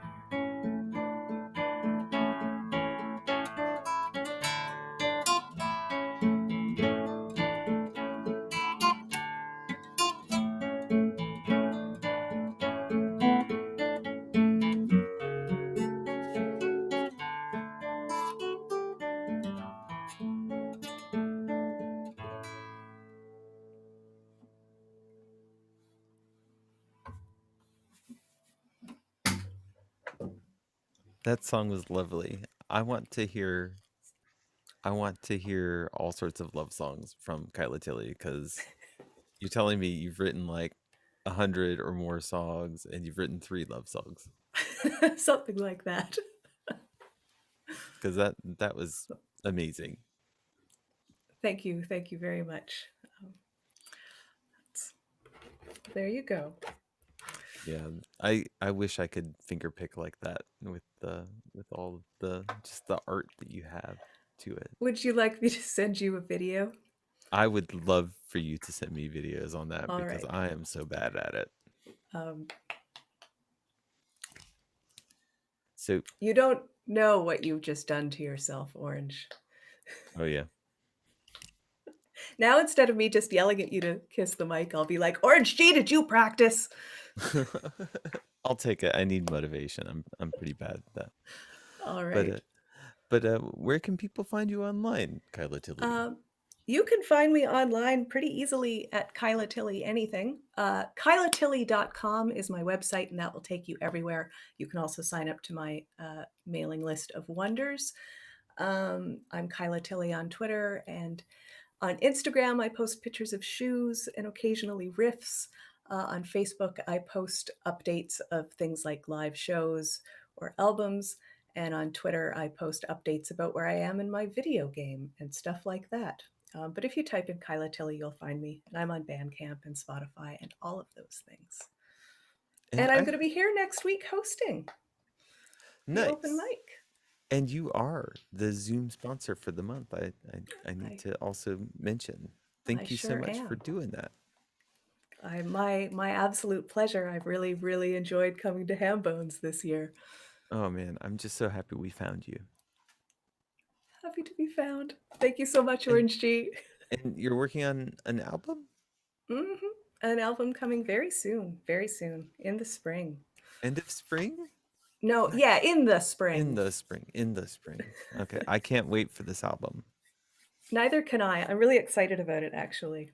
That song was lovely. I want to hear all sorts of love songs from Kyla Tilly because you're telling me you've written like 100 or more songs and you've written 3 love songs. Something like that. Because that was amazing. Thank you very much. There you go. Yeah, I wish I could finger pick like that with all the just the art that you have to it. Would you like me to send you a video? I would love for you to send me videos on that All because right. I am so bad at it. So You don't know what you've just done to yourself, Orange. oh yeah. Now instead of me just yelling at you to kiss the mic, I'll be like, Orange G, did you practice? I'll take it. I need motivation. I'm pretty bad at that. All right. But where can people find you online, Kyla Tilly? You can find me online pretty easily at Kyla Tilly anything. KylaTilly.com is my website, and that will take you everywhere. You can also sign up to my mailing list of wonders. I'm Kyla Tilley on Twitter, and on Instagram, I post pictures of shoes and occasionally riffs. On Facebook, I post updates of things like live shows or albums. And on Twitter, I post updates about where I am in my video game and stuff like that. But if you type in Kyla Tilley, you'll find me. And I'm on Bandcamp and Spotify and all of those things. And I'm going to be here next week hosting the open mic. And you are the Zoom sponsor for the month. I need to also mention. Thank you so much for doing that. My absolute pleasure. I've really, really enjoyed coming to Hambones this year. Oh man, I'm just so happy we found you. Happy to be found. Thank you so much, Orange G. And you're working on an album? Mm-hmm. An album coming very soon, in the spring. End of spring? No, yeah, in the spring. In the spring. Okay, I can't wait for this album. Neither can I. I'm really excited about it, actually.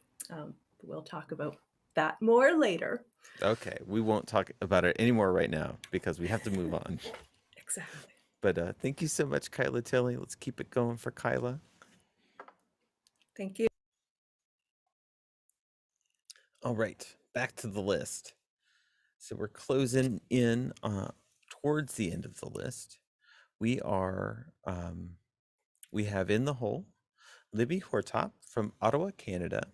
We'll talk about that more later. Okay, we won't talk about it anymore right now because we have to move on. Exactly. But thank you so much, Kyla Tilley. Let's keep it going for Kyla. Thank you. All right, back to the list. So we're closing in towards the end of the list. We are, we have in the hole, Libby Hortop from Ottawa, Canada.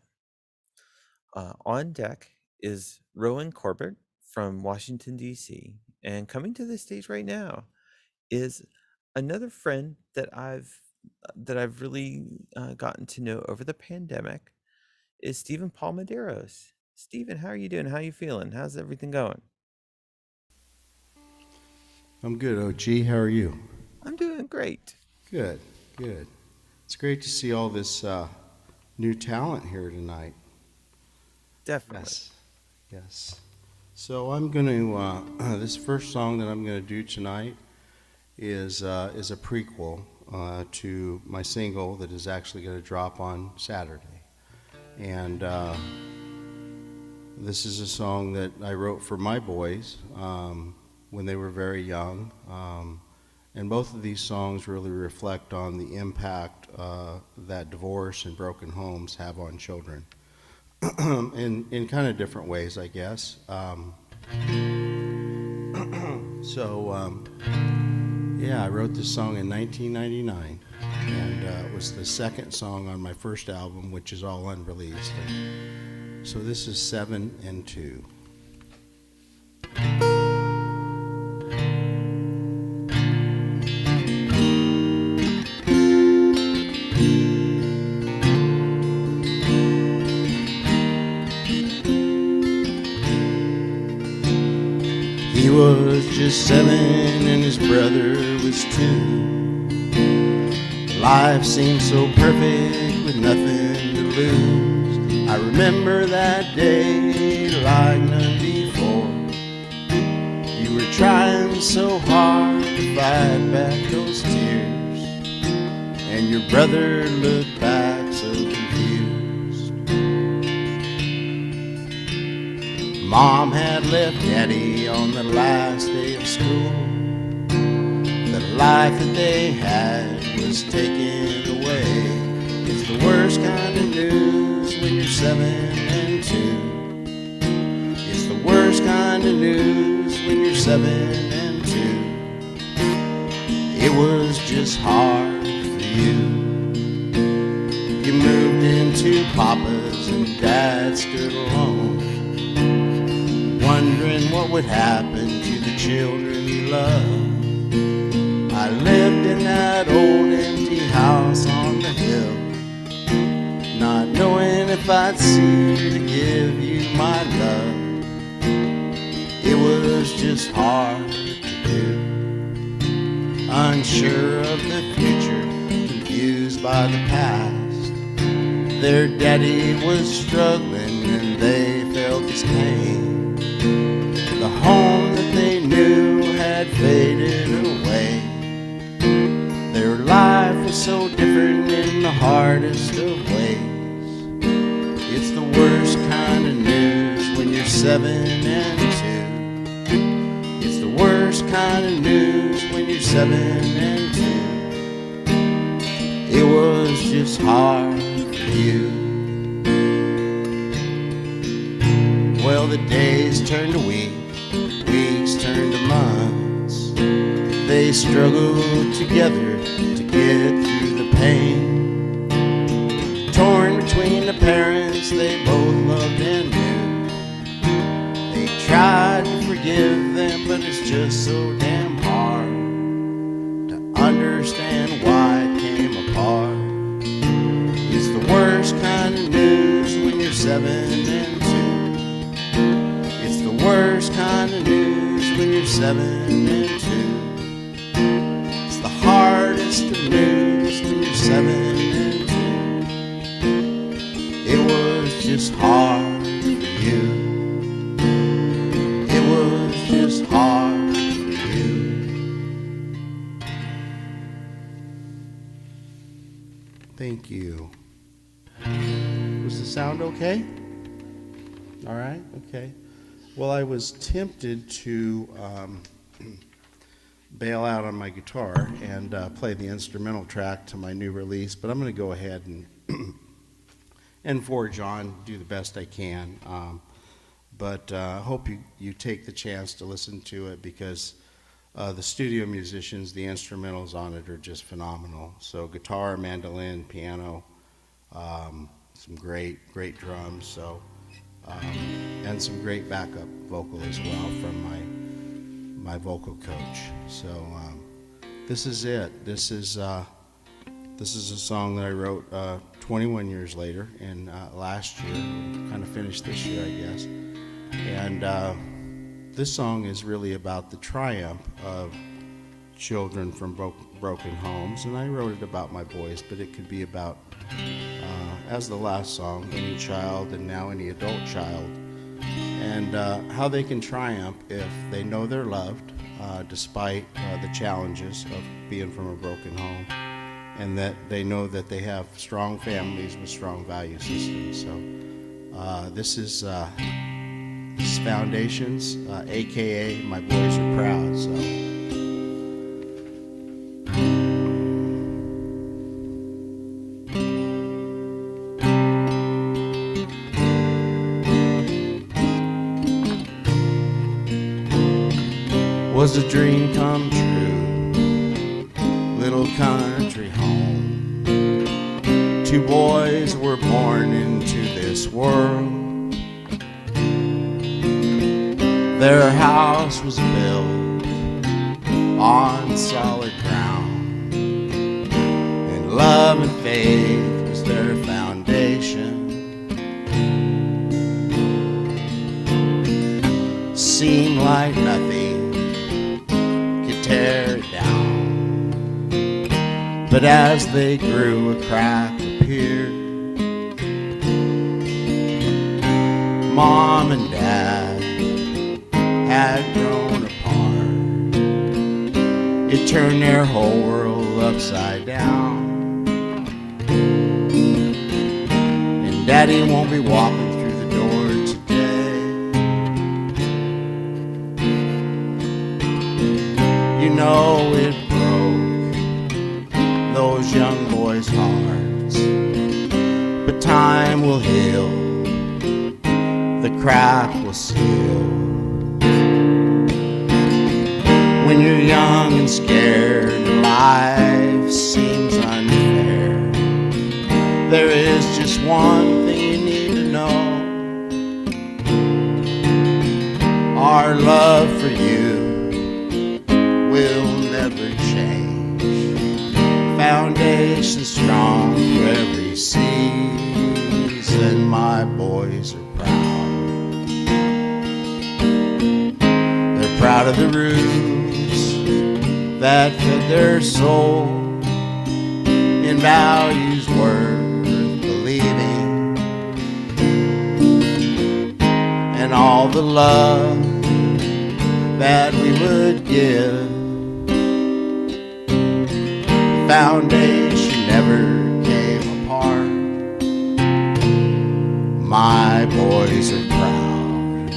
On deck is Rowan Corbett from Washington, D.C. And coming to the stage right now is another friend that I've really gotten to know over the pandemic is Stephen Paul Medeiros. Stephen, how are you doing? How are you feeling? How's everything going? I'm good, OG. How are you? I'm doing great. Good. It's great to see all this new talent here tonight. Definitely. Yes. So I'm going to, this first song that I'm going to do tonight is a prequel to my single that is actually going to drop on Saturday. And this is a song that I wrote for my boys when they were very young. And both of these songs really reflect on the impact that divorce and broken homes have on children. in kind of different ways, I guess. Yeah, I wrote this song in 1999, and it was the second song on my first album, which is all unreleased. So this is 7 and 2. He was just 7 and his brother was 2. Life seemed so perfect with nothing to lose. I remember that day like none before. You were trying so hard to fight back those tears, and your brother looked back so confused. Mom had left Daddy on the last day of school. The life that they had was taken away. It's the worst kind of news when you're 7 and 2. It's the worst kind of news when you're 7 and 2. It was just hard for you. You moved into Papa's and Dad stood alone, wondering what would happen to the children you love. I lived in that old empty house on the hill, not knowing if I'd see you to give you my love. It was just hard to do, unsure of the future, confused by the past. Their daddy was struggling and they felt his pain. The home that they knew had faded away. Their life was so different in the hardest of ways. It's the worst kind of news when you're 7 and 2. It's the worst kind of news when you're 7 and 2. it was just hard for you. Well, the days turned to weeks turned to months. They struggled together to get through the pain. Torn between the parents they both loved and knew. They tried to forgive them, but it's just so damn hard to understand why it came apart. It's the worst kind of news when you're 7 and 2. It's the worst kind of news when you're 7 and 2. It's the hardest of news when you're 7 and 2. It was just hard for you. It was just hard for you. Thank you. Was the sound okay? All right, okay. Well, I was tempted to bail out on my guitar and play the instrumental track to my new release, but I'm going to go ahead and forge on, do the best I can. But I hope you take the chance to listen to it, because the studio musicians, the instrumentals on it are just phenomenal. So guitar, mandolin, piano, some great drums, so and some great backup vocal as well from my vocal coach. So this is it. This is a song that I wrote 21 years later, and last year, kind of finished this year, I guess. And this song is really about the triumph of children from broken homes, and I wrote it about my boys, but it could be about, as the last song, any child and now any adult child, and how they can triumph if they know they're loved despite the challenges of being from a broken home, and that they know that they have strong families with strong value systems. So this is Foundations, aka My Boys Are Proud. So. Was a dream come true, little country home. 2 boys were born into this world. Their house was built on solid ground, and love and faith was their foundation. Seemed like nothing could tear it down, but as they grew, a crack appeared. Mom and Dad had grown apart. It turned their whole world upside down. And Daddy won't be walking through the door today. You know it broke those young boys' hearts, but time will heal, the crack will seal. When you're young and scared and life seems unfair, there is just one thing you need to know. Our love for you will never change. Foundation strong for every season. My boys are proud. They're proud of the roots that fed their soul in values worth believing, and all the love that we would give. The foundation never came apart. My boys are proud.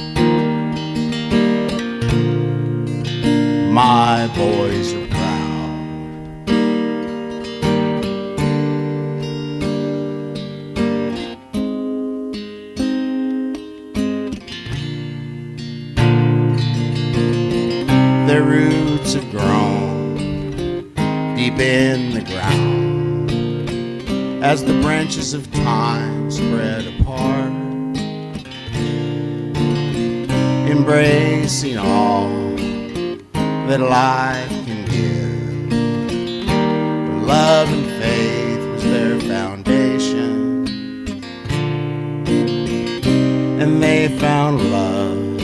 My boys are proud. as the branches of time spread apart, embracing all that life can give. Love and faith was their foundation, and they found love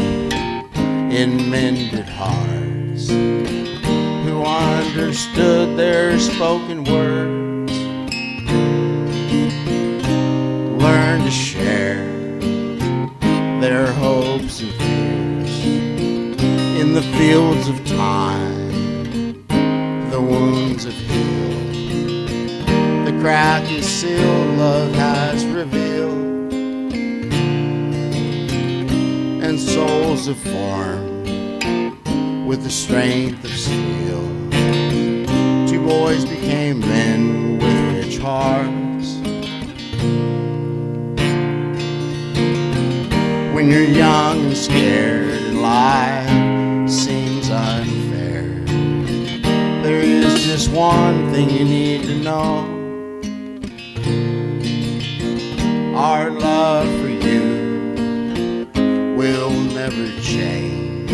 in mended hearts who understood their spoken words, learned to share their hopes and fears. In the fields of time, the wounds have healed, the crack is sealed, love has revealed, and souls have formed with the strength of steel. Two boys became men with rich hearts. When you're young and scared and life seems unfair, there is just one thing you need to know. Our love for you will never change.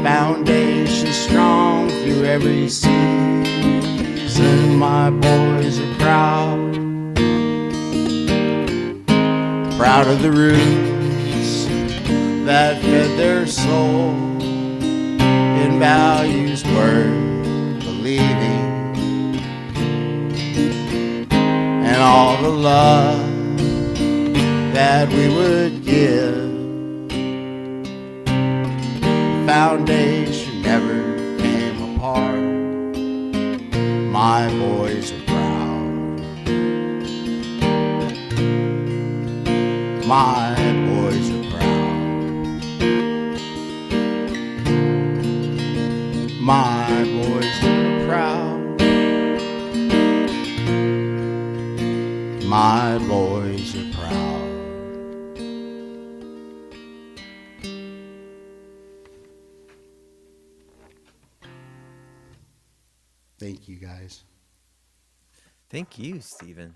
Foundation strong through every season. My boys are proud, proud of the roots that fed their soul in values worth believing, and all the love that we would give. Foundation never came apart. My boys are proud. My boys are proud. My boys are proud. My boys are proud. Thank you, guys. Thank you, Stephen.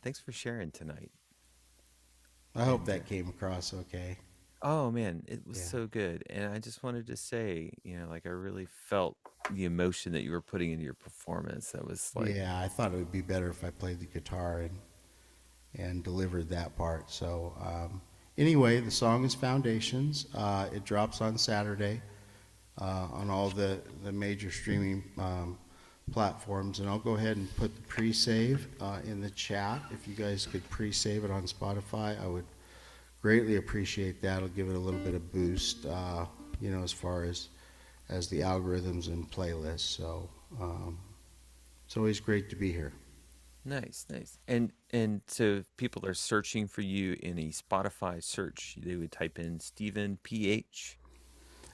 Thanks for sharing tonight. I hope that came across okay. Oh man, it was so good. And I just wanted to say, like I really felt the emotion that you were putting into your performance. That was like, Yeah, I thought it would be better if I played the guitar and delivered that part. So anyway, the song is Foundations. It drops on Saturday on all the major streaming platforms, and I'll go ahead and put the pre-save in the chat. If you guys could pre-save it on Spotify, I would greatly appreciate that. It'll give it a little bit of boost, as far as the algorithms and playlists. So it's always great to be here. nice. And so if people are searching for you in a Spotify search, they would type in Stephen PH.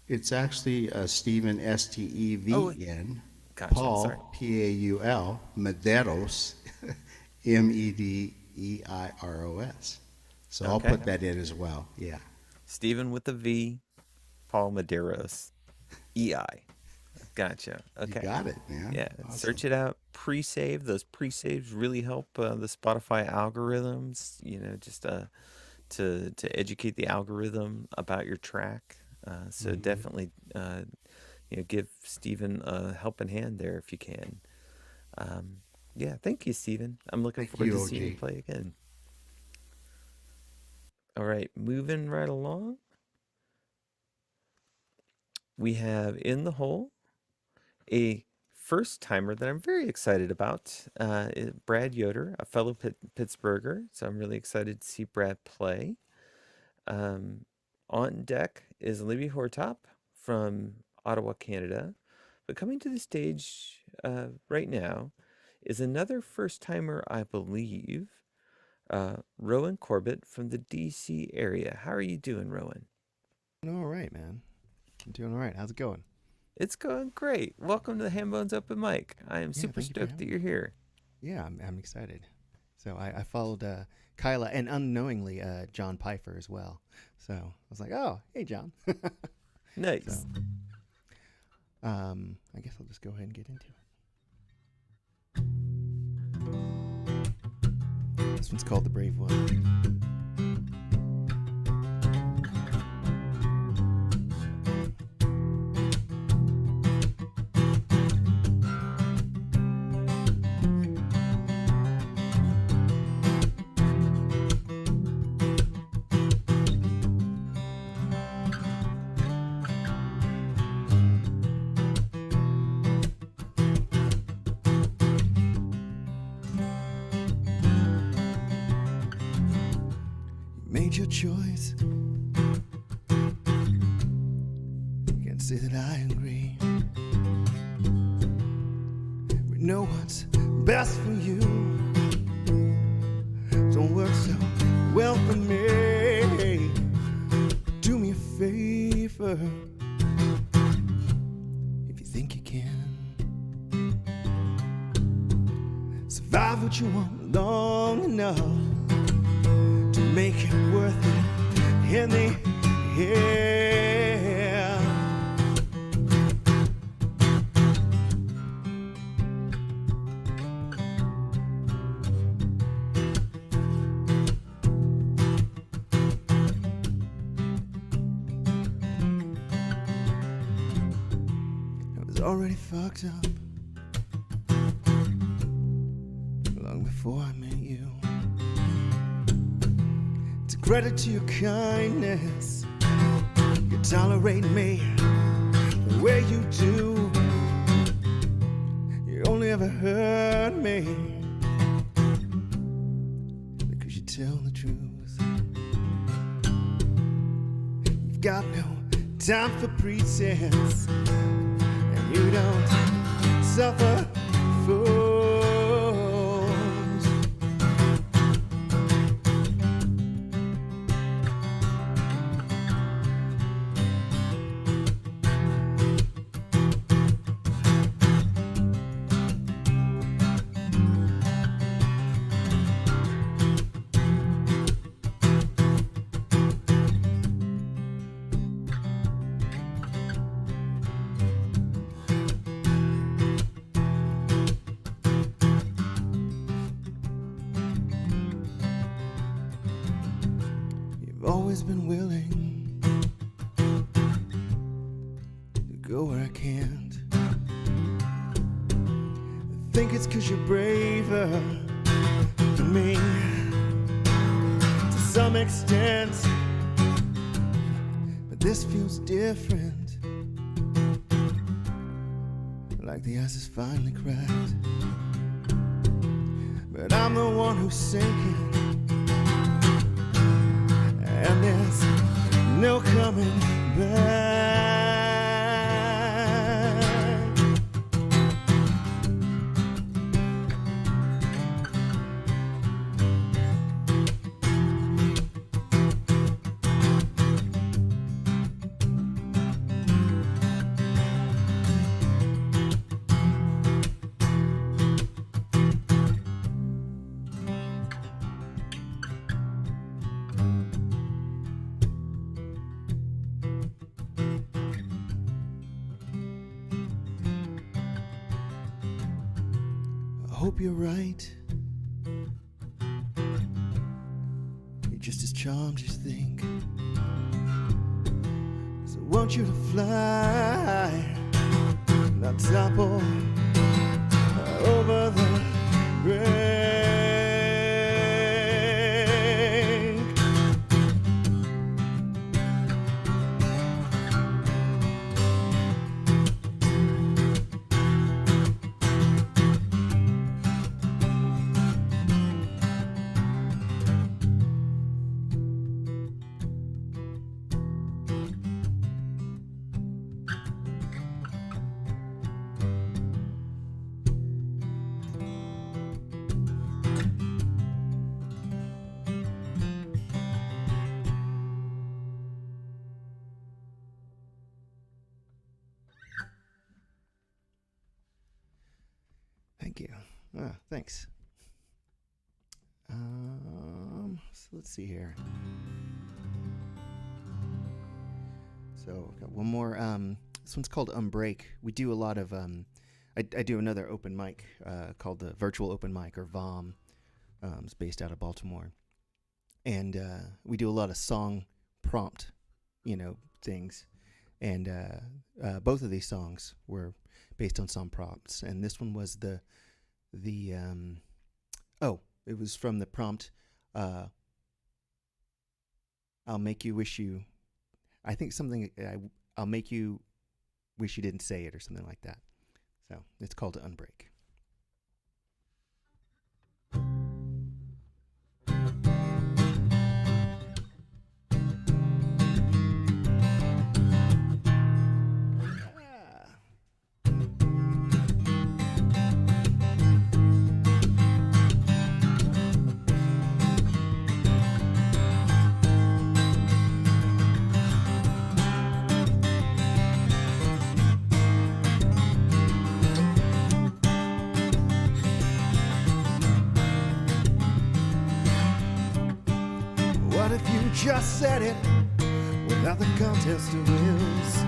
It's actually Stephen Steven, Gotcha. Paul Sorry. Paul, Medeiros Medeiros. So I'll put that in as well. Yeah. Stephen with a V, Paul Medeiros, EI. Gotcha. Okay. You got it, man. Yeah. Awesome. Search it out. Pre-save. Those pre-saves really help the Spotify algorithms, just to educate the algorithm about your track. So definitely, give Stephen a helping hand there if you can. Yeah. Thank you, Stephen. I'm looking forward to seeing you play again. All right. Moving right along. We have in the hole a first timer that I'm very excited about. Brad Yoder, a fellow Pittsburgher. So I'm really excited to see Brad play. On deck is Libby Hortop from Ottawa, Canada. But coming to the stage right now is another first timer, I believe, Rowan Corbett from the DC area. How are you doing, Rowan? All right, man. I'm doing all right. How's it going? It's going great. Welcome to the Hambone's Open Mic. I am super stoked that you're here. Yeah, I'm excited. So I followed Kyla and unknowingly John Pfeiffer as well. So I was like, oh, hey, John. Nice. So, I guess I'll just go ahead and get into it. This one's called The Brave One. Made your choice. Can't say that I agree. We know what's best for you. Don't work so well for me. Do me a favor if you think you can. Survive what you want long enough to make it worth it in the end. I was already fucked up long before I met you. Credit to your kindness, you tolerate me the way you do. You only ever hurt me because you tell the truth. You've got no time for pretense, and you don't suffer fools. Always been willing to go where I can't. I think it's 'cause you're braver than me to some extent, but this feels different, like the ice is finally cracked. But I'm the one who's sinking, and there's no coming back. I hope you're right. You're just as charmed as you think. So I want you to fly, not topple over the brink. Thank you. Thanks. So let's see here. So I've got one more. This one's called Unbreak. We do a lot of. I do another open mic called the Virtual Open Mic, or VOM, It's based out of Baltimore, and we do a lot of song prompt, things. And both of these songs were based on song prompts, and this one was it was from the prompt. I'll make you wish you. I think something. I'll make you wish you didn't say it, or something like that. So it's called Unbreak. What if you just said it without the contest of wills?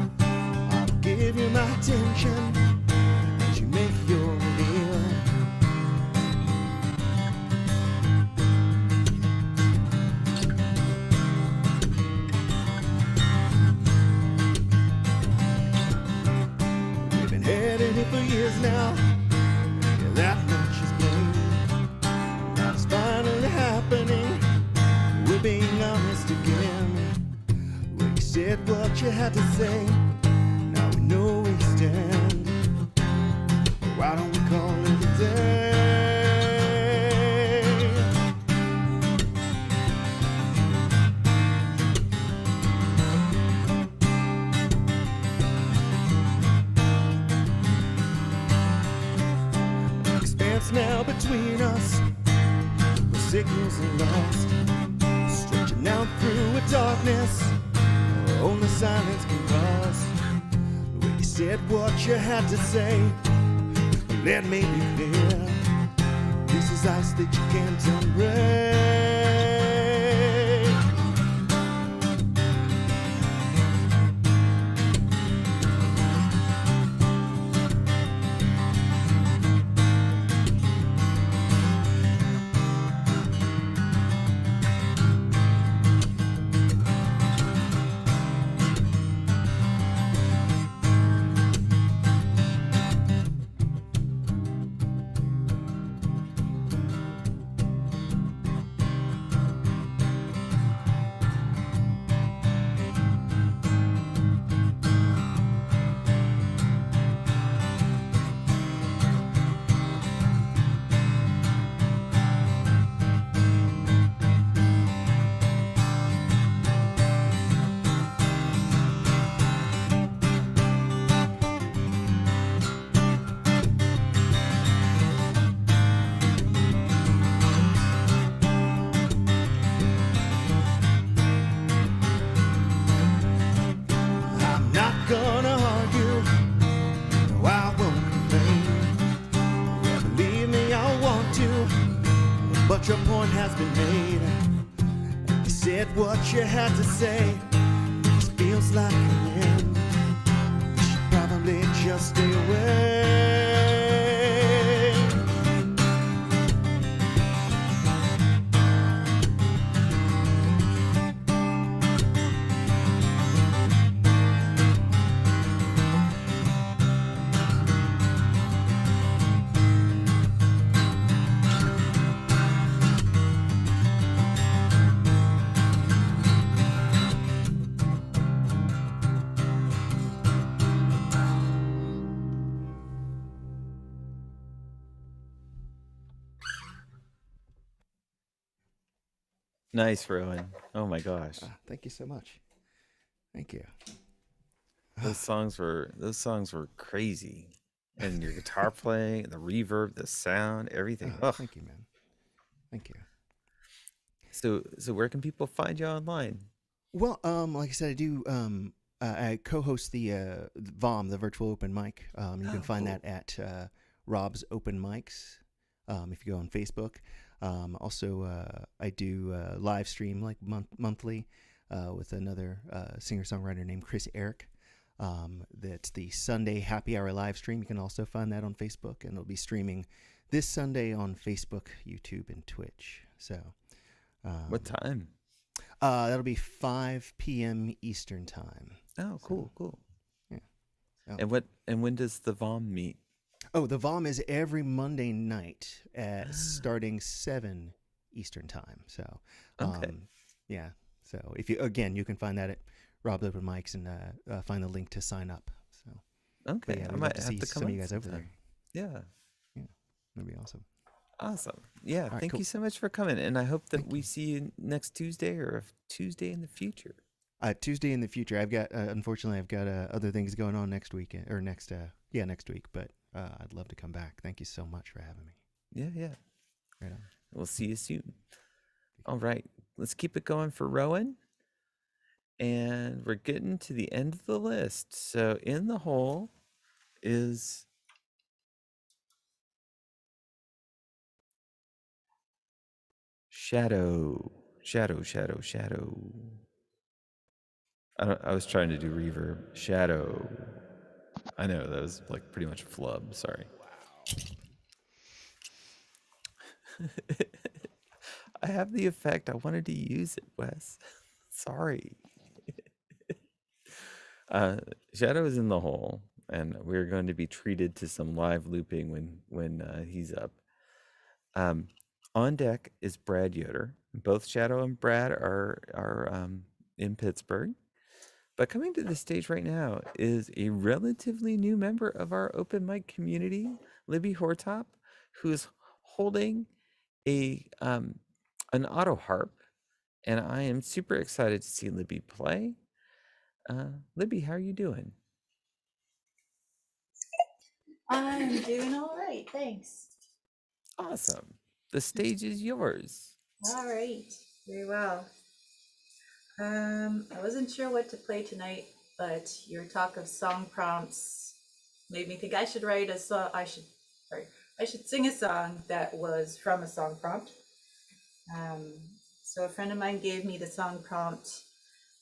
I'll give you my attention as you make your deal. We've been heading here for years now, yeah, that much is plain. Now it's finally happening. We're being honest again. We said what you had to say. Now we know where we stand. Why don't we call it a day? Expanse now between us. The signals are lost. Stretching out through a darkness only silence can cross. When you said what you had to say, let me be clear. This is ice that you can't unbreak. Gonna argue, no, I won't complain. Yeah, believe me, I want to, but your point has been made. You said what you had to say. This feels like an end. You should probably just stay away. Nice, Rowan. Oh my gosh. Thank you so much. Thank you. Those songs were crazy. And your guitar playing, the reverb, the sound, everything. Oh, thank you, man. Thank you. So where can people find you online? Well, like I said, I do. I co-host the VOM, the virtual open mic. You can find that at Rob's Open Mics. If you go on Facebook. Also, I do live stream like monthly with another singer-songwriter named Chris Eric. That's the Sunday Happy Hour live stream. You can also find that on Facebook, and it'll be streaming this Sunday on Facebook, YouTube, and Twitch. So, what time? That'll be 5 p.m. Eastern time. Oh, cool, cool. Yeah. Oh. And when does the VOM meet? Oh, the VOM is every Monday night at starting 7 Eastern time. So, okay. Yeah. So if you can find that at Rob's Open Mics and find the link to sign up. So okay, yeah, I might might to have see to come some of you guys over sometime. there. Yeah, that'd be awesome. Awesome. Yeah, right, thank cool. you so much for coming, and I hope that we see you next Tuesday or a Tuesday in the future. Tuesday in the future. I've got unfortunately I've got other things going on next weekend or next week, but I'd love to come back. Thank you so much for having me. Yeah. Right on. We'll see you soon. All right, let's keep it going for Rowan. And we're getting to the end of the list. So in the hole is Shadow. I was trying to do reverb. Shadow. I know that was like pretty much a flub. Sorry. Wow. I have the effect. I wanted to use it, Wes. Sorry. Shadow is in the hole, and we're going to be treated to some live looping when he's up. On deck is Brad Yoder. Both Shadow and Brad are in Pittsburgh. But coming to the stage right now is a relatively new member of our open mic community, Libby Hortop, who is holding an auto harp, and I am super excited to see Libby play. Libby, how are you doing? I'm doing all right, thanks. Awesome. The stage is yours. All right, very well. I wasn't sure what to play tonight, but your talk of song prompts made me think I should write a song. I should sing a song that was from a song prompt. So a friend of mine gave me the song prompt,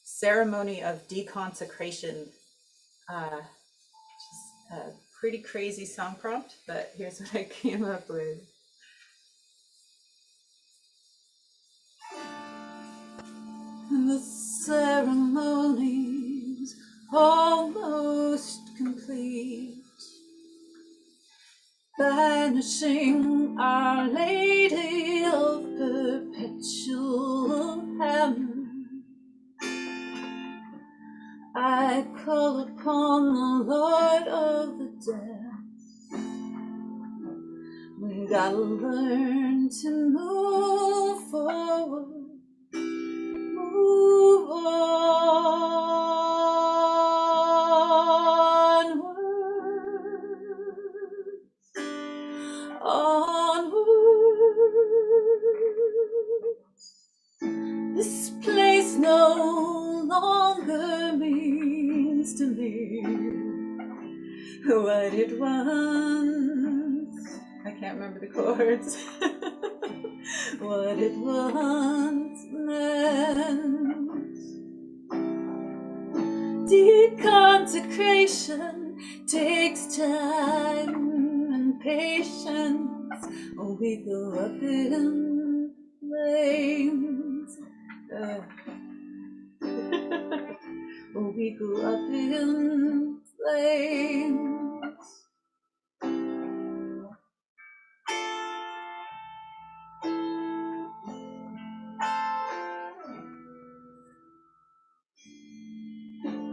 "Ceremony of Deconsecration." Which is a pretty crazy song prompt, but here's what I came up with. The ceremony's almost complete, banishing Our Lady of Perpetual Hammer. I call upon the Lord of the Dead. We gotta learn to move forward. Move onward. This place no longer means to me what it once. I can't remember the chords. What it once meant. Deconsecration takes time and patience. We go up in flames. We go up in flames.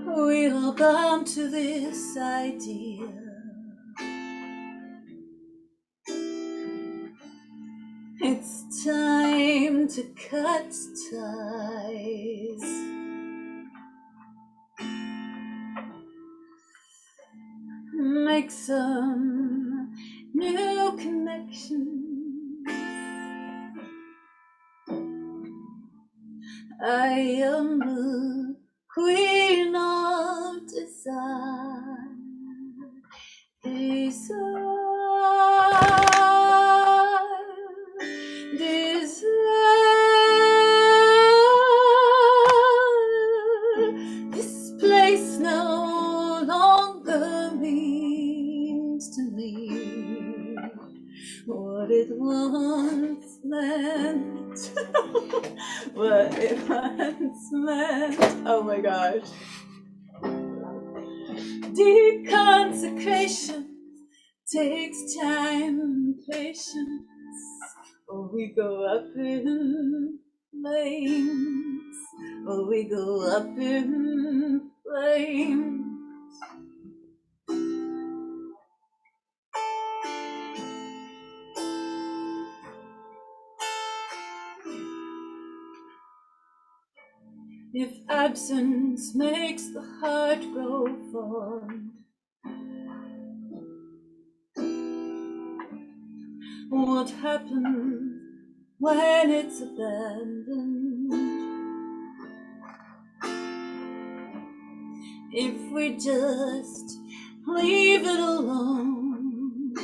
We're bound to this idea. It's time to cut ties. Make some new connections. I am the queen of desire. This place no longer means to me what what it once meant. Oh my gosh. Deep consecration takes time and patience, or we go up in flames, or we go up in flames. If absence makes the heart grow fond, what happens when it's abandoned? If we just leave it alone,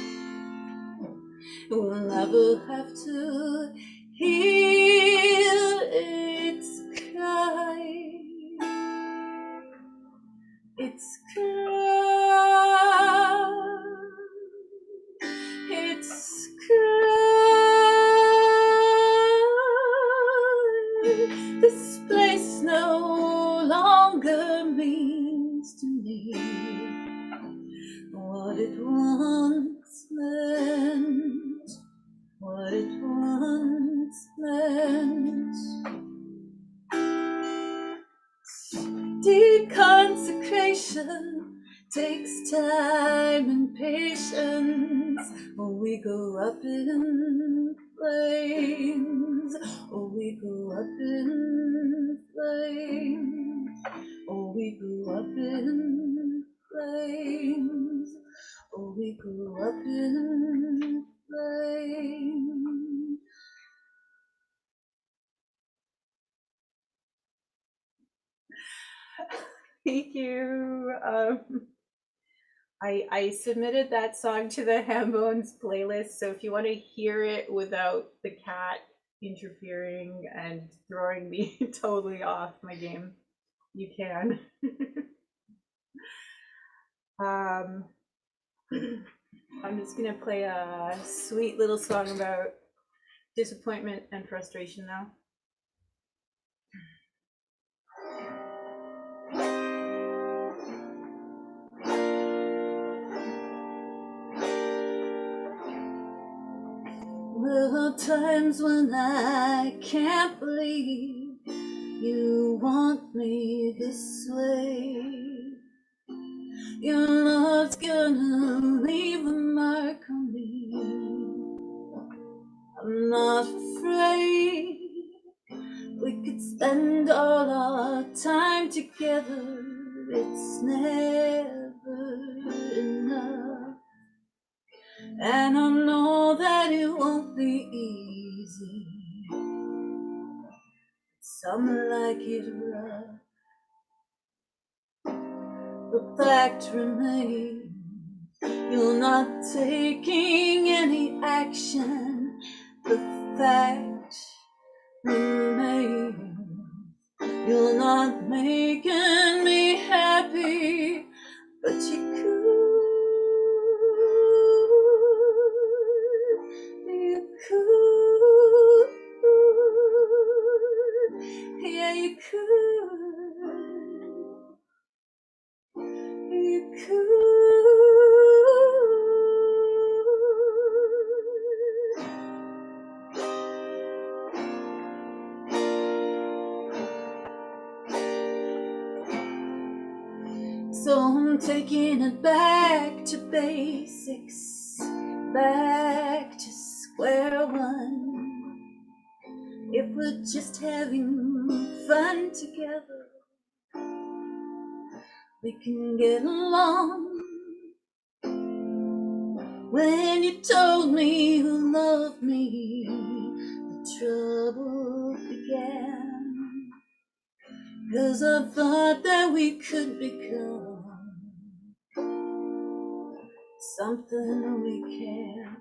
we'll never have to hear its cry. It's cry. It's cry. This place no longer means to me what it once meant. What it once meant. Deconsecration takes time and patience, or we go up in flames, or we go up in flames, or we go up in flames, or we go up in flames. Thank you. I submitted that song to the Hambones playlist, so if you want to hear it without the cat interfering and throwing me totally off my game, you can. I'm just gonna play a sweet little song about disappointment and frustration now. There are times when I can't believe you want me this way. Your love's gonna leave a mark on me. I'm not afraid. We could spend all our time together. It's never enough. And I know that it won't be easy. Some like it rough. The fact remains, you're not taking any action. The fact remains, you're not making me happy, but you could, yeah, you could, you So I'm taking it back to basics, back to square one. If we're just having fun together, we can get along. When you told me you loved me, the trouble began. 'Cause I thought that we could become something we can't.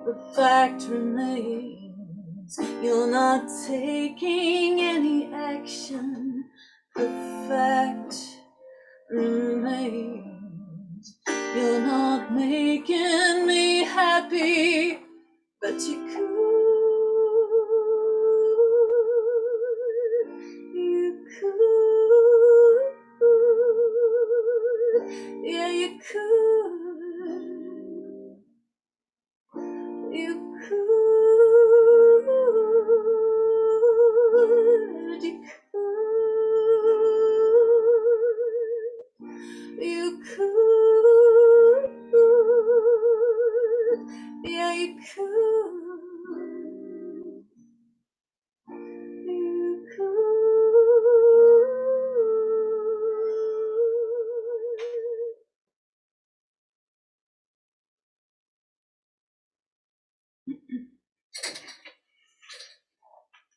The fact remains, you're not taking any action. The fact remains, you're not making me happy, but you could.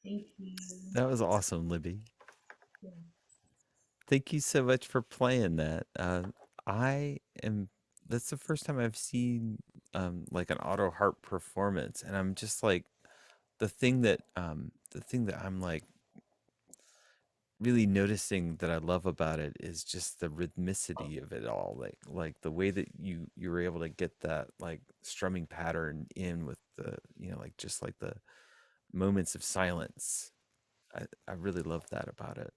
Thank you. That was awesome, Libby. Yeah. Thank you so much for playing that. I am. That's the first time I've seen like an auto harp performance, and I'm just like the thing that I'm like really noticing that I love about it is just the rhythmicity of it all. Like the way that you were able to get that like strumming pattern in with the like just like the moments of silence. I really love that about it.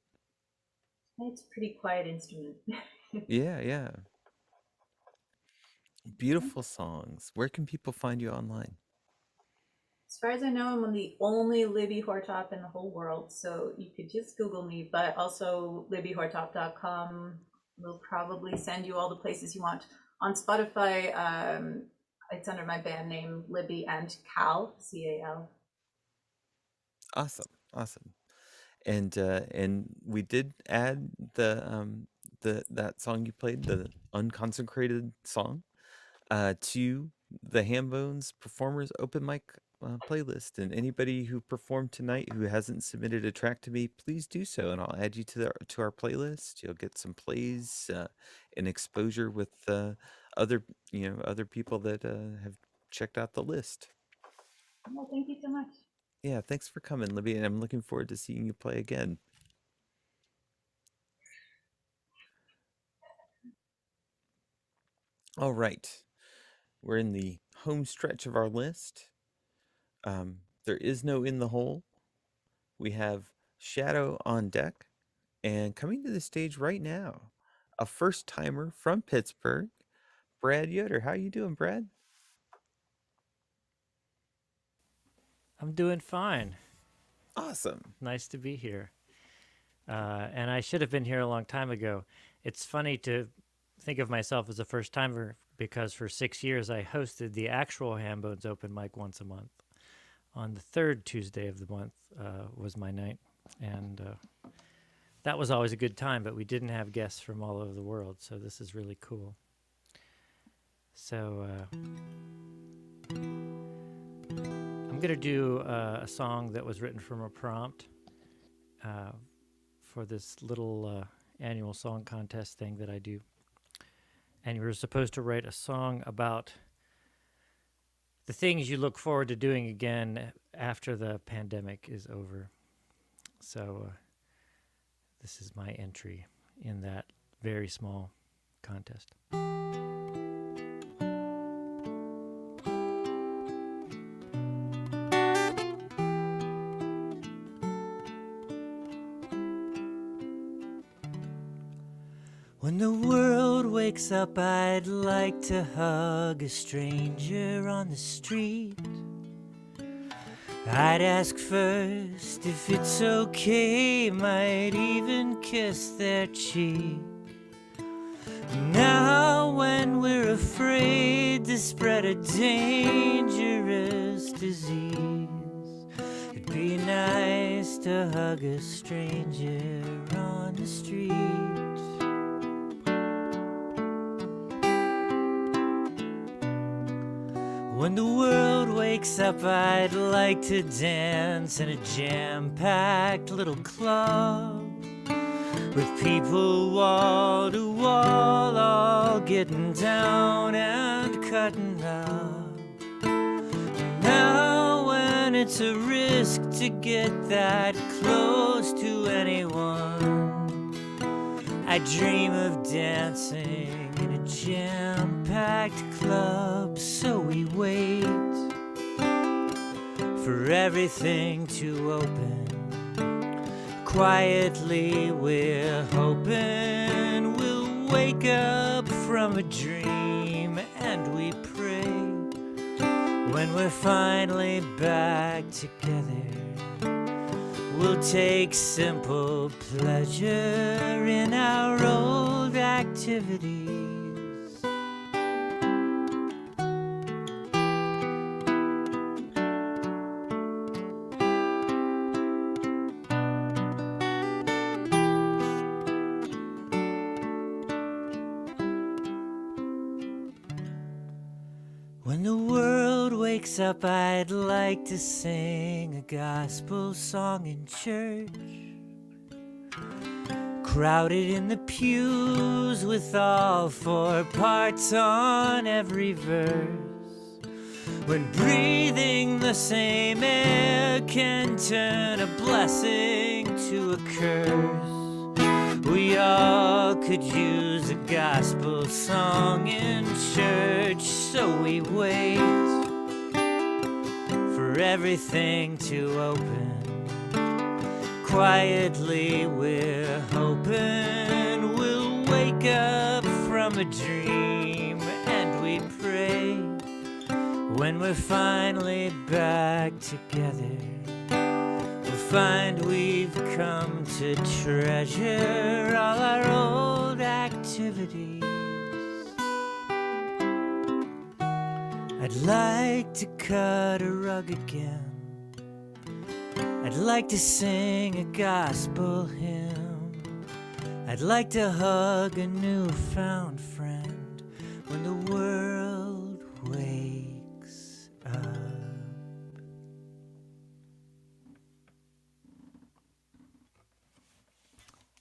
It's a pretty quiet instrument. Yeah, yeah. Beautiful songs. Where can people find you online? As far as I know, I'm the only Libby Hortop in the whole world, so you could just Google me, but also libbyhortop.com will probably send you all the places you want. On Spotify, it's under my band name, Libby and Cal, C-A-L. Awesome, awesome. And we did add the that song you played, the unconsecrated song, to the Hambones Performers Open Mic playlist. And anybody who performed tonight who hasn't submitted a track to me, please do so, and I'll add you to our playlist. You'll get some plays and exposure with other other people that have checked out the list. Well, thank you so much. Yeah, thanks for coming, Libby, and I'm looking forward to seeing you play again. All right, we're in the home stretch of our list. There is no in the hole. We have Shadow on deck, and coming to the stage right now, a first timer from Pittsburgh, Brad Yoder. How you doing, Brad? I'm doing fine. Awesome. Nice to be here. And I should have been here a long time ago. It's funny to think of myself as a first timer because for 6 years I hosted the actual Hambones open mic once a month. On the third Tuesday of the month was my night. And that was always a good time, but we didn't have guests from all over the world. So this is really cool. So I'm going to do a song that was written from a prompt for this little annual song contest thing that I do. And you were supposed to write a song about the things you look forward to doing again after the pandemic is over. So this is my entry in that very small contest. When the world wakes up, I'd like to hug a stranger on the street. I'd ask first if it's okay, might even kiss their cheek. Now when we're afraid to spread a dangerous disease, it'd be nice to hug a stranger on the street. When the world wakes up, I'd like to dance in a jam-packed little club with people wall to wall, all getting down and cutting up. Now when it's a risk to get that close to anyone, I dream of dancing in a jam-packed club. So we wait for everything to open. Quietly we're hoping we'll wake up from a dream, and we pray when we're finally back together. We'll take simple pleasure in our old activities. wakes up, I'd like to sing a gospel song in church. Crowded in the pews with all 4 parts on every verse. When breathing the same air can turn a blessing to a curse. We all could use a gospel song in church, so we wait for everything to open. Quietly we're hoping we'll wake up from a dream, and we pray when we're finally back together. We'll find we've come to treasure all our old activities. I'd like to cut a rug again. I'd like to sing a gospel hymn. I'd like to hug a newfound friend when the world wakes up.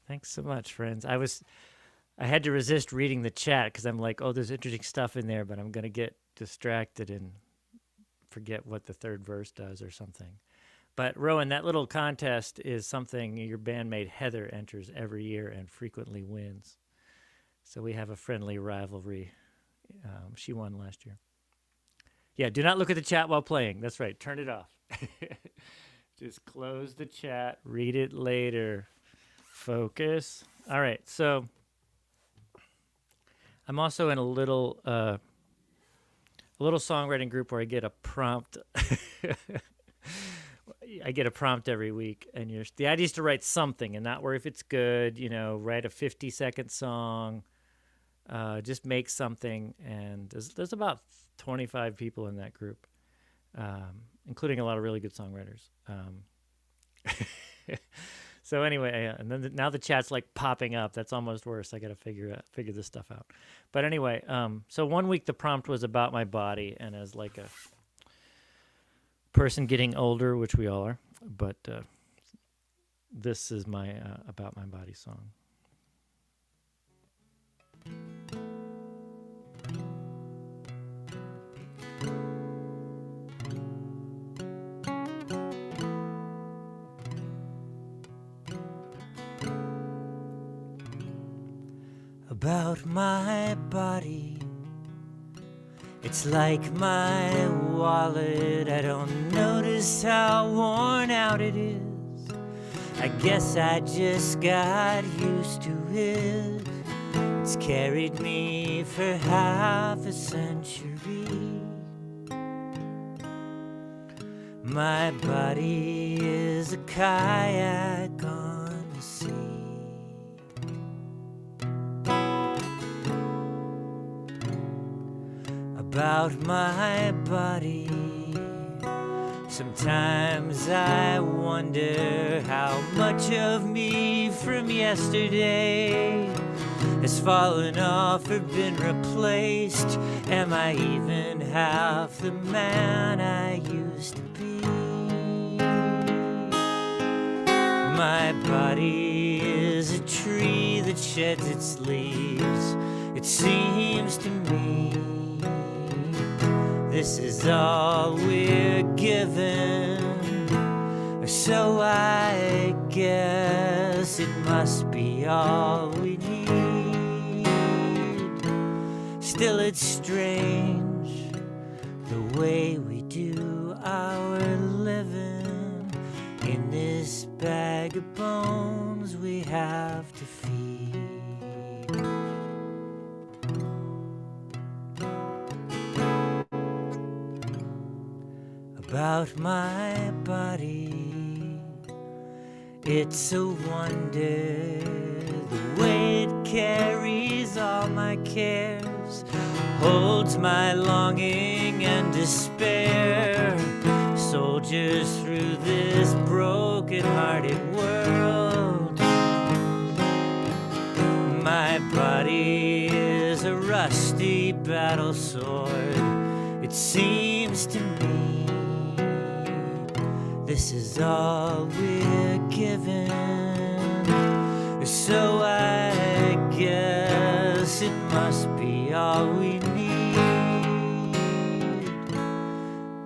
Thanks so much, friends. I had to resist reading the chat because I'm like, oh, there's interesting stuff in there, but I'm going to get distracted and forget what the third verse does or something. But Rowan, that little contest is something your bandmate Heather enters every year and frequently wins. So we have a friendly rivalry. She won last year. Yeah, do not look at the chat while playing. That's right. Turn it off. Just close the chat. Read it later. Focus. All right. So I'm also in a little songwriting group where I get a prompt. I get a prompt every week, and the idea is to write something and not worry if it's good, write a 50-second song, just make something. And there's about 25 people in that group, including a lot of really good songwriters. So anyway, and then now the chat's like popping up. That's almost worse. I got to figure this stuff out. But anyway, so one week the prompt was about my body, and as like a person getting older, which we all are, but this is my about my body song. About my body, it's like my wallet. I don't notice how worn out it is. I guess I just got used to it. It's carried me for half a century. My body is a kayak on the sea. About my body, sometimes I wonder how much of me from yesterday has fallen off or been replaced. Am I even half the man I used to be? My body is a tree that sheds its leaves. It seems to me this is all we're given, so I guess it must be all we need. Still it's strange the way we do our living in this bag of bones we have to feed. About my body, it's a wonder the way it carries all my cares, holds my longing and despair, soldiers through this broken-hearted world. My body is a rusty battle sword. It seems used to me. This is all we're given, so I guess it must be all we need.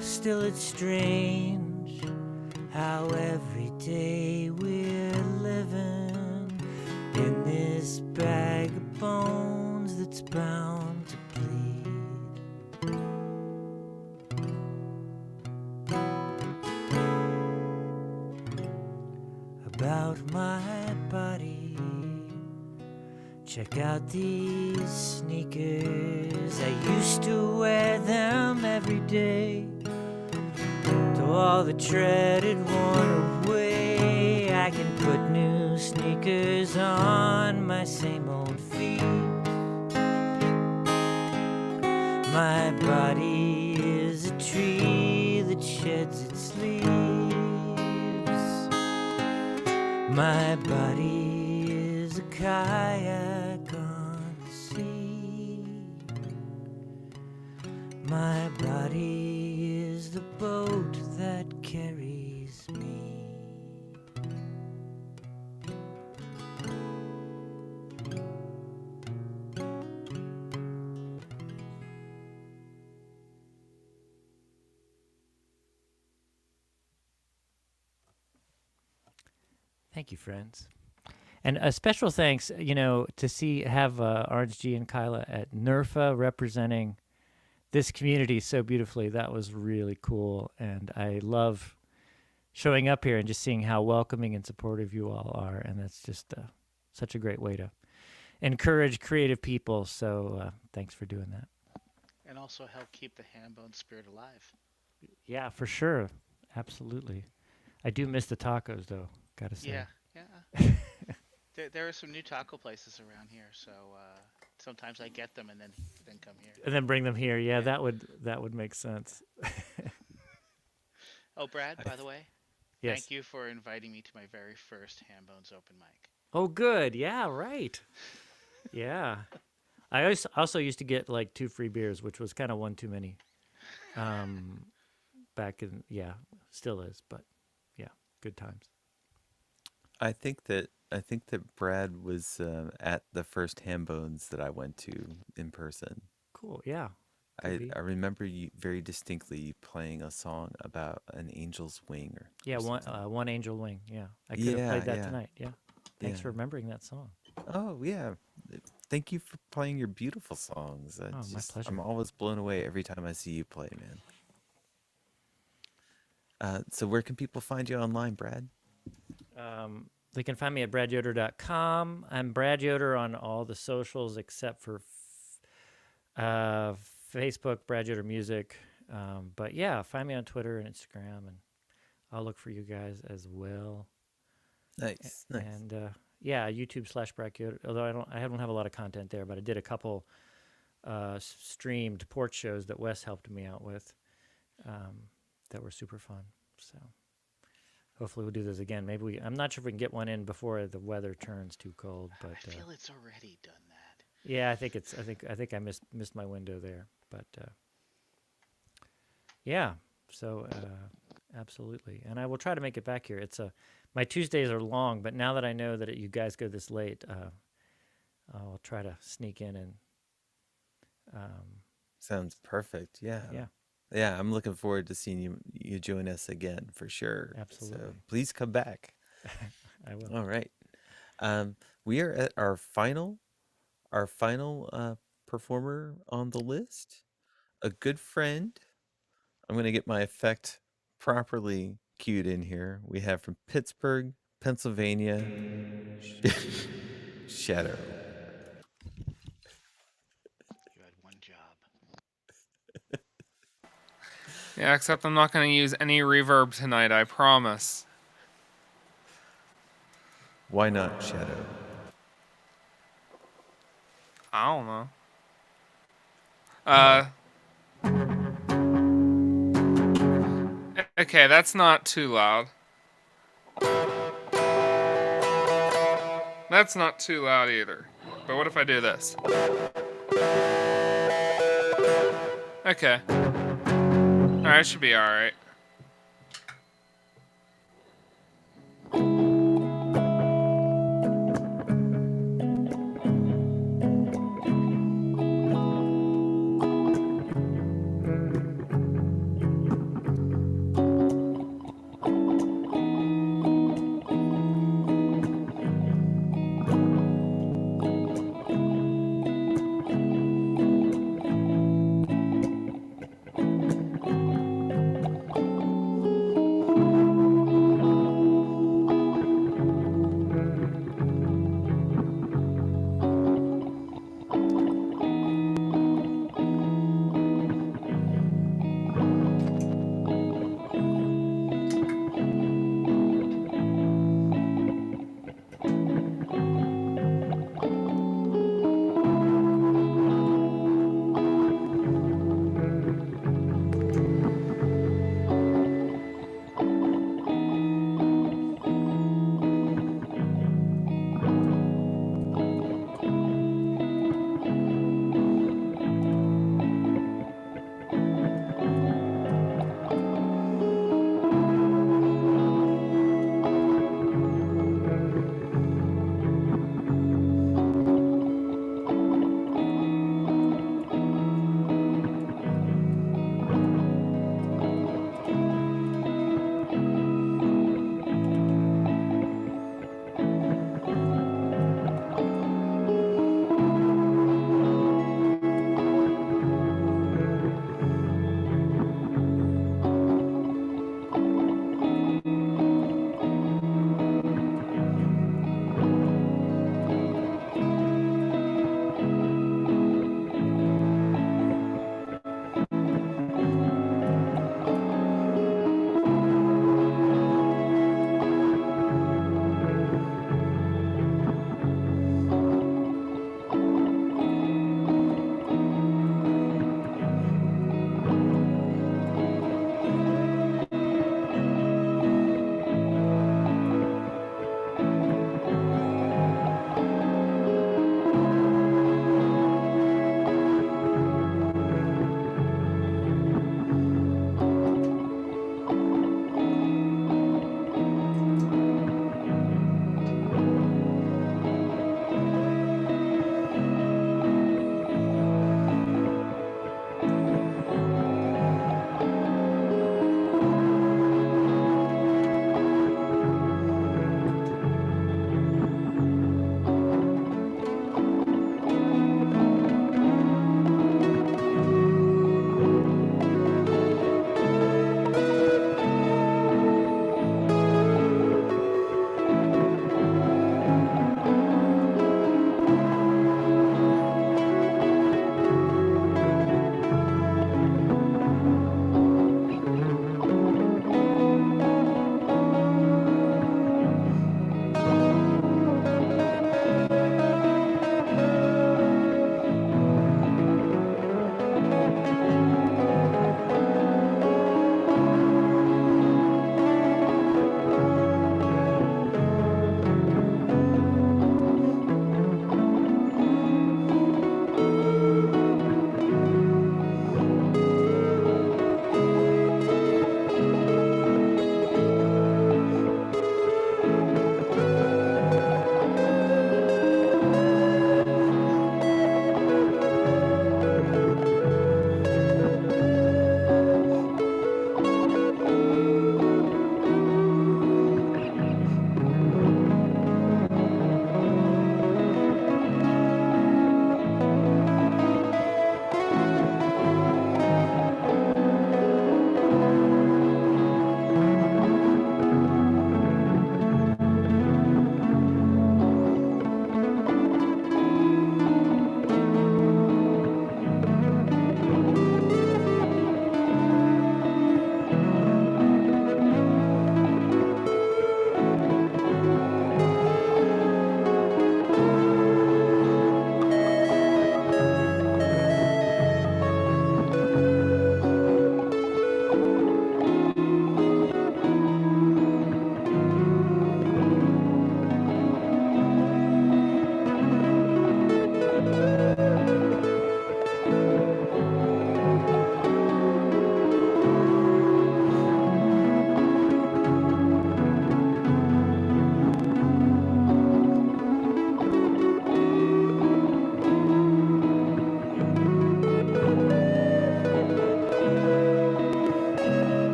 Still it's strange how every day we're living in this bag of bones that's bound to bleed. About my body, check out these sneakers. I used to wear them every day, though all the tread had worn away. I can put new sneakers on my same old feet. My body is a tree that sheds its leaves. My body is a kayak on the sea. My body is the boat that carries me. Thank you, friends. And a special thanks, to have Orange G and Kyla at NERFA representing this community so beautifully. That was really cool. And I love showing up here and just seeing how welcoming and supportive you all are. And that's just such a great way to encourage creative people. So thanks for doing that. And also help keep the Hambone spirit alive. Yeah, for sure. Absolutely. I do miss the tacos, though, gotta say. Yeah. There are some new taco places around here, so sometimes I get them and then come here. And then bring them here. Yeah, that would make sense. Oh, Brad, by the way, yes. Thank you for inviting me to my very first Hambone's open mic. Oh, good. Yeah, right. Yeah. I also used to get like 2 free beers, which was kind of one too many. Back in, still is, but yeah, good times. I think that Brad was at the first Hambones that I went to in person. Cool. Yeah. I remember you very distinctly playing a song about an angel's wing one angel wing. Yeah. I could have played that tonight. Yeah. Thanks for remembering that song. Oh, yeah. Thank you for playing your beautiful songs. My pleasure. I'm always blown away every time I see you play, man. So where can people find you online, Brad? They can find me at bradyoder.com. I'm Brad Yoder on all the socials except for Facebook, Brad Yoder Music. But yeah, find me on Twitter and Instagram, and I'll look for you guys as well. Nice. And YouTube/Brad Yoder. Although I don't have a lot of content there, but I did a couple streamed porch shows that Wes helped me out with that were super fun. So hopefully we'll do this again. I'm not sure if we can get one in before the weather turns too cold, but I feel it's already done that. Yeah, I think I missed my window there, but yeah. So absolutely, and I will try to make it back here. My Tuesdays are long, but now that I know that you guys go this late, I'll try to sneak in and. Sounds perfect. Yeah. Yeah, I'm looking forward to seeing you join us again for sure. Absolutely. So please come back. I will. All right. We are at our final performer on the list. A good friend. I'm going to get my effect properly cued in here. We have from Pittsburgh, Pennsylvania, Shadow. You had one job. Yeah, except I'm not going to use any reverb tonight, I promise. Why not, Shadow? I don't know. Okay, that's not too loud. That's not too loud either. But what if I do this? Okay. Alright, should be alright.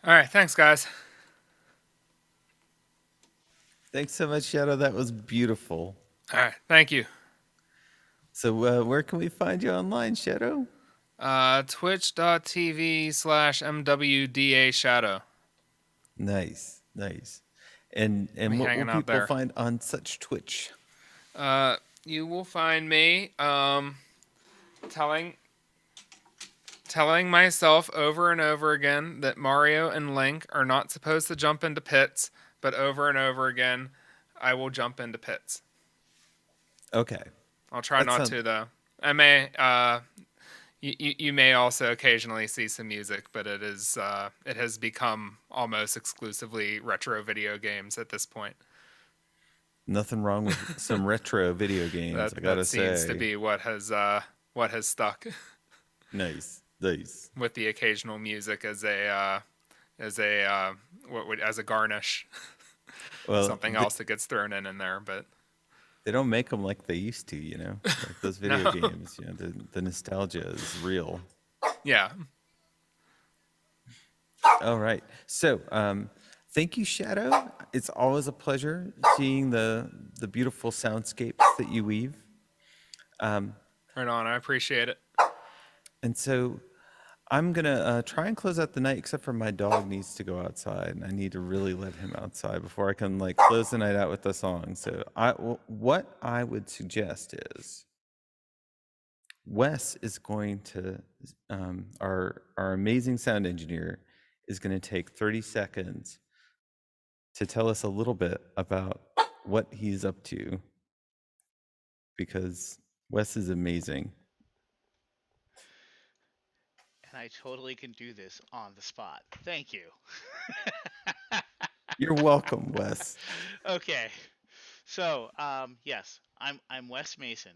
All right, thanks, guys. Thanks so much, Shadow. That was beautiful. All right, thank you. So, where can we find you online, Shadow? Twitch.tv/MWDA Shadow. Nice, nice. And Me what will hanging out people there. find on such Twitch? You will find me telling myself over and over again that Mario and Link are not supposed to jump into pits, but over and over again, I will jump into pits. Okay. I'll try not to though. I may. You may also occasionally see some music, but it has become almost exclusively retro video games at this point. Nothing wrong with some retro video games, I gotta that seems say. to be what has stuck. Nice, nice. With the occasional music as a garnish. Well, something else that gets thrown in there, but they don't make them like they used to, you know, like those video No. games. You know, the nostalgia is real. Yeah. All right. So, thank you, Shadow. It's always a pleasure seeing the beautiful soundscapes that you weave. Right on. I appreciate it. And so, I'm gonna try and close out the night, except for my dog needs to go outside, and I need to really let him outside before I can like close the night out with a song. So, what I would suggest is Wes is going to our amazing sound engineer is going to take 30 seconds to tell us a little bit about what he's up to, because Wes is amazing. And I totally can do this on the spot. Thank you. You're welcome, Wes. Okay. So, yes, I'm Wes Mason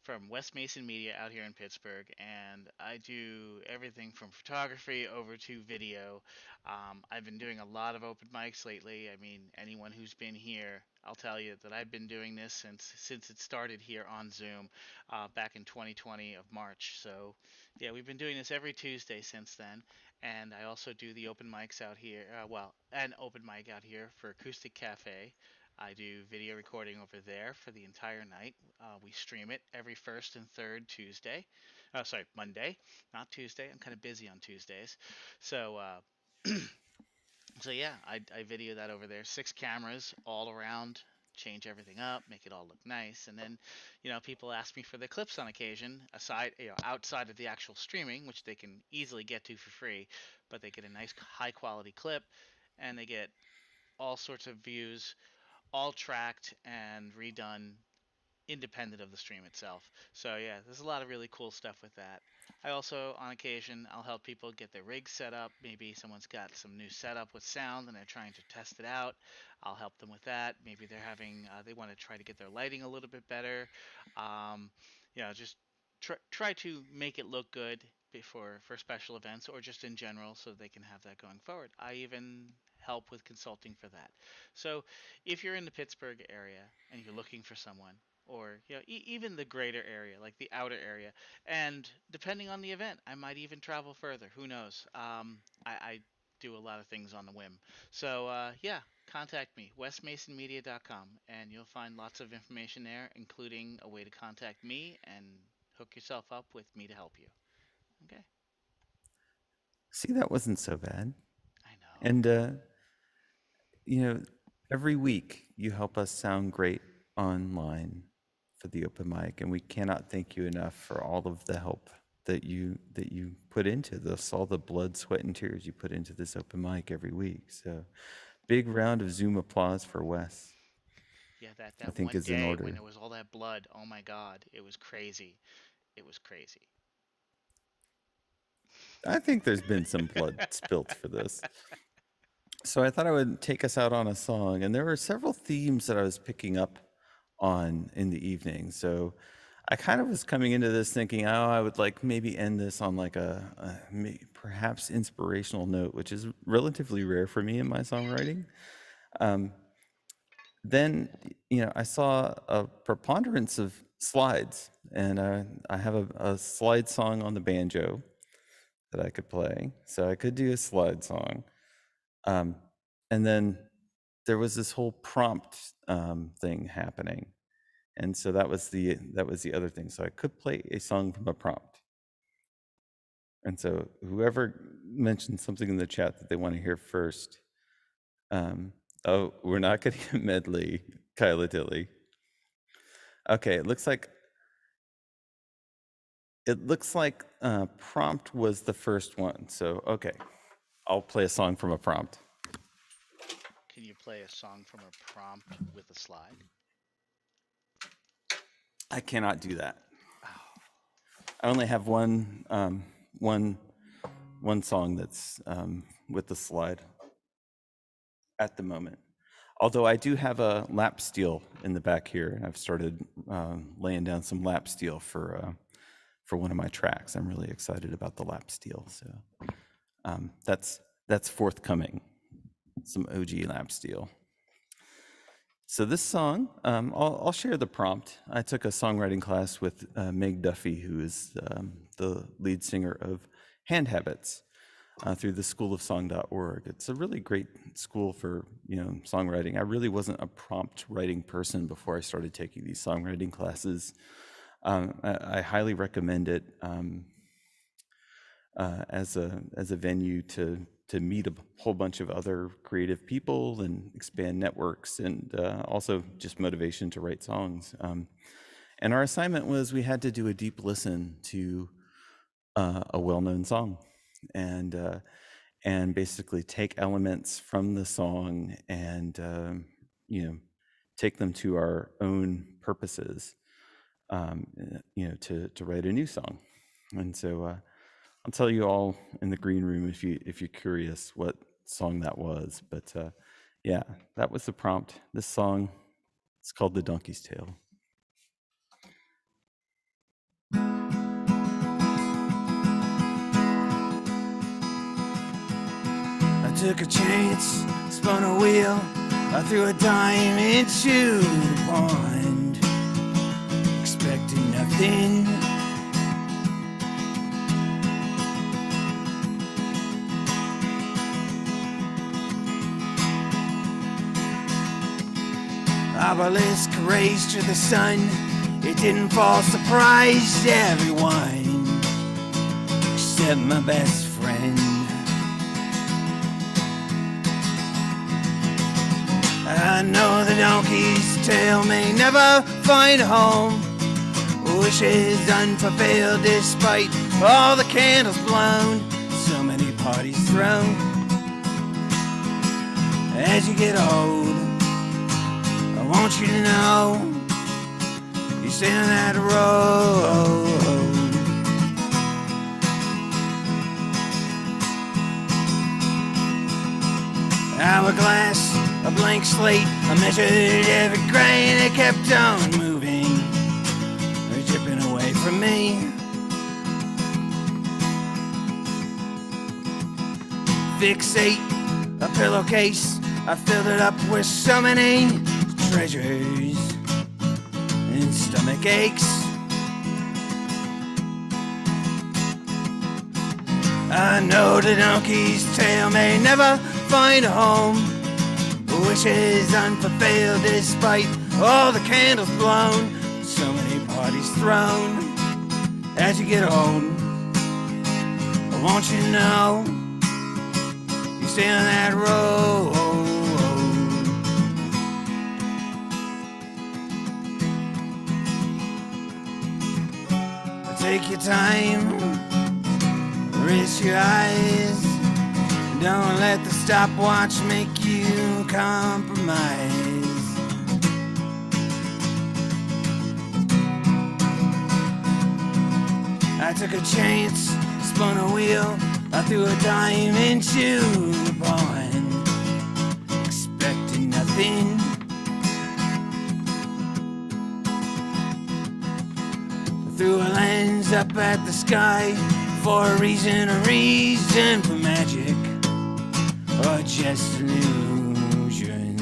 from Wes Mason Media out here in Pittsburgh, and I do everything from photography over to video. I've been doing a lot of open mics lately. I mean, anyone who's been here, I'll tell you that I've been doing this since it started here on Zoom back in 2020 of March. So, yeah, we've been doing this every Tuesday since then. And I also do the open mics out here. An open mic out here for Acoustic Cafe. I do video recording over there for the entire night. We stream it every first and third Tuesday. Monday, not Tuesday. I'm kind of busy on Tuesdays. So, so yeah, I video that over there. 6 cameras all around. Change everything up, make it all look nice, and then, people ask me for the clips on occasion, outside of the actual streaming, which they can easily get to for free, but they get a nice high quality clip, and they get all sorts of views, all tracked and redone independent of the stream itself. So yeah, there's a lot of really cool stuff with that. I also, on occasion, I'll help people get their rig set up. Maybe someone's got some new setup with sound and they're trying to test it out. I'll help them with that. Maybe they want to try to get their lighting a little bit better. Um, just try to make it look good for special events or just in general so they can have that going forward. I even help with consulting for that. So if you're in the Pittsburgh area and you're looking for someone, or even the greater area, like the outer area, and depending on the event, I might even travel further. Who knows? I do a lot of things on the whim. So yeah, contact me, westmasonmedia.com, and you'll find lots of information there, including a way to contact me and hook yourself up with me to help you. Okay. See, that wasn't so bad. I know. And every week you help us sound great online for the open mic, and we cannot thank you enough for all of the help that you put into this, all the blood, sweat, and tears you put into this open mic every week. So, big round of Zoom applause for Wes. Yeah, that I think one is in day order. when there was all that blood, oh my God, it was crazy. It was crazy. I think there's been some blood spilt for this. So I thought I would take us out on a song, and there were several themes that I was picking up on in the evening. So I kind of was coming into this thinking, I would like maybe end this on like a perhaps inspirational note, which is relatively rare for me in my songwriting. Then, I saw a preponderance of slides, and I have a slide song on the banjo. that I could play. So I could do a slide song. And then there was this whole prompt thing happening. And so that was the other thing. So I could play a song from a prompt. And so whoever mentioned something in the chat that they want to hear first, oh, we're not getting a medley, Kyla Tilly. Okay, it looks like prompt was the first one. So, okay, I'll play a song from a prompt. Can you play a song from a prompt with a slide? I cannot do that. I only have one song that's with the slide at the moment. Although I do have a lap steel in the back here, and I've started laying down some lap steel for one of my tracks. I'm really excited about the lap steel, so that's forthcoming. Some OG lap steel. So this song, I'll share the prompt. I took a songwriting class with Meg Duffy, who is the lead singer of Hand Habits, through the schoolofsong.org. It's a really great school for songwriting. I really wasn't a prompt writing person before I started taking these songwriting classes. I highly recommend it as a venue to meet a whole bunch of other creative people and expand networks, and also just motivation to write songs. And our assignment was we had to do a deep listen to a well-known song, and basically take elements from the song and take them to our own purposes, to write a new song. And so I'll tell you all in the green room if you're curious what song that was. But yeah, that was the prompt. This song, it's called The Donkey's Tale. I took a chance, spun a wheel, I threw a dime into the pond, expecting nothing. Obelisk raised to the sun, it didn't fall, surprised everyone except my best friend. I know the donkey's tail may never find a home, wishes unfulfilled despite all the candles blown, so many parties thrown. As you get old, I want you to know you stay on that road. Hourglass, a blank slate, I measured every grain, it kept on moving, dripping away from me. Fixate, a pillowcase, I filled it up with so many treasures and stomach aches. I know the donkey's tail may never find a home, wishes unfulfilled despite all the candles blown, so many parties thrown. As you get old, I want you to know you stay on that road. Take your time, rest your eyes, don't let the stopwatch make you compromise. I took a chance, spun a wheel, I threw a dime into the pond, expecting nothing. Threw a lens up at the sky for a reason for magic or just illusions.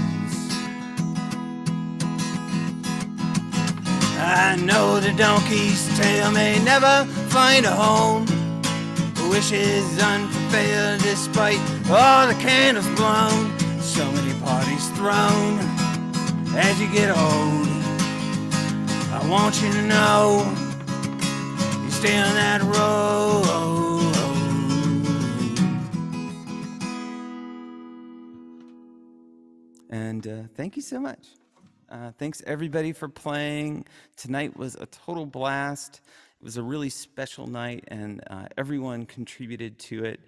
I know the donkey's tail may never find a home, wishes unfulfilled despite all the candles blown. So many parties thrown as you get old. I want you to know you stay on that road. And thank you so much. Thanks everybody for playing. Tonight was a total blast. It was a really special night, and everyone contributed to it.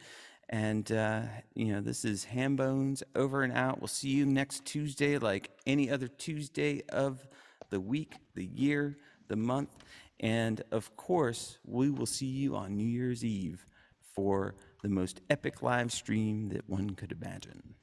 And this is Hambones over and out. We'll see you next Tuesday, like any other Tuesday of the week, the year, the month. And of course, we will see you on New Year's Eve for the most epic live stream that one could imagine.